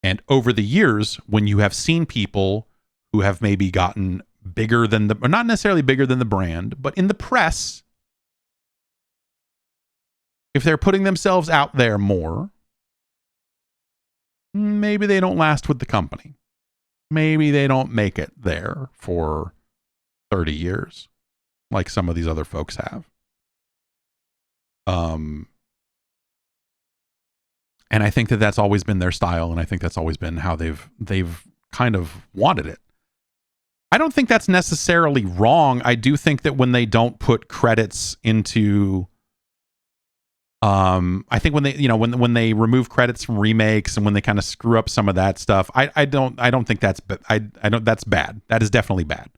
And over the years, when you have seen people who have maybe gotten bigger than or not necessarily bigger than the brand, but in the press, if they're putting themselves out there more, maybe they don't last with the company. Maybe they don't make it there for 30 years, like some of these other folks have. And I think that that's always been their style, and I think that's always been how they've kind of wanted it. I don't think that's necessarily wrong. I do think that when they don't put credits into, I think when they, when they remove credits from remakes and when they kind of screw up some of that stuff, I don't think that's that's bad. That is definitely bad.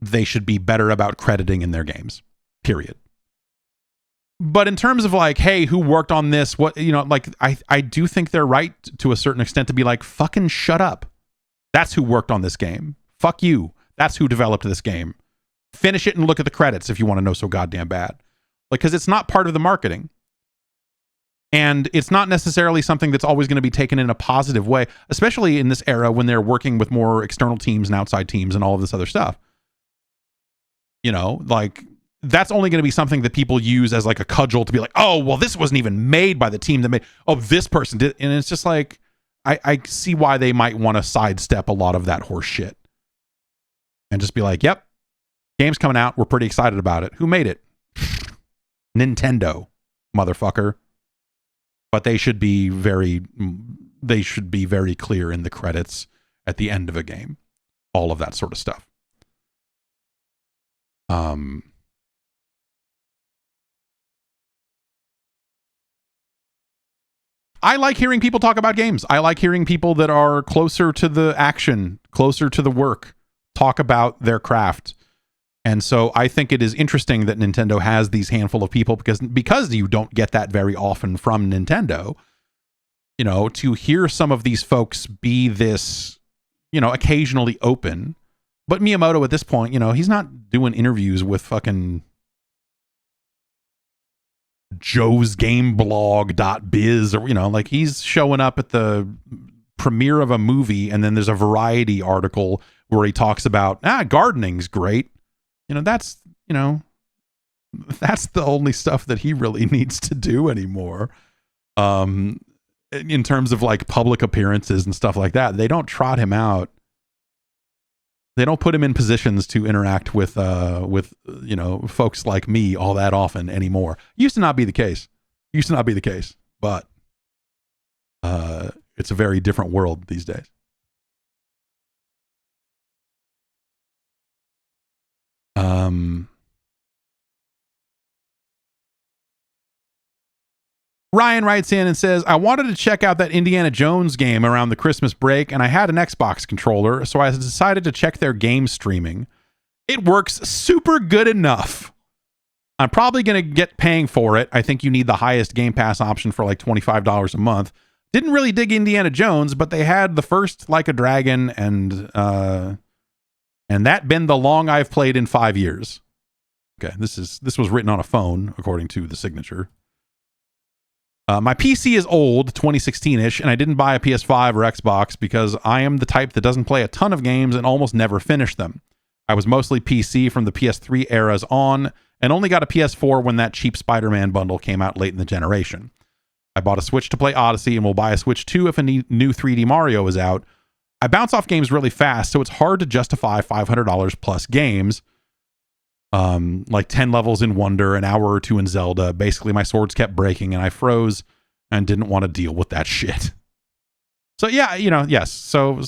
They should be better about crediting in their games. Period. But in terms of like, hey, who worked on this? What, I do think they're right to a certain extent to be like, fucking shut up. That's who worked on this game. Fuck you. That's who developed this game. Finish it and look at the credits if you want to know so goddamn bad. Like, because it's not part of the marketing. And it's not necessarily something that's always going to be taken in a positive way, especially in this era when they're working with more external teams and outside teams and all of this other stuff. That's only going to be something that people use as like a cudgel to be like, oh, well, this wasn't even made by the team that made, oh, this person did. And it's just like, I see why they might want to sidestep a lot of that horse shit and just be like, yep, game's coming out. We're pretty excited about it. Who made it? Nintendo, motherfucker. But they should be very clear in the credits at the end of a game. All of that sort of stuff. I like hearing people talk about games. I like hearing people that are closer to the action, closer to the work, talk about their craft. And so I think it is interesting that Nintendo has these handful of people because you don't get that very often from Nintendo, you know, to hear some of these folks be this, you know, occasionally open. But Miyamoto at this point, you know, he's not doing interviews with fucking joesgameblog.biz or, you know, like he's showing up at the premiere of a movie and then there's a Variety article where he talks about, gardening's great. You know, that's the only stuff that he really needs to do anymore. In terms of like public appearances and stuff like that, they don't trot him out. They don't put him in positions to interact with you know, folks like me all that often anymore. Used to not be the case, but it's a very different world these days. Ryan writes in and says, I wanted to check out that Indiana Jones game around the Christmas break, and I had an Xbox controller, so I decided to check their game streaming. It works super good enough. I'm probably going to get paying for it. I think you need the highest Game Pass option for like $25 a month. Didn't really dig Indiana Jones, but they had the first Like a Dragon, and that been the long I've played in 5 years. Okay, this was written on a phone, according to the signature. My PC is old, 2016-ish, and I didn't buy a PS5 or Xbox because I am the type that doesn't play a ton of games and almost never finish them. I was mostly PC from the PS3 eras on, and only got a PS4 when that cheap Spider-Man bundle came out late in the generation. I bought a Switch to play Odyssey and will buy a Switch 2 if a new 3D Mario is out. I bounce off games really fast, so it's hard to justify $500 plus games. Like 10 levels in Wonder, an hour or two in Zelda. Basically, my swords kept breaking and I froze and didn't want to deal with that shit. So yeah, you know, yes. So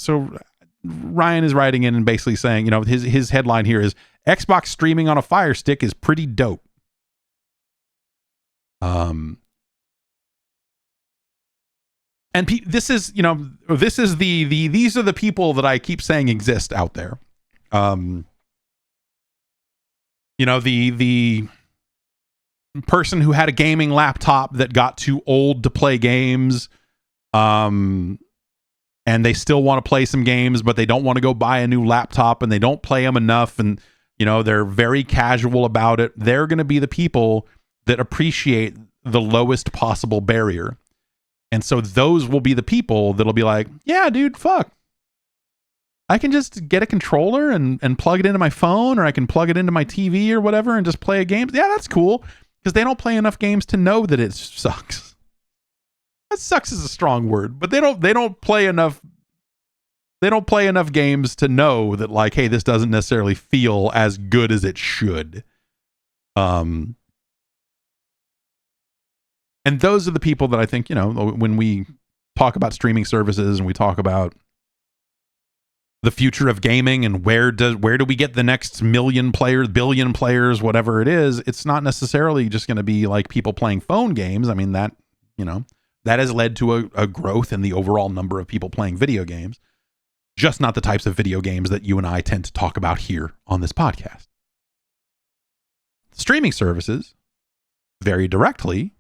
Ryan is writing in and basically saying, you know, his headline here is Xbox streaming on a Fire Stick is pretty dope. And this is, you know, this is these are the people that I keep saying exist out there. You know, the person who had a gaming laptop that got too old to play games, and they still want to play some games, but they don't want to go buy a new laptop and they don't play them enough. And, you know, they're very casual about it. They're going to be the people that appreciate the lowest possible barrier. And so those will be the people that'll be like, yeah, dude, fuck. I can just get a controller and plug it into my phone, or I can plug it into my TV or whatever and just play a game. Yeah, that's cool. Because they don't play enough games to know that it sucks. That sucks is a strong word, but they don't play enough games to know that, like, hey, this doesn't necessarily feel as good as it should. And those are the people that I think, you know, when we talk about streaming services and we talk about the future of gaming and where do we get the next million players, billion players, whatever it is, it's not necessarily just going to be like people playing phone games. I mean, that, you know, that has led to a growth in the overall number of people playing video games, just not the types of video games that you and I tend to talk about here on this podcast. Streaming services very directly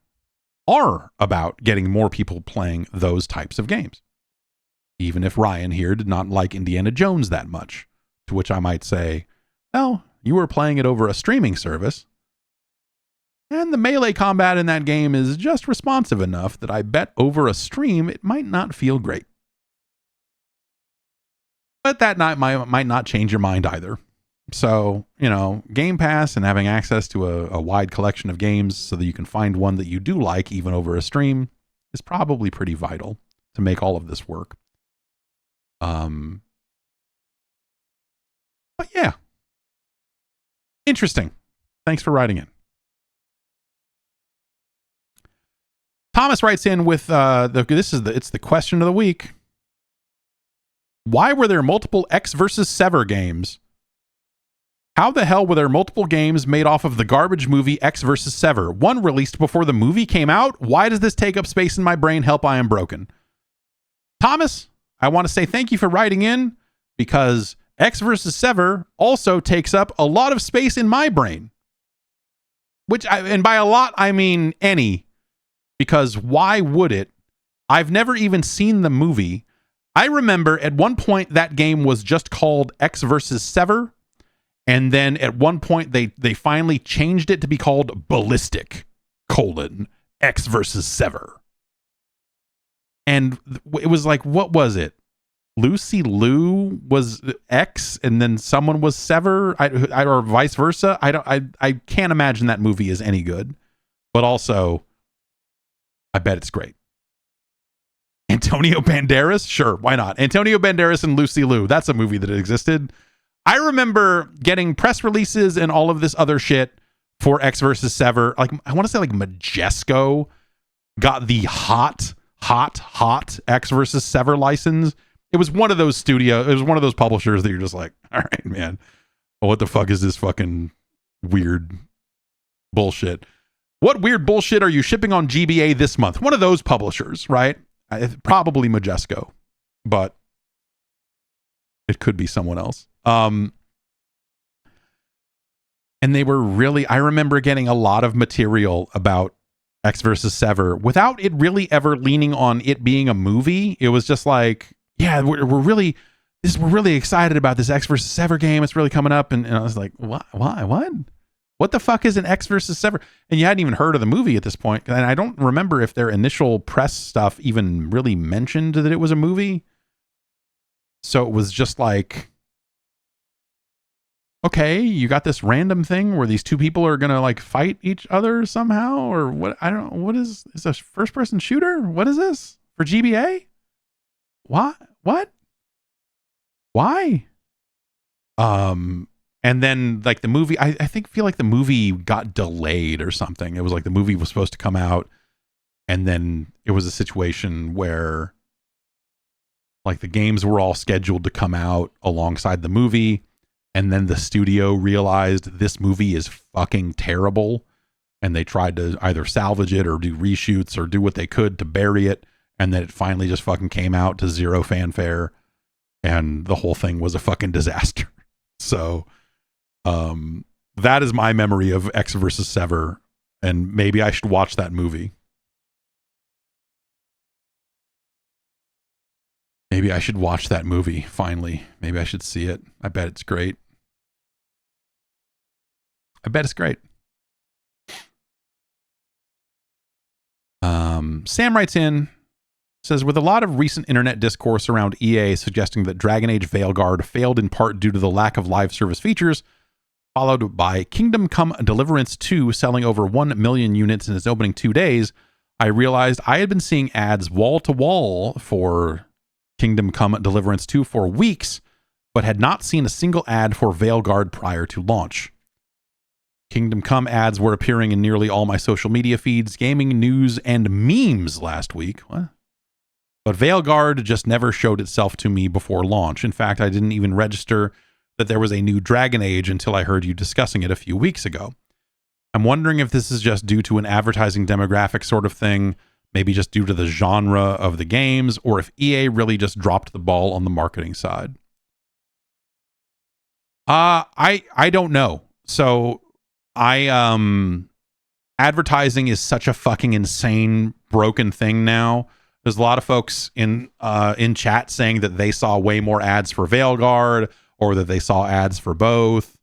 are about getting more people playing those types of games. Even if Ryan here did not like Indiana Jones that much, to which I might say, well, you were playing it over a streaming service, and the melee combat in that game is just responsive enough that I bet over a stream it might not feel great. But that might not change your mind either. So, you know, Game Pass and having access to a wide collection of games so that you can find one that you do like even over a stream is probably pretty vital to make all of this work. But yeah, interesting. Thanks for writing in. Thomas writes in with it's the question of the week. Why were there multiple X versus Sever games? How the hell were there multiple games made off of the garbage movie X versus Sever? One released before the movie came out? Why does this take up space in my brain? Help, I am broken. Thomas, I want to say thank you for writing in, because X versus Sever also takes up a lot of space in my brain. And by a lot, I mean any. Because why would it? I've never even seen the movie. I remember at one point that game was just called X versus Sever. And then at one point they finally changed it to be called Ballistic: X versus Sever. And it was like, what was it? Lucy Liu was X and then someone was Sever, or vice versa. I can't imagine that movie is any good. But also, I bet it's great. Antonio Banderas? Sure, why not? Antonio Banderas and Lucy Liu. That's a movie that existed. I remember getting press releases and all of this other shit for X versus Sever. Like, I want to say like Majesco got the hot X versus Sever license. It was one of those publishers that you're just like, all right, man, what the fuck is this fucking weird bullshit? What weird bullshit are you shipping on GBA this month? One of those publishers, right? Probably Majesco, but it could be someone else. And they were really, I remember getting a lot of material about X versus Sever without it really ever leaning on it being a movie. It was just like, yeah, we're really excited about this X versus Sever game. It's really coming up. And I was like, what? What the fuck is an X versus Sever? And you hadn't even heard of the movie at this point. And I don't remember if their initial press stuff even really mentioned that it was a movie. So it was just like, okay, you got this random thing where these two people are going to like fight each other somehow, or what? I don't know. What is a first person shooter? What is this for GBA? What? Why? And then like the movie, I feel like the movie got delayed or something. It was like the movie was supposed to come out, and then it was a situation where like the games were all scheduled to come out alongside the movie. And then the studio realized this movie is fucking terrible. And they tried to either salvage it or do reshoots or do what they could to bury it. And then it finally just fucking came out to zero fanfare. And the whole thing was a fucking disaster. So that is my memory of X versus Sever. And maybe I should watch that movie. Maybe I should watch that movie, finally. Maybe I should see it. I bet it's great. Sam writes in, says, with a lot of recent internet discourse around EA suggesting that Dragon Age Veilguard failed in part due to the lack of live service features, followed by Kingdom Come Deliverance 2 selling over 1 million units in its opening 2 days, I realized I had been seeing ads wall to wall for Kingdom Come Deliverance 2 for weeks, but had not seen a single ad for Veilguard prior to launch. Kingdom Come ads were appearing in nearly all my social media feeds, gaming news, and memes last week. What? But Veilguard just never showed itself to me before launch. In fact, I didn't even register that there was a new Dragon Age until I heard you discussing it a few weeks ago. I'm wondering if this is just due to an advertising demographic sort of thing, maybe just due to the genre of the games, or if EA really just dropped the ball on the marketing side. I don't know. So advertising is such a fucking insane broken thing now. There's a lot of folks in chat saying that they saw way more ads for Veilguard, or that they saw ads for both,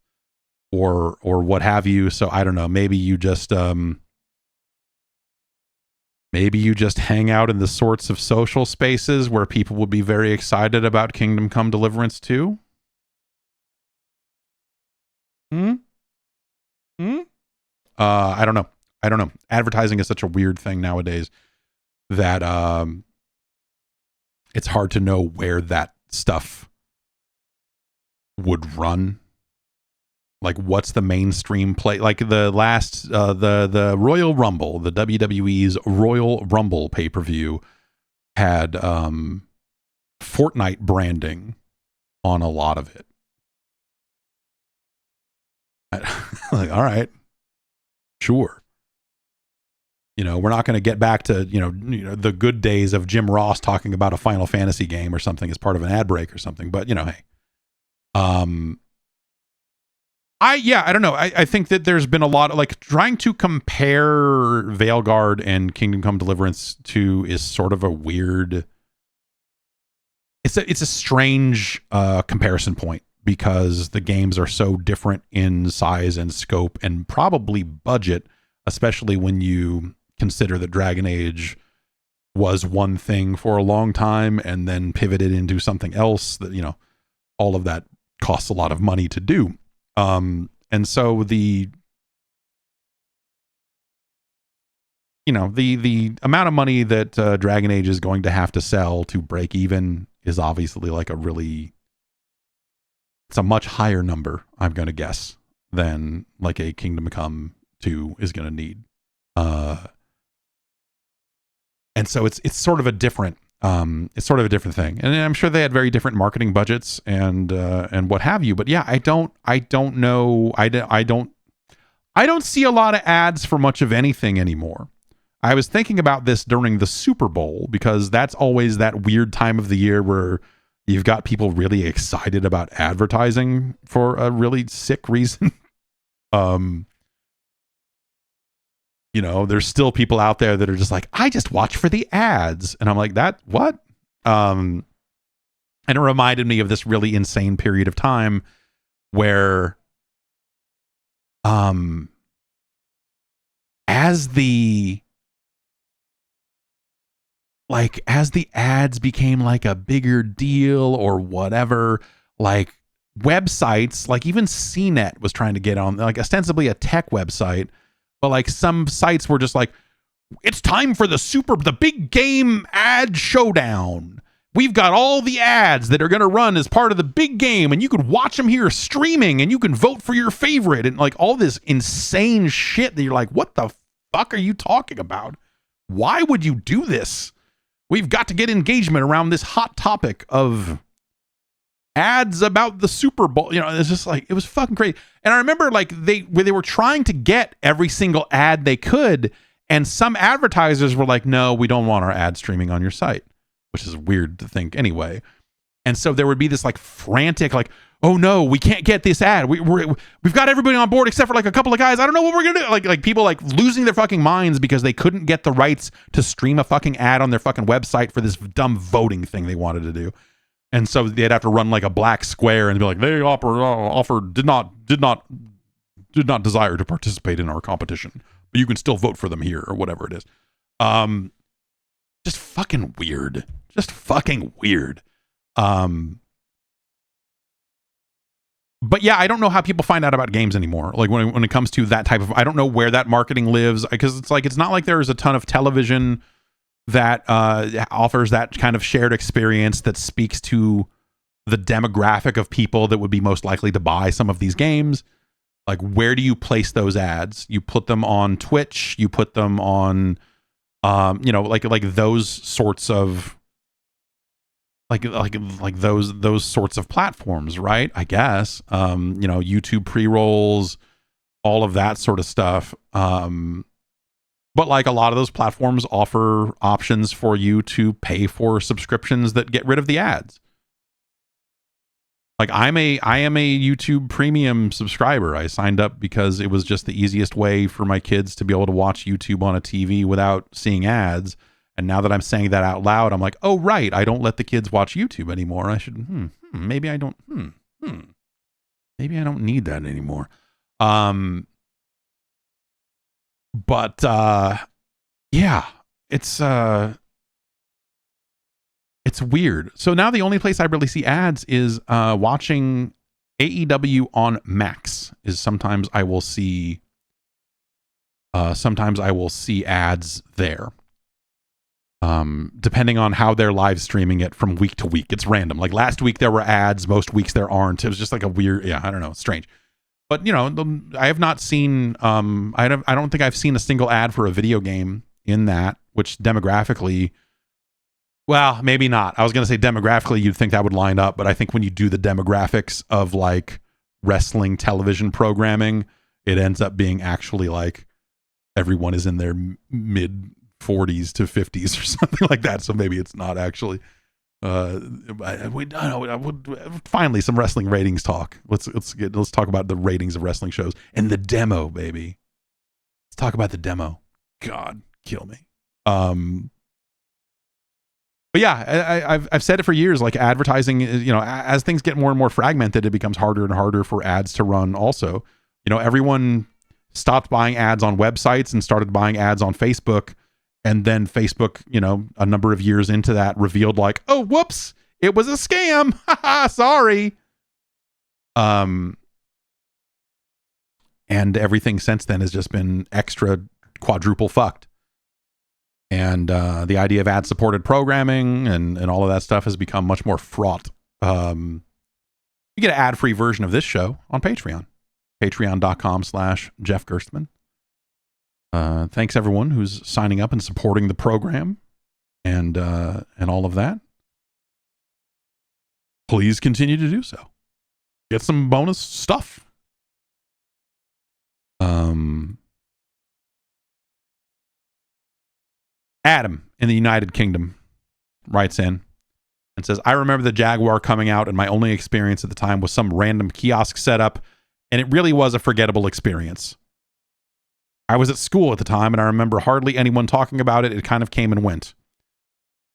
or what have you. So I don't know. Maybe you just hang out in the sorts of social spaces where people would be very excited about Kingdom Come Deliverance 2. I don't know. Advertising is such a weird thing nowadays that it's hard to know where that stuff would run. Like, what's the mainstream play? Like the last the Royal Rumble, the WWE's Royal Rumble pay-per-view had Fortnite branding on a lot of it. Like, all right, sure. You know, we're not going to get back to, you know, the good days of Jim Ross talking about a Final Fantasy game or something as part of an ad break or something. But, you know, hey, I don't know. I think that there's been a lot of like trying to compare Veilguard and Kingdom Come Deliverance to is sort of a weird. It's a strange comparison point because the games are so different in size and scope and probably budget, especially when you consider that Dragon Age was one thing for a long time and then pivoted into something else that, you know, all of that costs a lot of money to do. And so the amount of money that Dragon Age is going to have to sell to break even is obviously like it's a much higher number, I'm going to guess, than like a Kingdom Come 2 is going to need. And so it's sort of a different thing. And I'm sure they had very different marketing budgets and what have you. But yeah, I don't know. I don't see a lot of ads for much of anything anymore. I was thinking about this during the Super Bowl because that's always that weird time of the year where you've got people really excited about advertising for a really sick reason. You know, there's still people out there that are just like, I just watch for the ads. And I'm like, that what? And it reminded me of this really insane period of time where as the ads became like a bigger deal or whatever, like websites, like even CNET was trying to get on, like ostensibly a tech website, but like some sites were just like, it's time for the big game ad showdown. We've got all the ads that are going to run as part of the big game, and you can watch them here streaming, and you can vote for your favorite, and like all this insane shit that you're like, what the fuck are you talking about? Why would you do this? We've got to get engagement around this hot topic of ads about the Super Bowl. You know, it's just like, it was fucking crazy. And I remember like they were trying to get every single ad they could, and some advertisers were like, no, we don't want our ad streaming on your site, which is weird to think anyway. And so there would be this like frantic, like, oh no, we can't get this ad. We've got everybody on board except for like a couple of guys. I don't know what we're gonna do. Like people like losing their fucking minds because they couldn't get the rights to stream a fucking ad on their fucking website for this dumb voting thing they wanted to do. And so they'd have to run like a black square and be like, they did not desire to participate in our competition, but you can still vote for them here or whatever it is. Just fucking weird. But yeah, I don't know how people find out about games anymore. Like when it comes to that type of, I don't know where that marketing lives, because it's like, it's not like there's a ton of television that offers that kind of shared experience that speaks to the demographic of people that would be most likely to buy some of these games. Like, where do you place those ads? You put them on Twitch, you put them on, like those sorts of, like those sorts of platforms, right? I guess, YouTube pre-rolls, all of that sort of stuff. But like a lot of those platforms offer options for you to pay for subscriptions that get rid of the ads. Like I am a YouTube premium subscriber. I signed up because it was just the easiest way for my kids to be able to watch YouTube on a TV without seeing ads. And now that I'm saying that out loud, I'm like, oh right, I don't let the kids watch YouTube anymore. I should maybe I don't maybe I don't need that anymore. But yeah, it's weird. So now the only place I really see ads is watching AEW on Max. Is sometimes I will see ads there. Depending on how they're live streaming it from week to week. It's random. Like last week there were ads, most weeks there aren't. It was just like a weird, I don't know, strange. But I have not seen I don't think I've seen a single ad for a video game in that, which demographically, well, maybe not. I was going to say demographically you'd think that would line up, but I think when you do the demographics of like wrestling television programming, it ends up being actually like everyone is in their mid 40s to 50s or something like that. So maybe it's not actually Finally some wrestling ratings talk. Let's talk about the ratings of wrestling shows and the demo, baby. Let's talk about the demo. God, kill me. But yeah, I've said it for years. Like advertising, as things get more and more fragmented, it becomes harder and harder for ads to run. Also, everyone stopped buying ads on websites and started buying ads on Facebook. And then Facebook, a number of years into that revealed like, oh, whoops, it was a scam. Sorry. And everything since then has just been extra quadruple fucked. And the idea of ad-supported programming and all of that stuff has become much more fraught. You get an ad-free version of this show on Patreon. Patreon.com/Jeff Gerstmann. Thanks everyone who's signing up and supporting the program and all of that. Please continue to do so. Get some bonus stuff. Adam in the United Kingdom writes in and says, I remember the Jaguar coming out and my only experience at the time was some random kiosk setup, and it really was a forgettable experience. I was at school at the time and I remember hardly anyone talking about it. It kind of came and went.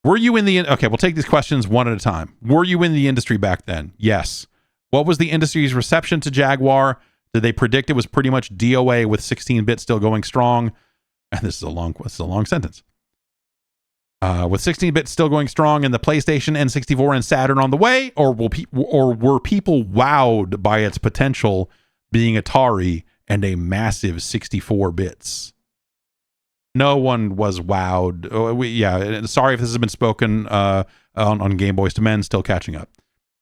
Were you in the... Okay, we'll take these questions one at a time. Were you in the industry back then? Yes. What was the industry's reception to Jaguar? Did they predict it was pretty much DOA with 16-bit still going strong? And this is a long sentence. With 16-bit still going strong and the PlayStation, N64, and Saturn on the way, or were people wowed by its potential being Atari and a massive 64 bits? No one was wowed. Sorry if this has been spoken on Game Boys to Men, still catching up.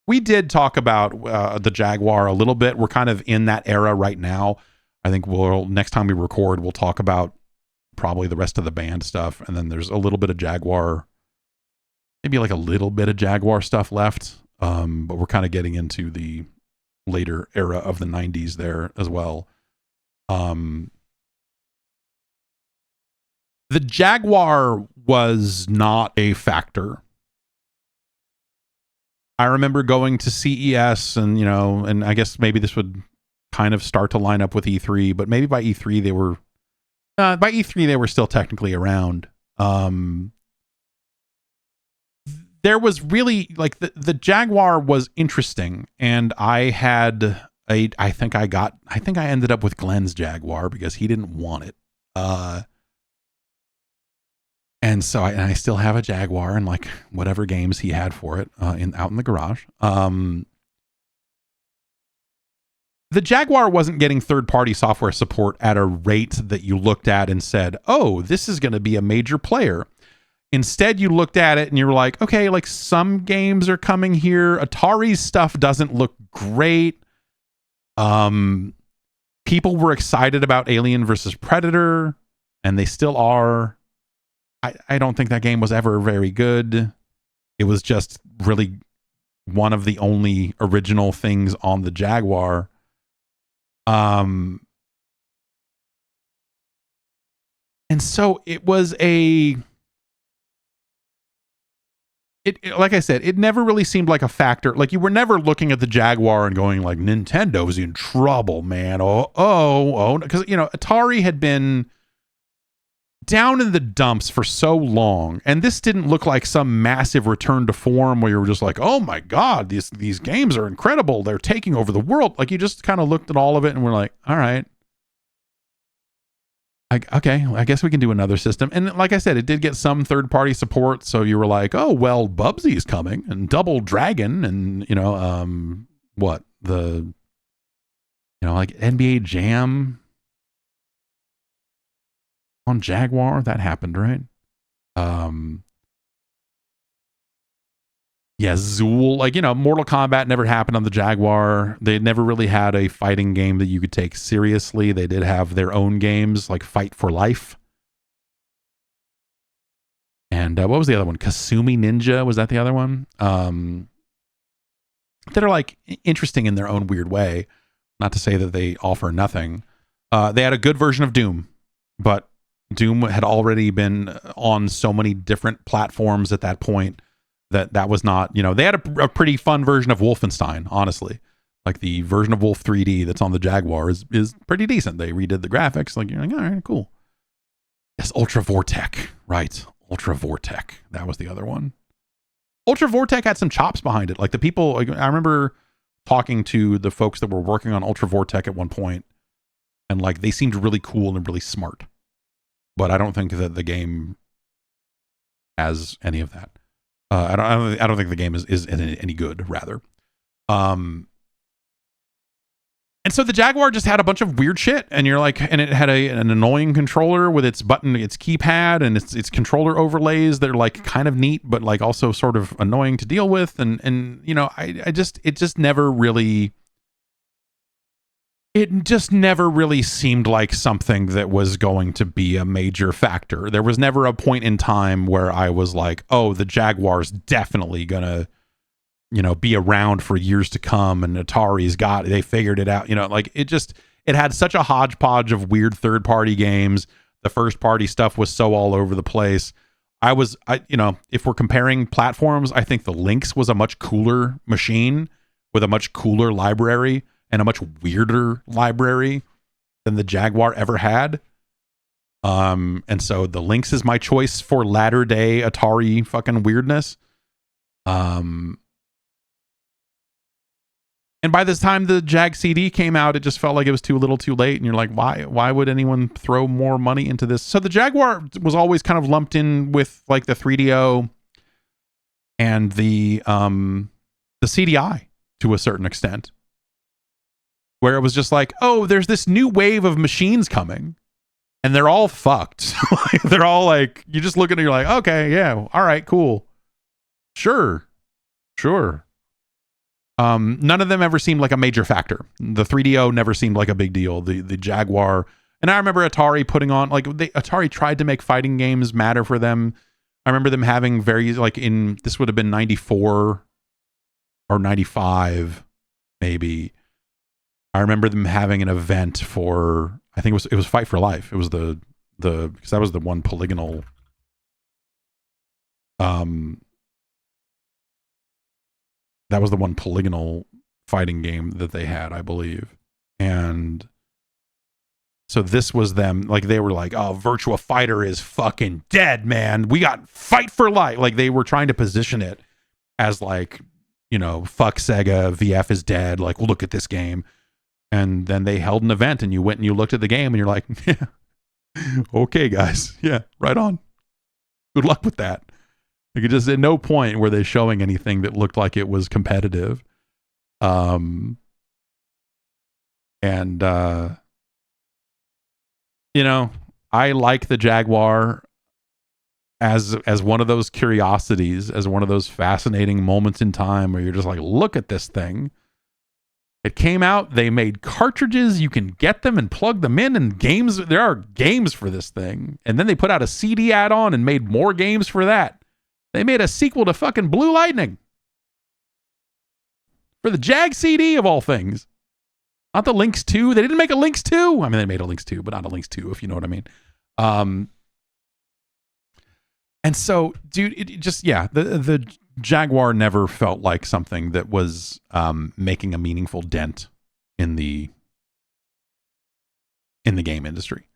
We did talk about the Jaguar a little bit. We're kind of in that era right now. I think next time we record, we'll talk about probably the rest of the band stuff, and then there's a little bit of Jaguar, maybe like a little bit of Jaguar stuff left, but we're kind of getting into the later era of the 90s there as well. The Jaguar was not a factor. I remember going to CES and I guess maybe this would kind of start to line up with E3, but maybe by E3 they were still technically around. There was really like the Jaguar was interesting, and I think I ended up with Glenn's Jaguar because he didn't want it. And so I still have a Jaguar and like whatever games he had for it out in the garage. The Jaguar wasn't getting third-party software support at a rate that you looked at and said, oh, this is going to be a major player. Instead, you looked at it and you were like, okay, like some games are coming here. Atari's stuff doesn't look great. People were excited about Alien versus Predator, and they still are. I don't think that game was ever very good. It was just really one of the only original things on the Jaguar. And so it was like I said, it never really seemed like a factor. Like you were never looking at the Jaguar and going like, Nintendo's in trouble, man. Oh, because Atari had been down in the dumps for so long, and this didn't look like some massive return to form where you were just like, oh my god, these games are incredible, they're taking over the world. Like you just kind of looked at all of it and were like, all right, okay, I guess we can do another system. And like I said, it did get some third-party support, so you were like, oh well, Bubsy's coming and Double Dragon and like NBA Jam on Jaguar, that happened, right? Zool, like Mortal Kombat never happened on the Jaguar. They never really had a fighting game that you could take seriously. They did have their own games like Fight for Life, and what was the other one? Kasumi Ninja, was that the other one? That are like interesting in their own weird way. Not to say that they offer nothing. They had a good version of Doom, but Doom had already been on so many different platforms at that point that was not, they had a pretty fun version of Wolfenstein, honestly. Like the version of Wolf 3D that's on the Jaguar is pretty decent. They redid the graphics. Like, you're like, all right, cool. Yes, Ultra Vortec. Right. Ultra Vortec. That was the other one. Ultra Vortec had some chops behind it. Like the people, I remember talking to the folks that were working on Ultra Vortec at one point, and like they seemed really cool and really smart. But I don't think that the game has any of that. I don't think the game is any good, rather. And so the Jaguar just had a bunch of weird shit, and you're like, and it had an annoying controller with its keypad, and its controller overlays that are like kind of neat, but like also sort of annoying to deal with, and it just never really seemed like something that was going to be a major factor. There was never a point in time where I was like, oh, the Jaguar's definitely gonna be around for years to come, and they figured it out. It had such a hodgepodge of weird third-party games. The first-party stuff was so all over the place. If we're comparing platforms, I think the Lynx was a much cooler machine with a much cooler library and a much weirder library than the Jaguar ever had. And so the Lynx is my choice for latter-day Atari fucking weirdness. And by this time the Jag CD came out, it just felt like it was too little too late. And you're like, why would anyone throw more money into this? So the Jaguar was always kind of lumped in with like the 3DO and the CDI to a certain extent, where it was just like, oh, there's this new wave of machines coming and they're all fucked. They're all like, you just look at it and you're like, okay, yeah, all right, cool. Sure. None of them ever seemed like a major factor. The 3DO never seemed like a big deal. The Jaguar, and I remember Atari putting on Atari tried to make fighting games matter for them. I remember them having this would have been 94 or 95, maybe. I remember them having an event for, I think it was Fight for Life. It was because that was the one polygonal. That was the one polygonal fighting game that they had, I believe. And so this was them, like they were like, oh, Virtua Fighter is fucking dead, man. We got Fight for Life. Like they were trying to position it as like, fuck Sega, VF is dead. Like, well, look at this game. And then they held an event and you went and you looked at the game and you're like, yeah, okay, guys. Yeah, right on. Good luck with that. Like, it just, at no point were they showing anything that looked like it was competitive. I like the Jaguar as one of those curiosities, as one of those fascinating moments in time where you're just like, look at this thing. It came out, they made cartridges, you can get them and plug them in, and games, there are games for this thing. And then they put out a CD add-on and made more games for that. They made a sequel to fucking Blue Lightning for the Jag CD of all things. Not the Lynx 2. They didn't make a Lynx 2. I mean, they made a Lynx 2, but not a Lynx 2, if you know what I mean. And so, dude, it just, yeah, the Jaguar never felt like something that was making a meaningful dent in the game industry.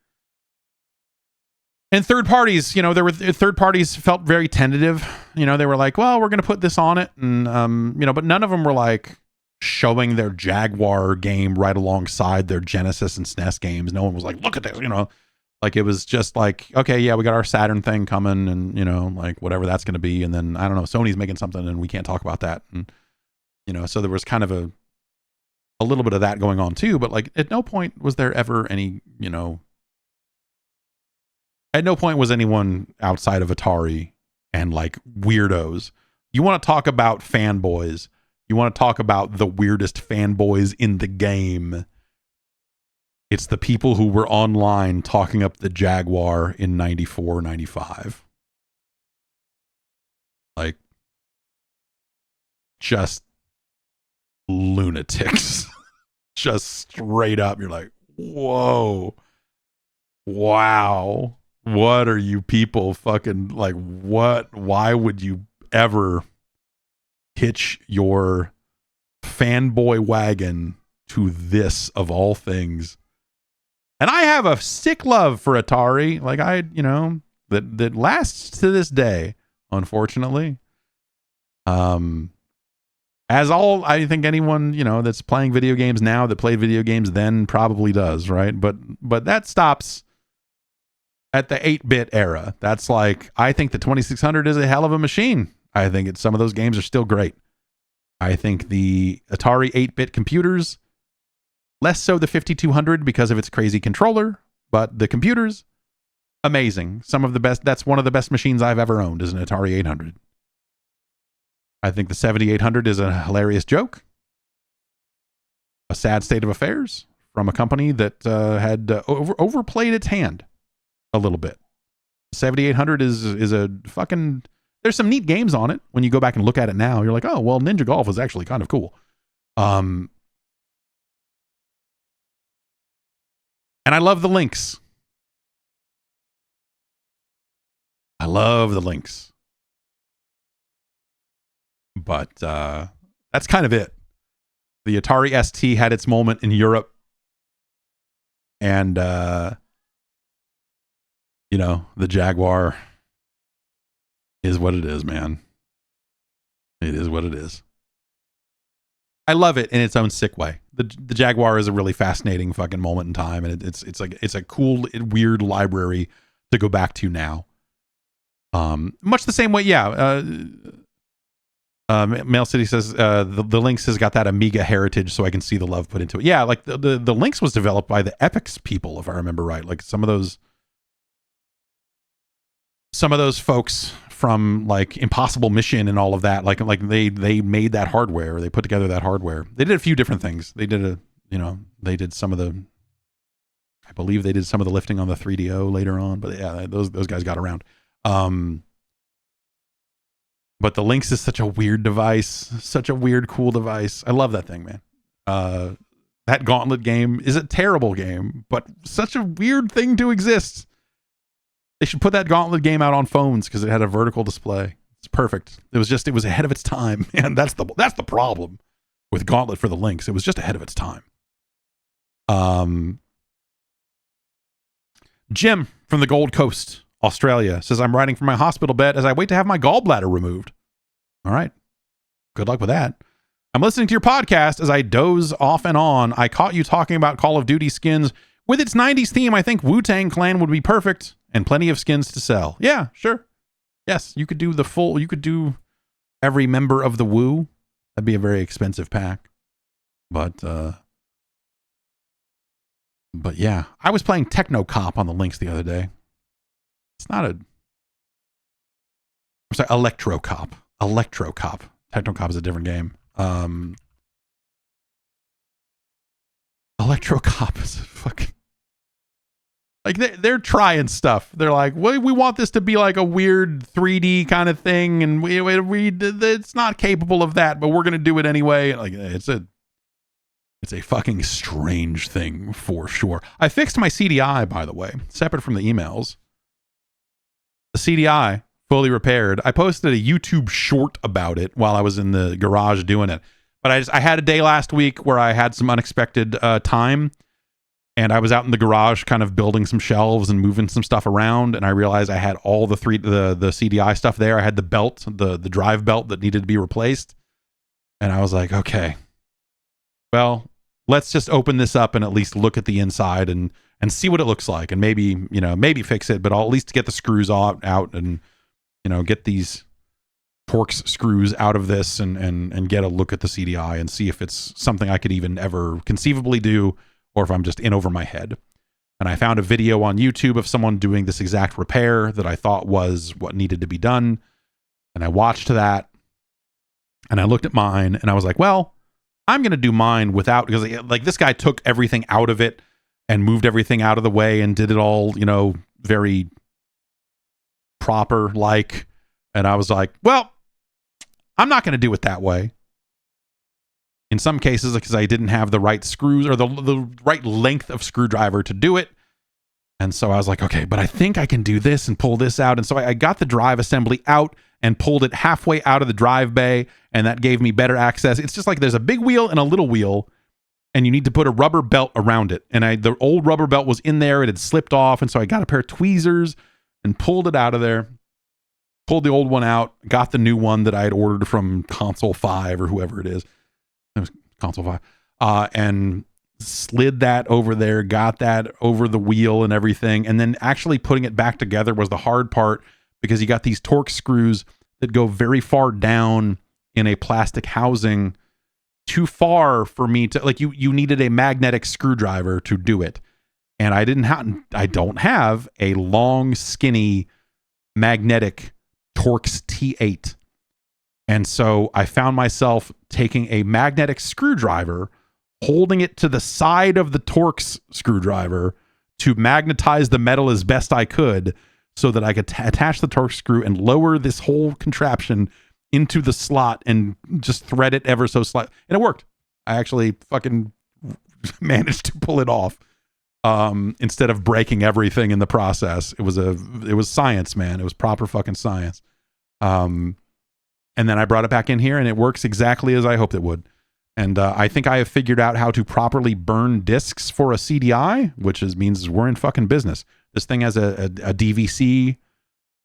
And third parties, third parties felt very tentative. They were like, well, we're going to put this on it. And, but none of them were like showing their Jaguar game right alongside their Genesis and SNES games. No one was like, look at this, like it was just like, okay, yeah, we got our Saturn thing coming and, like whatever that's going to be. And then I don't know, Sony's making something and we can't talk about that. And, so there was kind of a little bit of that going on too. But like at no point was there ever any, at no point was anyone outside of Atari and like weirdos. You want to talk about fanboys. You want to talk about the weirdest fanboys in the game. It's the people who were online talking up the Jaguar in 94, 95. Like, just lunatics. Just straight up. You're like, whoa. Wow. What are you people fucking like? What? Why would you ever hitch your fanboy wagon to this of all things. And I have a sick love for Atari. Like that lasts to this day, unfortunately. As all, I think anyone, that's playing video games now that played video games then probably does, right? But that stops at the 8-bit era. That's like, I think the 2600 is a hell of a machine. I think some of those games are still great. I think the Atari 8-bit computers, less so the 5200 because of its crazy controller, but the computers, amazing. Some of the best, that's one of the best machines I've ever owned is an Atari 800. I think the 7800 is a hilarious joke. A sad state of affairs from a company that had overplayed its hand a little bit. 7800 is a fucking... There's some neat games on it. When you go back and look at it now, you're like, oh, well, Ninja Golf was actually kind of cool. And I love the Lynx. I love the Lynx. But that's kind of it. The Atari ST had its moment in Europe. And, the Jaguar is what it is, man. It is what it is. I love it in its own sick way. The Jaguar is a really fascinating fucking moment in time. And it's a cool, weird library to go back to now. Much the same way, yeah. Mail City says the Lynx has got that Amiga heritage, so I can see the love put into it. Yeah, like the Lynx was developed by the Epix people, if I remember right. Like some of those folks from like Impossible Mission and all of that. Like they made that hardware. They put together that hardware. They did a few different things. They did they did some of the. I believe they did some of the lifting on the 3DO later on, but yeah, those guys got around. But the Lynx is such a weird device, such a weird, cool device. I love that thing, man. That Gauntlet game is a terrible game, but such a weird thing to exist. They should put that Gauntlet game out on phones because it had a vertical display. It's perfect. It was ahead of its time, man. That's the problem with Gauntlet for the Lynx. It was just ahead of its time. Jim from the Gold Coast, Australia, says, I'm writing for my hospital bed as I wait to have my gallbladder removed. All right. Good luck with that. I'm listening to your podcast as I doze off and on. I caught you talking about Call of Duty skins. With its 90s theme, I think Wu-Tang Clan would be perfect and plenty of skins to sell. Yeah, sure. Yes, you could do every member of the Wu. That'd be a very expensive pack. But yeah, I was playing Techno Cop on the Lynx the other day. It's not I'm sorry, Electro Cop. Techno Cop is a different game. Electro Cop is fucking... Like, they're trying stuff. They're like, we want this to be like a weird 3D kind of thing, and it's not capable of that, but we're going to do it anyway. Like, it's a fucking strange thing for sure. I fixed my CDI, by the way, separate from the emails. The CDI, fully repaired. I posted a YouTube short about it while I was in the garage doing it. But I had a day last week where I had some unexpected time, and I was out in the garage kind of building some shelves and moving some stuff around, and I realized I had all the CDI stuff there. I had the belt, the drive belt that needed to be replaced. And I was like, okay, well, let's just open this up and at least look at the inside and see what it looks like, and maybe fix it, but I'll at least get the screws out and, get these Torx screws out of this and get a look at the CDI and see if it's something I could even ever conceivably do, or if I'm just in over my head. And I found a video on YouTube of someone doing this exact repair that I thought was what needed to be done. And I watched that and I looked at mine and I was like, well, I'm going to do mine without, because like this guy took everything out of it and moved everything out of the way and did it all, very proper like. And I was like, well, I'm not going to do it that way. In some cases, because I didn't have the right screws or the right length of screwdriver to do it. And so I was like, okay, but I think I can do this and pull this out. And so I got the drive assembly out and pulled it halfway out of the drive bay, and that gave me better access. It's just like there's a big wheel and a little wheel, and you need to put a rubber belt around it. And the old rubber belt was in there. It had slipped off, and so I got a pair of tweezers and pulled it out of there, pulled the old one out, got the new one that I had ordered from Console 5 or whoever it is. It was Console 5. And slid that over there, got that over the wheel and everything. And then actually putting it back together was the hard part, because you got these Torx screws that go very far down in a plastic housing, too far for me to, like, you needed a magnetic screwdriver to do it. And I don't have a long, skinny magnetic Torx T8. And so I found myself taking a magnetic screwdriver, holding it to the side of the Torx screwdriver to magnetize the metal as best I could, so that I could attach the Torx screw and lower this whole contraption into the slot and just thread it ever so slightly. And it worked. I actually fucking managed to pull it off, instead of breaking everything in the process. It was science, man. It was proper fucking science. And then I brought it back in here, and it works exactly as I hoped it would. And I think I have figured out how to properly burn discs for a CDI, which means we're in fucking business. This thing has a DVC,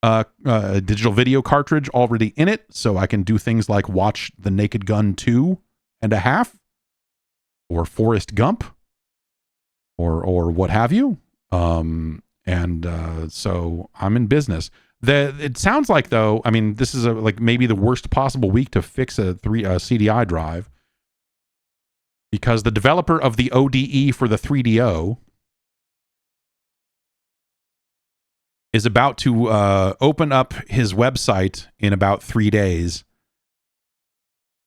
a digital video cartridge already in it, so I can do things like watch The Naked Gun 2.5, or Forrest Gump, or what have you. So I'm in business. It sounds like, though, I mean, this is like maybe the worst possible week to fix a CDI drive, because the developer of the ODE for the 3DO is about to open up his website in about 3 days,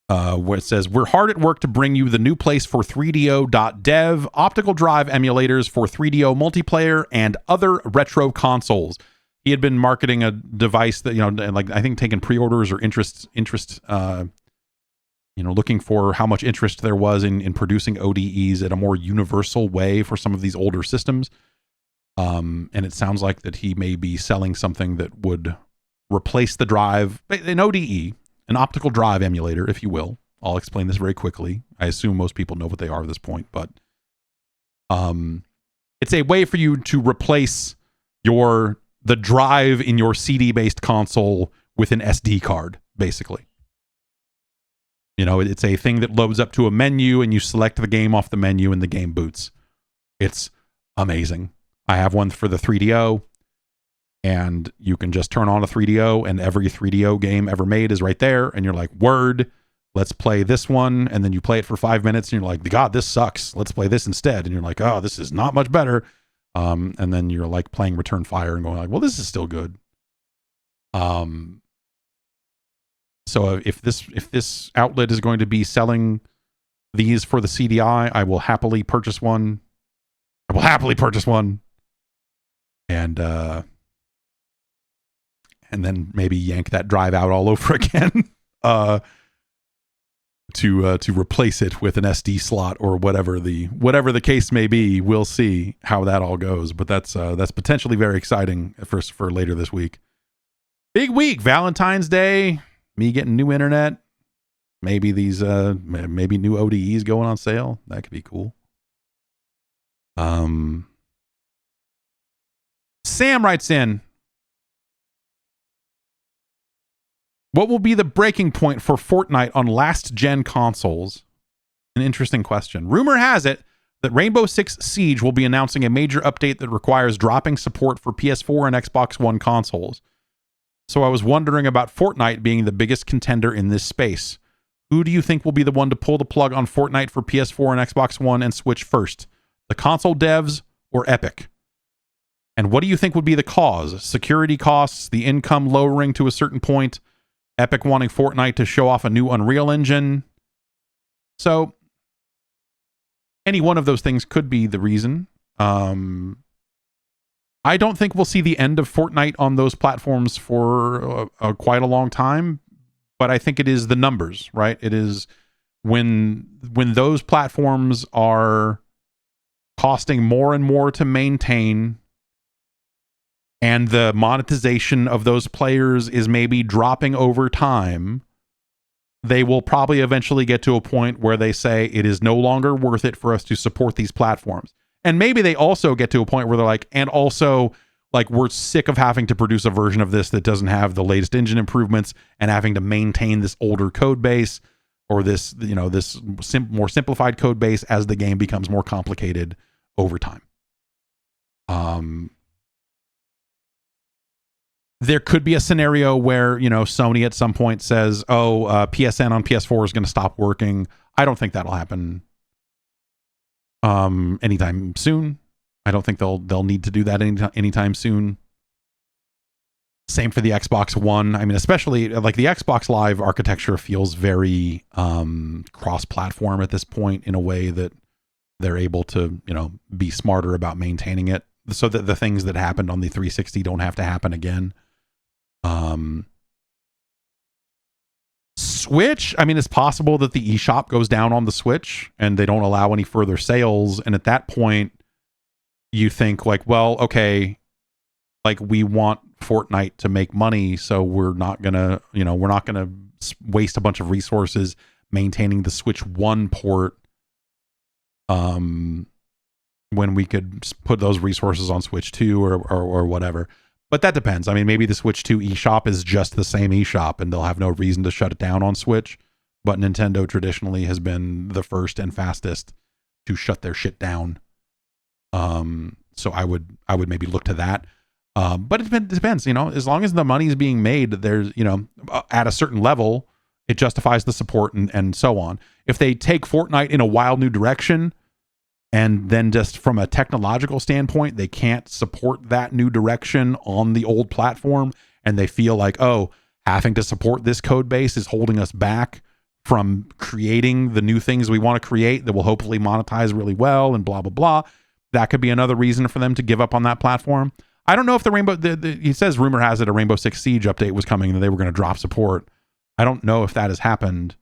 where it says, "We're hard at work to bring you the new place for 3DO.dev, optical drive emulators for 3DO multiplayer and other retro consoles." He had been marketing a device that, like, I think taking pre-orders or interest, looking for how much interest there was in producing ODEs at a more universal way for some of these older systems. And it sounds like that he may be selling something that would replace the drive, an ODE, an optical drive emulator, if you will. I'll explain this very quickly. I assume most people know what they are at this point, but it's a way for you to replace the drive in your CD-based console with an SD card, basically. It's a thing that loads up to a menu, and you select the game off the menu, and the game boots. It's amazing. I have one for the 3DO, and you can just turn on a 3DO, and every 3DO game ever made is right there, and you're like, word, let's play this one, and then you play it for 5 minutes, and you're like, God, this sucks. Let's play this instead. And you're like, oh, this is not much better. And then you're like playing Return Fire and going like, well, this is still good. So if this outlet is going to be selling these for the CDI, I will happily purchase one. And then maybe yank that drive out all over again, to replace it with an SD slot or whatever the case may be. We'll see how that all goes, but that's potentially very exciting for later this week. Big week, Valentine's Day. Me getting new internet, maybe maybe new ODEs going on sale. That could be cool. Sam writes in, what will be the breaking point for Fortnite on last gen consoles? An interesting question. Rumor has it that Rainbow Six Siege will be announcing a major update that requires dropping support for PS4 and Xbox One consoles. So I was wondering about Fortnite being the biggest contender in this space. Who do you think will be the one to pull the plug on Fortnite for PS4 and Xbox One and Switch first? The console devs or Epic? And what do you think would be the cause? Security costs, the income lowering to a certain point, Epic wanting Fortnite to show off a new Unreal Engine? So any one of those things could be the reason. I don't think we'll see the end of Fortnite on those platforms for quite a long time, but I think it is the numbers, right? It is when those platforms are costing more and more to maintain, and the monetization of those players is maybe dropping over time, they will probably eventually get to a point where they say it is no longer worth it for us to support these platforms. And maybe they also get to a point where they're like, and also, like, we're sick of having to produce a version of this that doesn't have the latest engine improvements and having to maintain this older code base or this, you know, this more simplified code base as the game becomes more complicated over time. There could be a scenario where, you know, Sony at some point says, PSN on PS4 is going to stop working. I don't think that'll happen anytime soon. I don't think they'll need to do that anytime soon. Same for the Xbox One. I mean, especially like the Xbox Live architecture feels very cross-platform at this point in a way that they're able to, you know, be smarter about maintaining it so that the things that happened on the 360 don't have to happen again. Switch, I mean, it's possible that the eShop goes down on the Switch and they don't allow any further sales. And at that point, you think like, well, okay, like we want Fortnite to make money, so we're not gonna waste a bunch of resources maintaining the Switch 1 port when we could put those resources on Switch 2 or whatever. But that depends. I mean, maybe the Switch 2 eShop is just the same eShop and they'll have no reason to shut it down on Switch. But Nintendo traditionally has been the first and fastest to shut their shit down. So I would maybe look to that. But it depends, you know, as long as the money is being made, there's, you know, at a certain level, it justifies the support and so on. If they take Fortnite in a wild new direction, and then just from a technological standpoint, they can't support that new direction on the old platform, and they feel like, oh, having to support this code base is holding us back from creating the new things we want to create that will hopefully monetize really well and blah, blah, blah. That could be another reason for them to give up on that platform. I don't know if he says rumor has it a Rainbow Six Siege update was coming and they were going to drop support. I don't know if that has happened.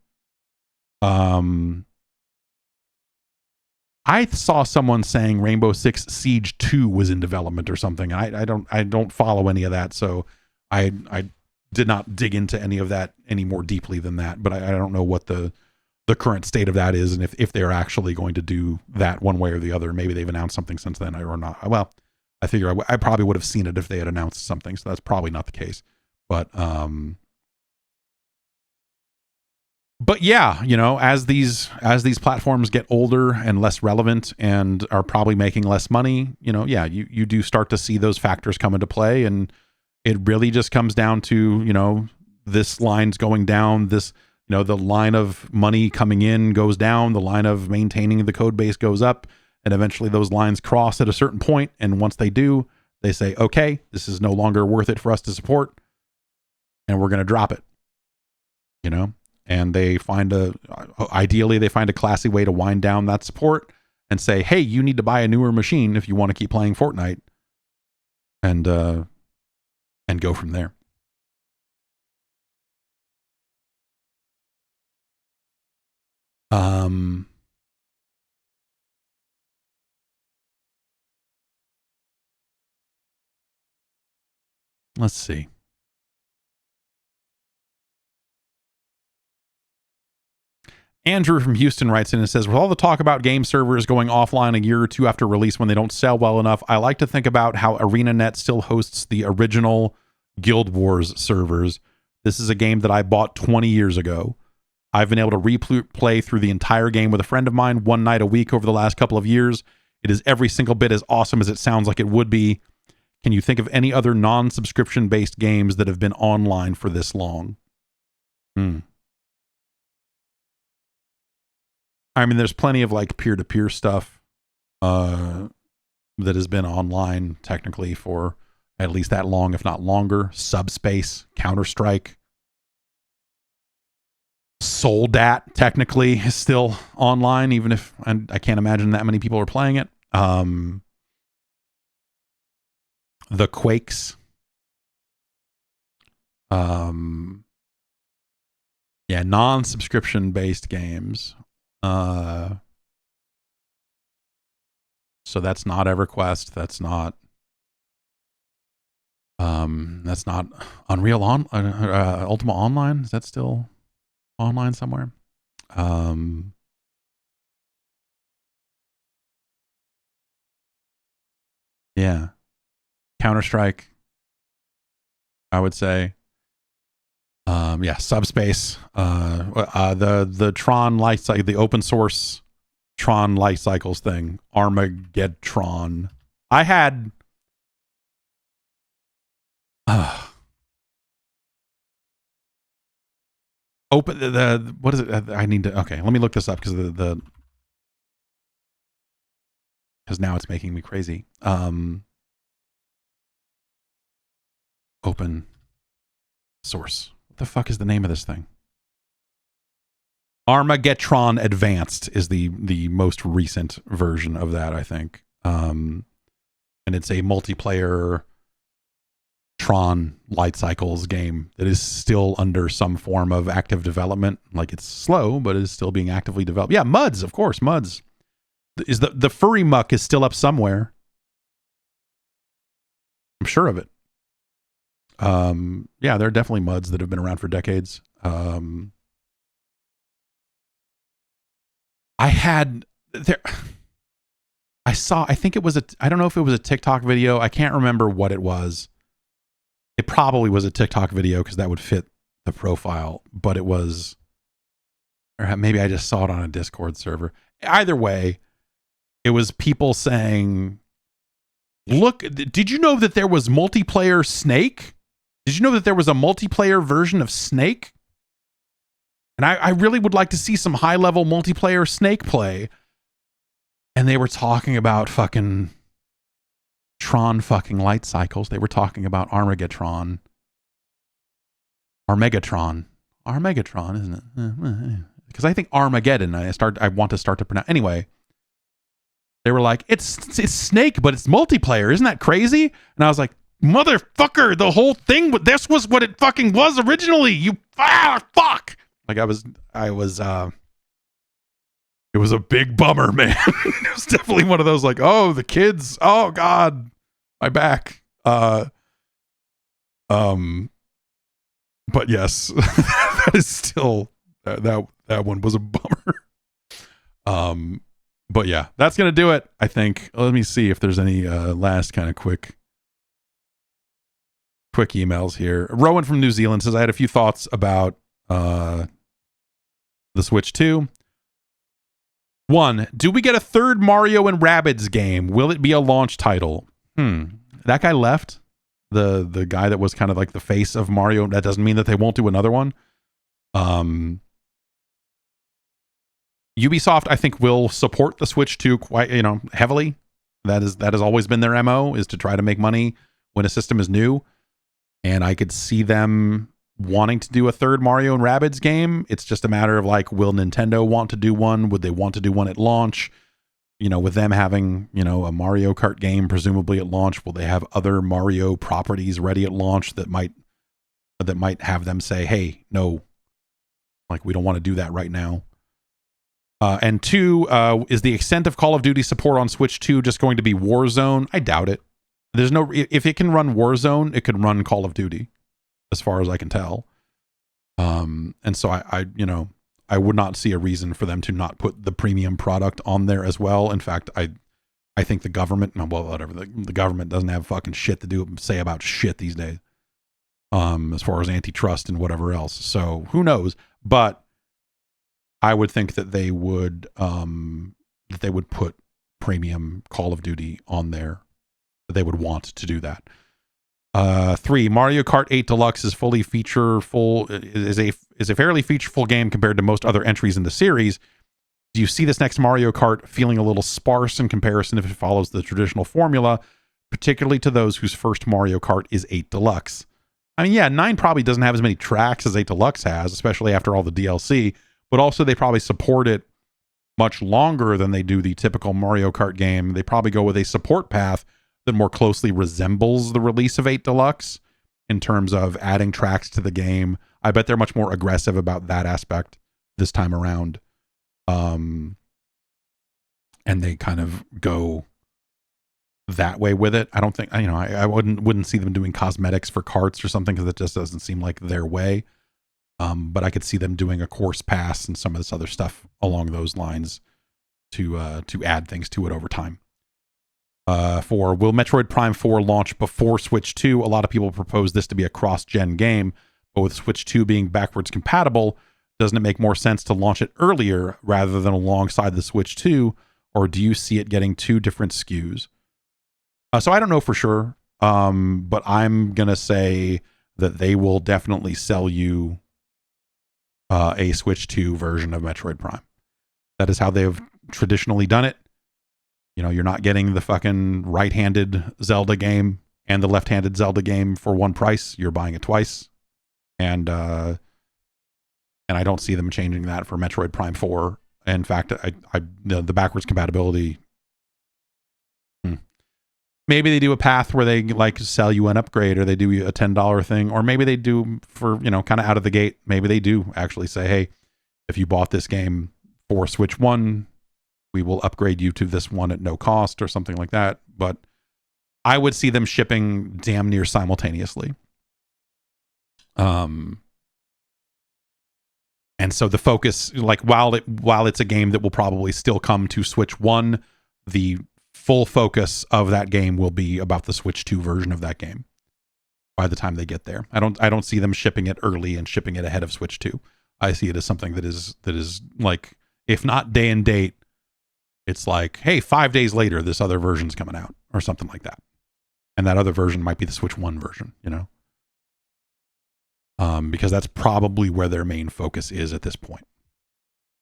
I saw someone saying Rainbow Six Siege 2 was in development or something. I don't follow any of that, so I did not dig into any of that any more deeply than that. But I don't know what the current state of that is, and if they're actually going to do that one way or the other. Maybe they've announced something since then or not. Well, I figure I probably would have seen it if they had announced something, so that's probably not the case. But yeah, you know, as these platforms get older and less relevant and are probably making less money, you know, yeah, you do start to see those factors come into play, and it really just comes down to, you know, this line's going down, this, you know, the line of money coming in goes down, the line of maintaining the code base goes up, and eventually those lines cross at a certain point, and once they do, they say, okay, this is no longer worth it for us to support, and we're going to drop it, you know? And they ideally they find a classy way to wind down that support and say, hey, you need to buy a newer machine if you want to keep playing Fortnite, and go from there. Let's see. Andrew from Houston writes in and says, with all the talk about game servers going offline a year or two after release when they don't sell well enough, I like to think about how ArenaNet still hosts the original Guild Wars servers. This is a game that I bought 20 years ago. I've been able to replay through the entire game with a friend of mine one night a week over the last couple of years. It is every single bit as awesome as it sounds like it would be. Can you think of any other non-subscription based games that have been online for this long? I mean, there's plenty of like peer-to-peer stuff that has been online technically for at least that long, if not longer. Subspace, Counter-Strike, Soldat technically is still online, even if I can't imagine that many people are playing it. The Quakes. Yeah, non-subscription based games. So that's not EverQuest. That's not That's not Unreal Ultima Online. Is that still online somewhere? Yeah. Counter-Strike, I would say. Yeah, Subspace. The Tron life cycle, the open source Tron life cycles thing. Armageddon. I had open the what is it? I need to let me look this up because because now it's making me crazy. Open source. What the fuck is the name of this thing? Armageddon Advanced is the most recent version of that, I think. And it's a multiplayer Tron light cycles game that is still under some form of active development. Like, it's slow, but is still being actively developed. Yeah, Muds, of course, Muds. Is the furry muck is still up somewhere. I'm sure of it. Yeah, there are definitely Muds that have been around for decades. I think it was I don't know if it was a TikTok video. I can't remember what it was. It probably was a TikTok video because that would fit the profile, but it was, or maybe I just saw it on a Discord server. Either way, it was people saying, look, did you know that there was multiplayer Snake? Did you know that there was a multiplayer version of Snake? And I really would like to see some high-level multiplayer Snake play. And they were talking about fucking Tron fucking light cycles. They were talking about Armageddon. Armageddon, isn't it? Because I think Armageddon. I want to start to pronounce. Anyway, they were like, it's Snake, but it's multiplayer. Isn't that crazy? And I was like, motherfucker, the whole thing. This was what it fucking was originally. You fuck. Like it was a big bummer, man. It was definitely one of those like, oh, the kids, oh God, my back. But yes, that is still that one was a bummer. But yeah, that's gonna do it, I think. Let me see if there's any last kind of quick emails here. Rowan from New Zealand says, I had a few thoughts about the Switch 2. 1, do we get a third Mario and Rabbids game? Will it be a launch title? That guy left. The guy that was kind of like the face of Mario. That doesn't mean that they won't do another one. Ubisoft, I think, will support the Switch 2 quite, heavily. That has always been their MO, is to try to make money when a system is new. And I could see them wanting to do a third Mario and Rabbids game. It's just a matter of like, will Nintendo want to do one? Would they want to do one at launch? With them having, a Mario Kart game presumably at launch, will they have other Mario properties ready at launch that might have them say, hey, no, like, we don't want to do that right now. And 2, is the extent of Call of Duty support on Switch 2 just going to be Warzone? I doubt it. There's no, if it can run Warzone, it can run Call of Duty, as far as I can tell. And so I would not see a reason for them to not put the premium product on there as well. In fact, I think the government, well, whatever, the government doesn't have fucking shit to say about shit these days. As far as antitrust and whatever else. So who knows? But I would think that they would put premium Call of Duty on there. They would want to do that. 3, Mario Kart 8 Deluxe is fairly featureful game compared to most other entries in the series. Do you see this next Mario Kart feeling a little sparse in comparison if it follows the traditional formula, particularly to those whose first Mario Kart is 8 Deluxe? I mean, yeah, 9 probably doesn't have as many tracks as 8 Deluxe has, especially after all the DLC, but also they probably support it much longer than they do the typical Mario Kart game. They probably go with a support path that more closely resembles the release of 8 Deluxe in terms of adding tracks to the game. I bet they're much more aggressive about that aspect this time around. And they kind of go that way with it. I don't think, I wouldn't see them doing cosmetics for carts or something, because it just doesn't seem like their way. But I could see them doing a course pass and some of this other stuff along those lines to add things to it over time. For will Metroid Prime 4 launch before Switch 2? A lot of people propose this to be a cross-gen game, but with Switch 2 being backwards compatible, doesn't it make more sense to launch it earlier rather than alongside the Switch 2? Or do you see it getting two different SKUs? So I don't know for sure, but I'm going to say that they will definitely sell you a Switch 2 version of Metroid Prime. That is how they've traditionally done it. You're not getting the fucking right-handed Zelda game and the left-handed Zelda game for one price. You're buying it twice. And I don't see them changing that for Metroid Prime 4. In fact, the backwards compatibility, maybe they do a path where they like sell you an upgrade, or they do a $10 thing, or maybe they do for, kind of out of the gate. Maybe they do actually say, hey, if you bought this game for Switch 1, we will upgrade you to this one at no cost or something like that. But I would see them shipping damn near simultaneously. And so the focus, like while it's a game that will probably still come to Switch 1, the full focus of that game will be about the Switch 2 version of that game by the time they get there. I don't see them shipping it early and shipping it ahead of Switch 2. I see it as something that is like, if not day and date, it's like, hey, 5 days later, this other version's coming out or something like that. And that other version might be the Switch 1 version, because that's probably where their main focus is at this point.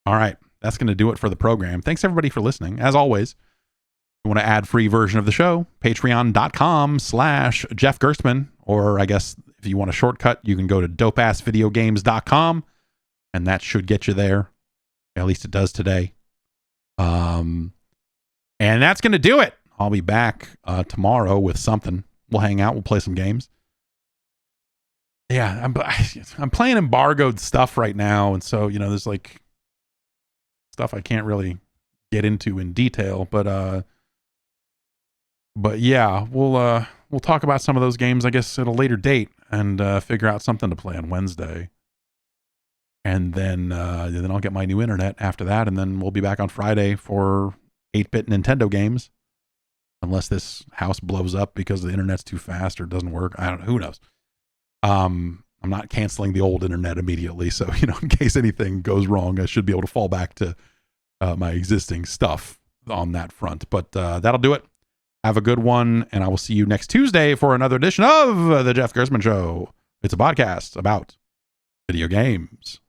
All right. That's going to do it for the program. Thanks everybody for listening. As always, if you want to add free version of the show, patreon.com/Jeff Gerstmann, or I guess if you want a shortcut, you can go to dopeassvideogames.com, and that should get you there. At least it does today. And that's going to do it. I'll be back tomorrow with something. We'll hang out. We'll play some games. Yeah, I'm playing embargoed stuff right now, and so there's like stuff I can't really get into in detail, but yeah, we'll talk about some of those games, I guess, at a later date, and figure out something to play on Wednesday, and then I'll get my new internet after that, and then we'll be back on Friday for 8-bit Nintendo games, unless this house blows up because the internet's too fast or doesn't work. Who knows. I'm not canceling the old internet immediately, so in case anything goes wrong, I should be able to fall back to my existing stuff on that front. But that'll do it. Have a good one, and I will see you next Tuesday for another edition of the Jeff Gerstmann Show. It's a podcast about video games.